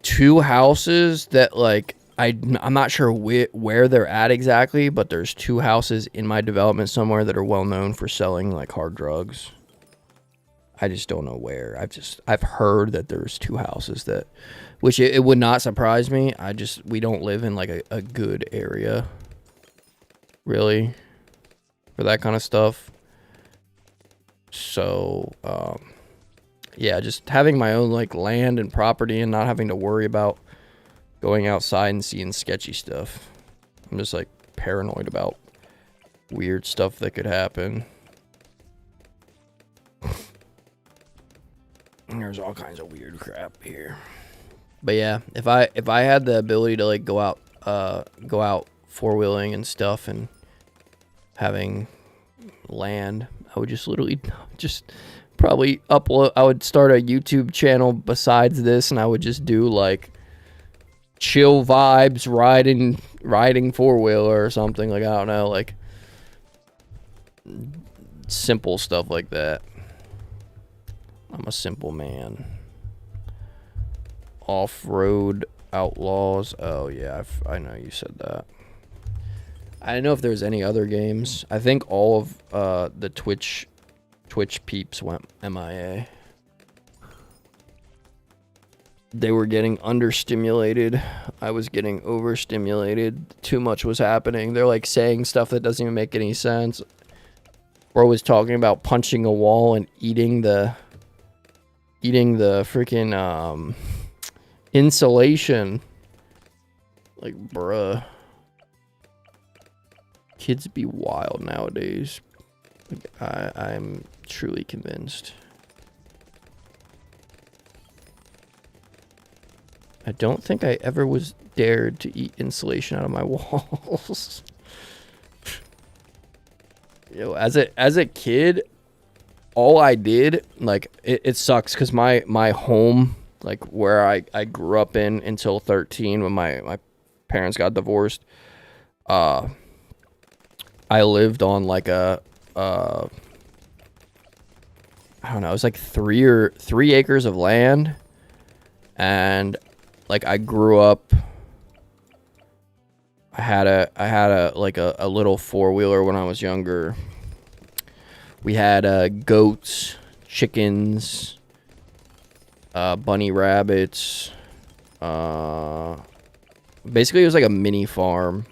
2 houses that like I'm not sure where they're at exactly, but there's 2 houses in my development somewhere that are well known for selling like hard drugs. I just don't know where. I've heard that there's 2 houses that, which it would not surprise me. We don't live in like a good area, really, for that kind of stuff. So, yeah, just having my own like land and property and not having to worry about going outside and seeing sketchy stuff. I'm just like paranoid about weird stuff that could happen. There's all kinds of weird crap here. But yeah, if I had the ability to like go out four-wheeling and stuff and having land, I would just literally just probably upload. I would start a YouTube channel besides this, and I would just do like chill vibes riding four-wheeler or something. Like, I don't know, like simple stuff like that. I'm a simple man. Off-road outlaws. Oh yeah, I know you said that. I didn't know if there's any other games. I think all of the Twitch peeps went MIA. They were getting understimulated. I was getting overstimulated. Too much was happening. They're like saying stuff that doesn't even make any sense. Bro was talking about punching a wall and eating the freaking insulation. Like, bruh. Kids be wild nowadays. Like, I'm truly convinced. I don't think I ever was dared to eat insulation out of my walls. Yo, as a kid, all I did, like, it sucks because my home, like where I grew up in until 13 when my parents got divorced, I lived on like I don't know, it was like 3 acres of land, and like I grew up. I had a like a little four-wheeler when I was younger. We had goats, chickens, bunny rabbits. Basically it was like a mini farm.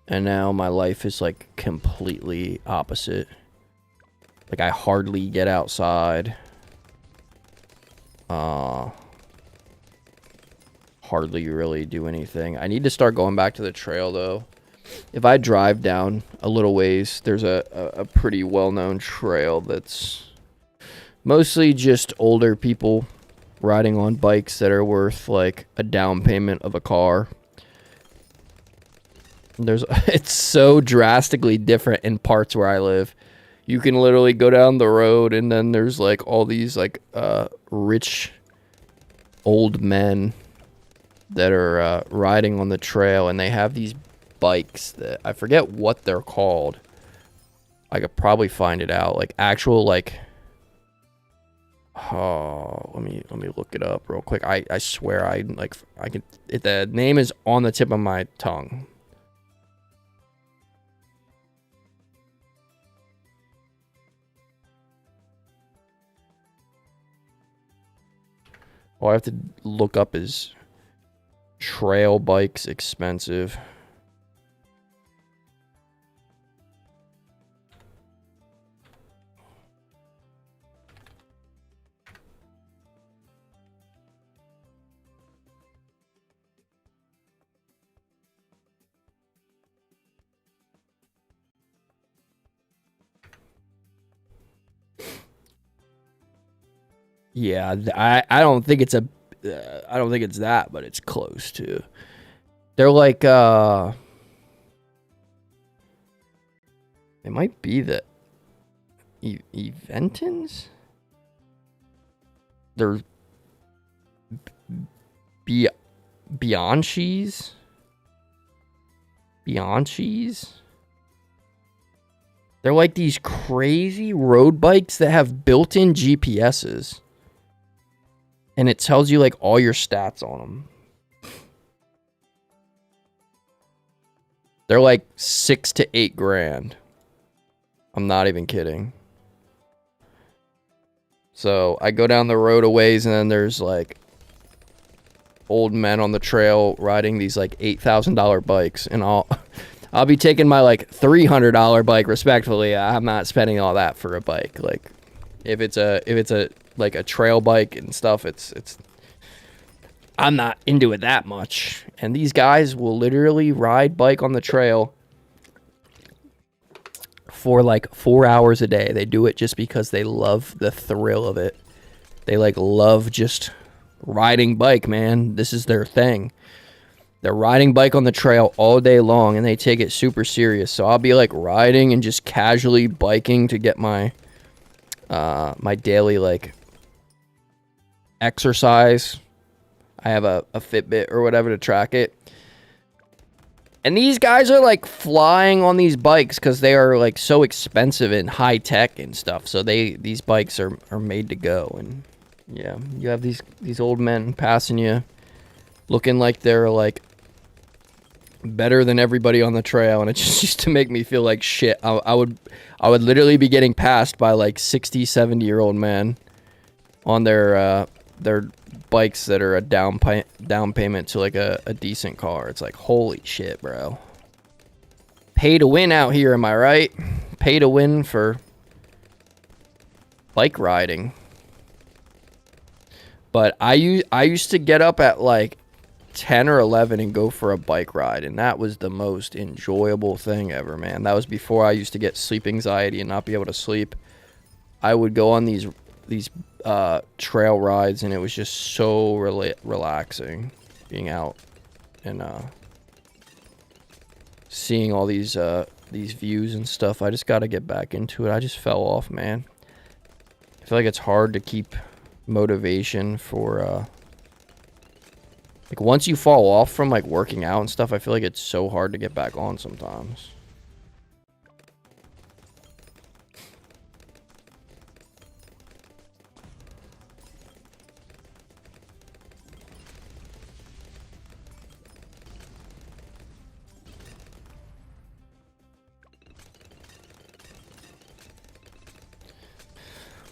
And now my life is like completely opposite. Like, I hardly get outside. Hardly really do anything. I need to start going back to the trail though. If I drive down a little ways, there's a pretty well-known trail that's mostly just older people riding on bikes that are worth like a down payment of a car. It's so drastically different in parts where I live. You can literally go down the road and then there's like all these like rich old men that are riding on the trail, and they have these bikes that I forget what they're called. I could probably find it out. Like actual like, oh, let me look it up real quick. I swear I could. The name is on the tip of my tongue. All I have to look up is trail bikes expensive. Yeah, I don't think it's I don't think it's that, but it's close to. They're like it might be the Eventons. They're Bianchis. They're like these crazy road bikes that have built-in GPSs. And it tells you like all your stats on them. They're like $6 to $8 grand. I'm not even kidding. So I go down the road a ways, and then there's like old men on the trail riding these like $8,000 bikes, and I'll be taking my like $300 bike respectfully. I'm not spending all that for a bike. Like if it's a like a trail bike and stuff, it's I'm not into it that much. And these guys will literally ride bike on the trail for like 4 hours a day. They do it just because they love the thrill of it. They like love just riding bike, man. This is their thing. They're riding bike on the trail all day long, and they take it super serious. So I'll be like riding and just casually biking to get my my daily like exercise. I have a Fitbit or whatever to track it. And these guys are like flying on these bikes because they are like so expensive and high tech and stuff. So these bikes are made to go. And yeah, you have these old men passing you, looking like they're like better than everybody on the trail, and it just used to make me feel like shit. I would literally be getting passed by like 60, 70-year-old men on their bikes that are a down payment to like a decent car. It's like, holy shit, bro. Pay to win out here, am I right? Pay to win for bike riding. But I used to get up at like 10 or 11 and go for a bike ride, and that was the most enjoyable thing ever, man. That was before I used to get sleep anxiety and not be able to sleep. I would go on these trail rides, and it was just so relaxing being out and seeing all these views and stuff. I just got to get back into it. I just fell off, man. I feel like it's hard to keep motivation for like once you fall off from like working out and stuff. I feel like it's so hard to get back on sometimes.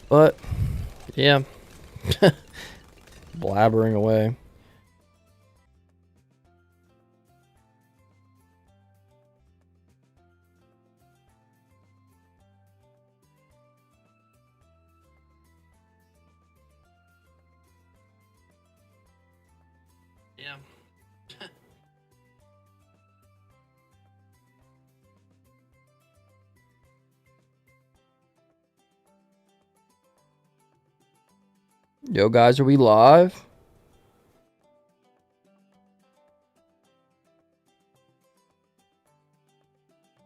But yeah, blabbering away. Yeah. Yo, guys, are we live?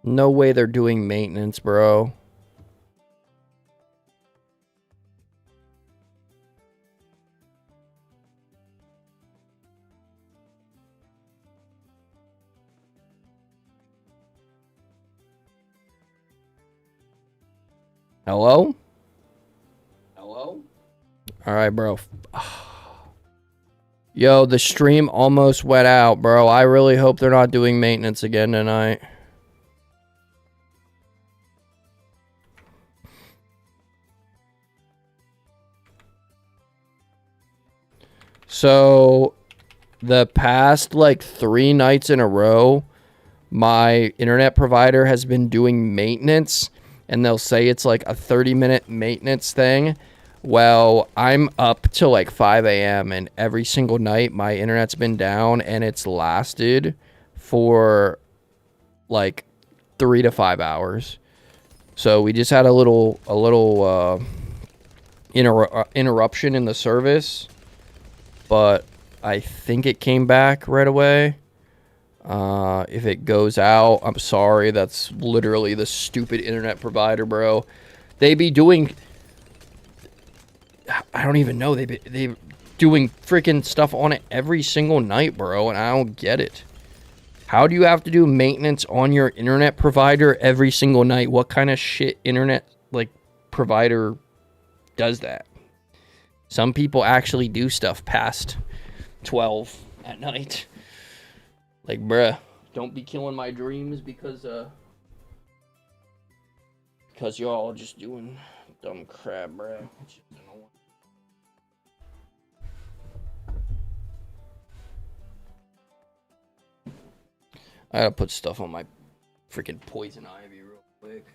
No way they're doing maintenance, bro. Hello? Hello? All right, bro. Yo, the stream almost went out, bro. I really hope they're not doing maintenance again tonight. So, the past like 3 nights in a row, my internet provider has been doing maintenance, and they'll say it's like a 30-minute maintenance thing. Well, I'm up till like 5 a.m. and every single night my internet's been down, and it's lasted for like 3 to 5 hours. So we just had a little interruption in the service, but I think it came back right away. If it goes out, I'm sorry. That's literally the stupid internet provider, bro. They be doing, I don't even know. They doing freaking stuff on it every single night, bro, and I don't get it. How do you have to do maintenance on your internet provider every single night? What kind of shit internet like provider does that? Some people actually do stuff past 12 at night. Like, bruh, don't be killing my dreams because y'all just doing dumb crap, bruh. I gotta put stuff on my freaking poison ivy real quick.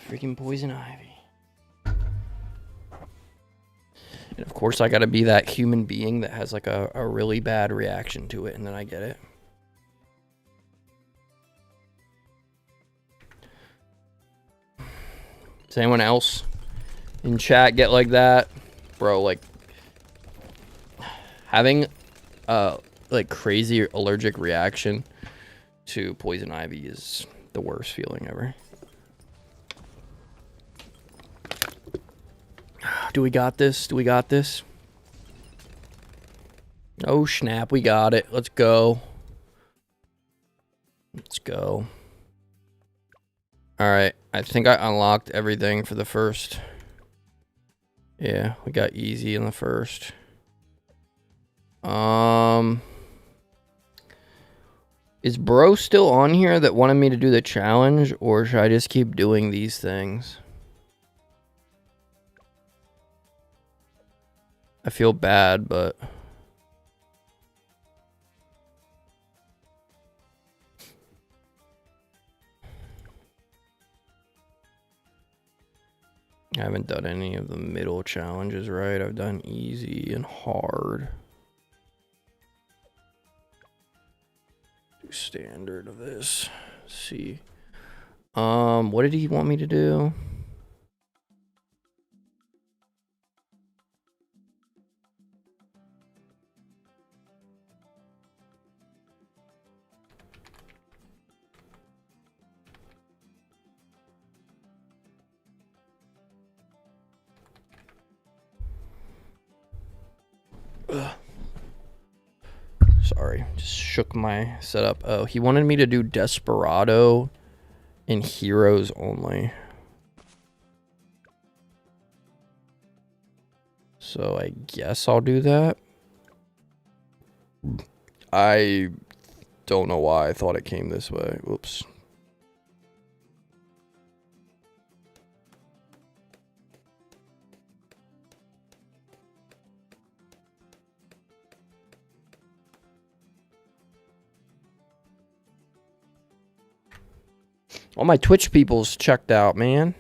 freaking poison ivy. And of course, I gotta be that human being that has like a really bad reaction to it, and then I get it. Does anyone else in chat get like that? Bro, like having like crazy allergic reaction to poison ivy is the worst feeling ever. Do we got this? Do we got this? Oh snap, we got it. Let's go. Let's go. Alright, I think I unlocked everything for the first. Yeah, we got easy in the first. Is bro still on here that wanted me to do the challenge, or should I just keep doing these things? I feel bad, but I haven't done any of the middle challenges, right? I've done easy and hard. Do standard of this. Let's see. What did he want me to do? Ugh. Sorry, just shook my setup. Oh, he wanted me to do Desperado and Heroes only. So I guess I'll do that. I don't know why I thought it came this way. Whoops. All my Twitch people's checked out, man.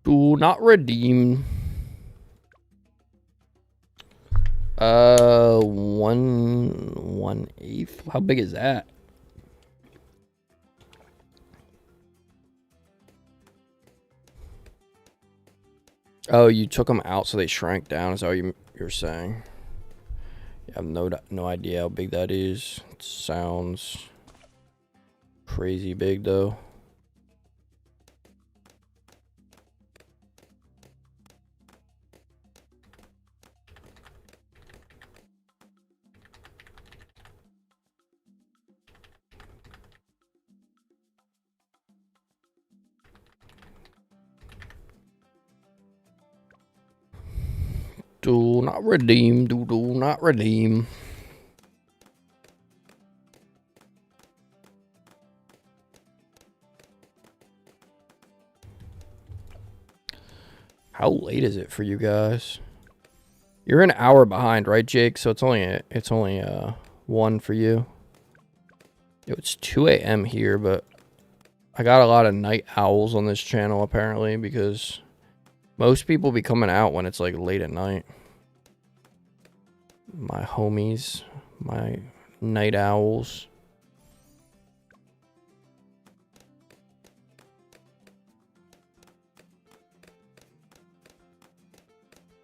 Do not redeem. 1/8. How big is that? Oh, you took them out so they shrank down. Is that what you're saying? I have no idea how big that is. It sounds crazy big though. Do not redeem. Do not redeem. How late is it for you guys? You're an hour behind, right, Jake? So it's only 1 for you. Yo, it's 2 a.m. here, but I got a lot of night owls on this channel apparently because most people be coming out when it's like late at night. My homies, my night owls.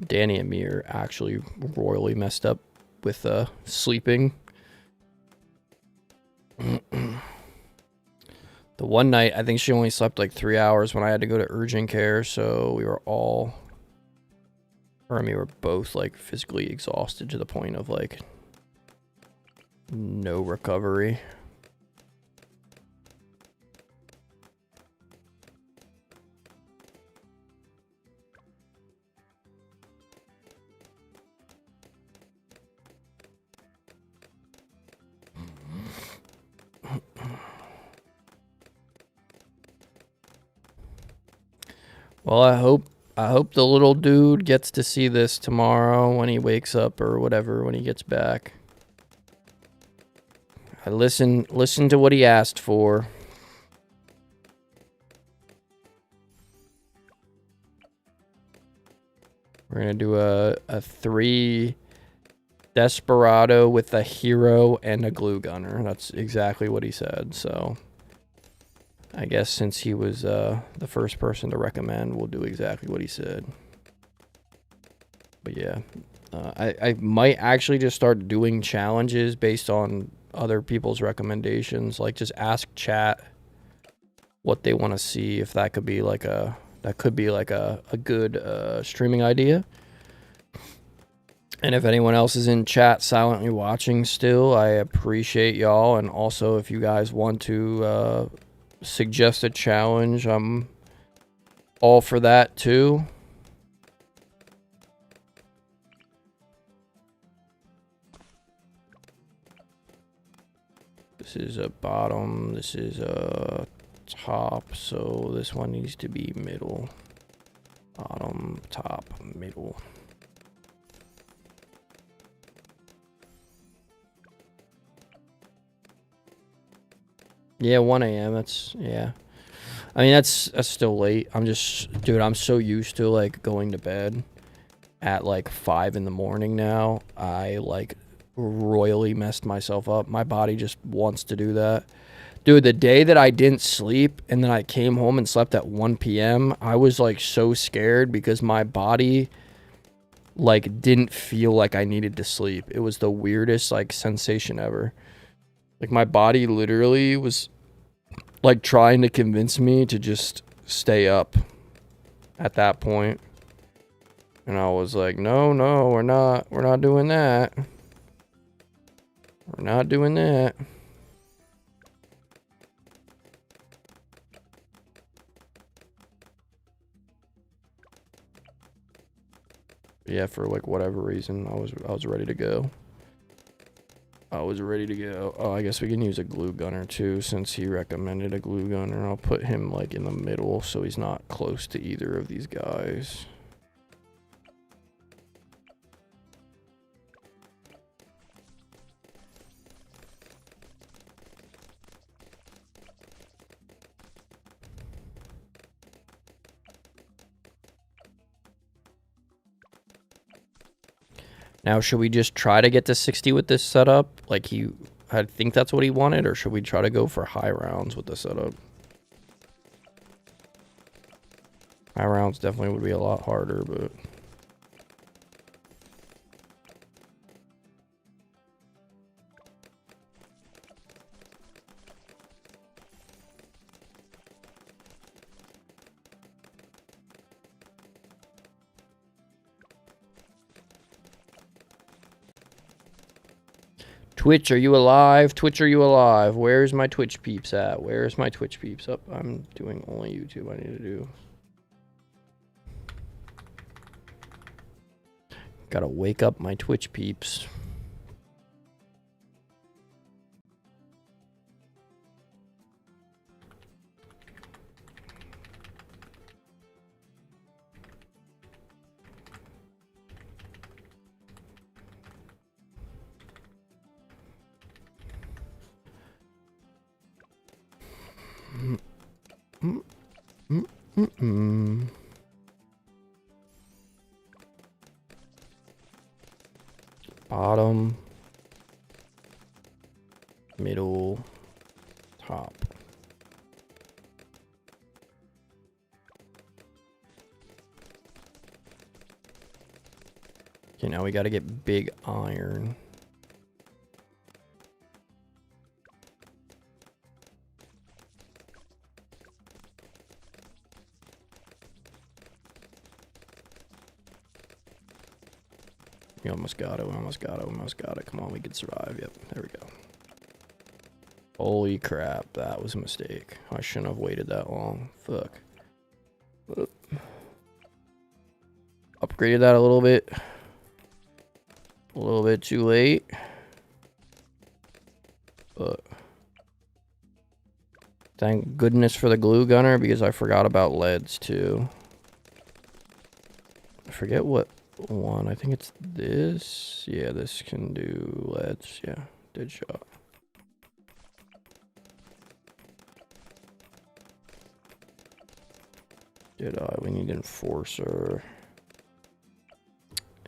Danny and me are actually royally messed up with sleeping. The one night, I think she only slept like 3 hours when I had to go to urgent care, so we were all, or I mean, we were both like physically exhausted to the point of like no recovery. Well, I hope the little dude gets to see this tomorrow when he wakes up or whatever when he gets back. I listen to what he asked for. We're gonna do a 3 Desperado with a hero and a glue gunner. That's exactly what he said. So I guess since he was the first person to recommend, we'll do exactly what he said. But yeah, I might actually just start doing challenges based on other people's recommendations. Like just ask chat what they want to see, if that could be like a good streaming idea. And if anyone else is in chat silently watching still, I appreciate y'all. And also, if you guys want to suggest a challenge, I'm all for that too. This is a bottom, this is a top, so this one needs to be middle. Bottom, top, middle. Yeah, 1 a.m. That's, yeah. I mean, that's still late. I'm just, dude, I'm so used to, like, going to bed at, like, 5 in the morning now. I, like, royally messed myself up. My body just wants to do that. Dude, the day that I didn't sleep and then I came home and slept at 1 p.m., I was, like, so scared because my body, like, didn't feel like I needed to sleep. It was the weirdest, like, sensation ever. Like, my body literally was, like, trying to convince me to just stay up at that point. And I was like, no, we're not doing that. We're not doing that. Yeah, for, like, whatever reason, I was ready to go. I was ready to go. Oh, I guess we can use a glue gunner too, since he recommended a glue gunner. I'll put him like in the middle so he's not close to either of these guys. Now, should we just try to get to 60 with this setup? Like I think that's what he wanted, or should we try to go for high rounds with the setup? High rounds definitely would be a lot harder, but... Twitch, are you alive? Twitch, are you alive? Where's my Twitch peeps at? Where's my Twitch peeps? Up, I'm doing only YouTube. I need to do. Gotta wake up my Twitch peeps. Bottom, middle, top. Okay, now we gotta get big iron. We almost got it, we almost got it, we almost got it. Come on, we can survive. Yep, there we go. Holy crap, that was a mistake. I shouldn't have waited that long. Fuck. Upgraded that a little bit. A little bit too late. But thank goodness for the glue gunner because I forgot about leads too. forget what one. I think it's this. Yeah, this can do LEDs. Yeah, dead shot. We need Enforcer.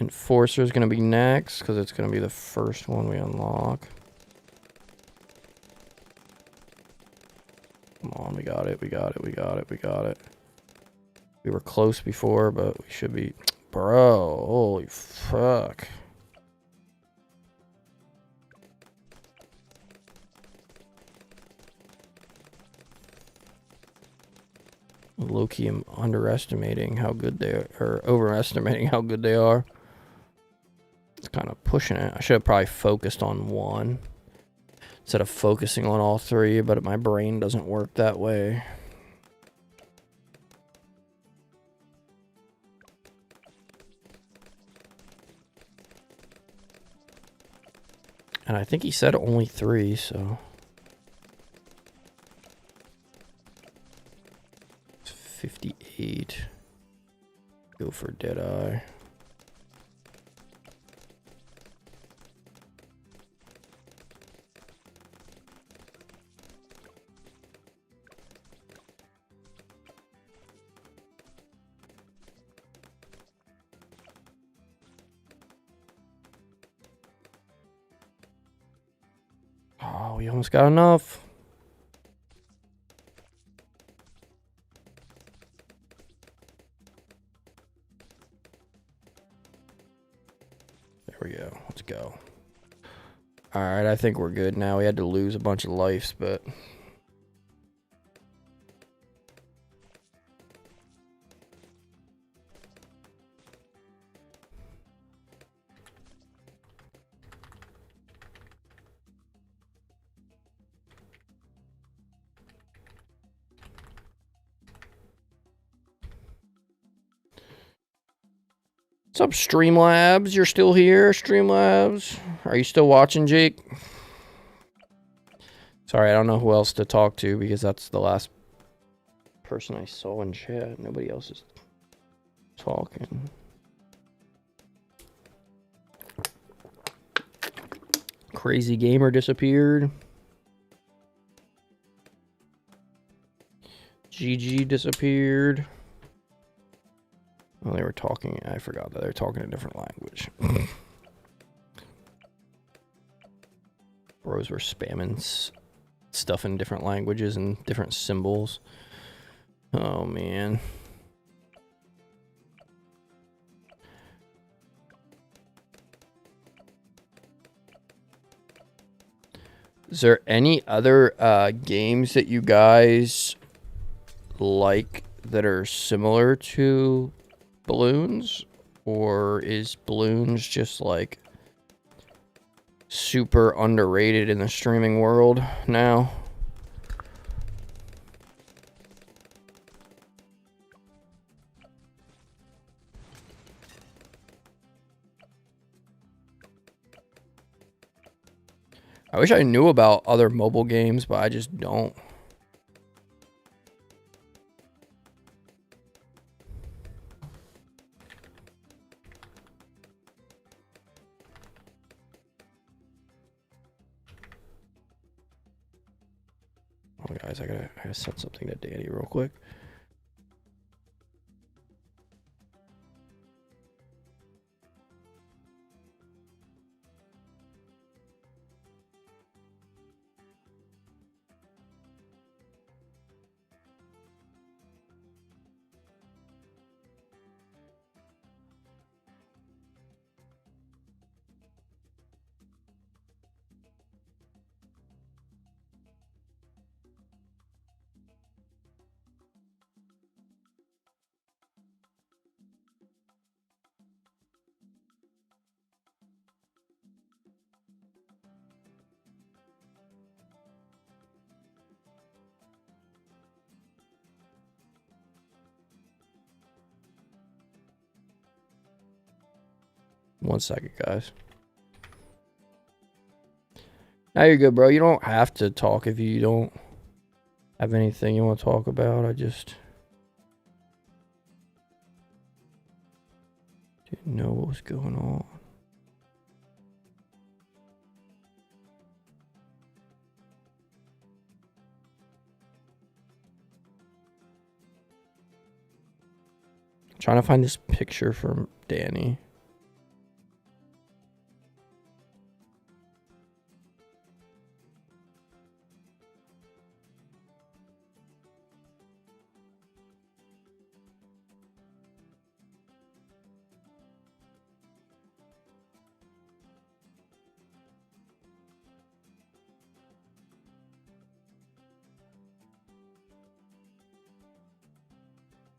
Enforcer is going to be next because it's going to be the first one we unlock. Come on, we got it. We got it. We got it. We got it. We were close before, but we should be... Bro, holy fuck. Low-key, I'm underestimating how good they are, or overestimating how good they are. It's kind of pushing it. I should have probably focused on one instead of focusing on all three, but my brain doesn't work that way. And I think he said only 3, so... 58. Go for Deadeye. Oh, we almost got enough. There we go. Let's go. Alright, I think we're good now. We had to lose a bunch of lives, but... What's up, Streamlabs? You're still here, Streamlabs? Are you still watching, Jake? Sorry, I don't know who else to talk to because that's the last person I saw in chat. Nobody else is talking. Crazy Gamer disappeared. GG disappeared. Oh, they were talking. I forgot that they were talking a different language. Bros were spamming stuff in different languages and different symbols. Oh, man. Is there any other games that you guys like that are similar to Balloons, or is Balloons just like super underrated in the streaming world now? I wish I knew about other mobile games, but I just don't. Oh, guys, I gotta set something to Danny real quick. One second, guys. Now you're good, bro. You don't have to talk if you don't have anything you want to talk about. I just... Didn't know what was going on. Trying to find this picture from Danny.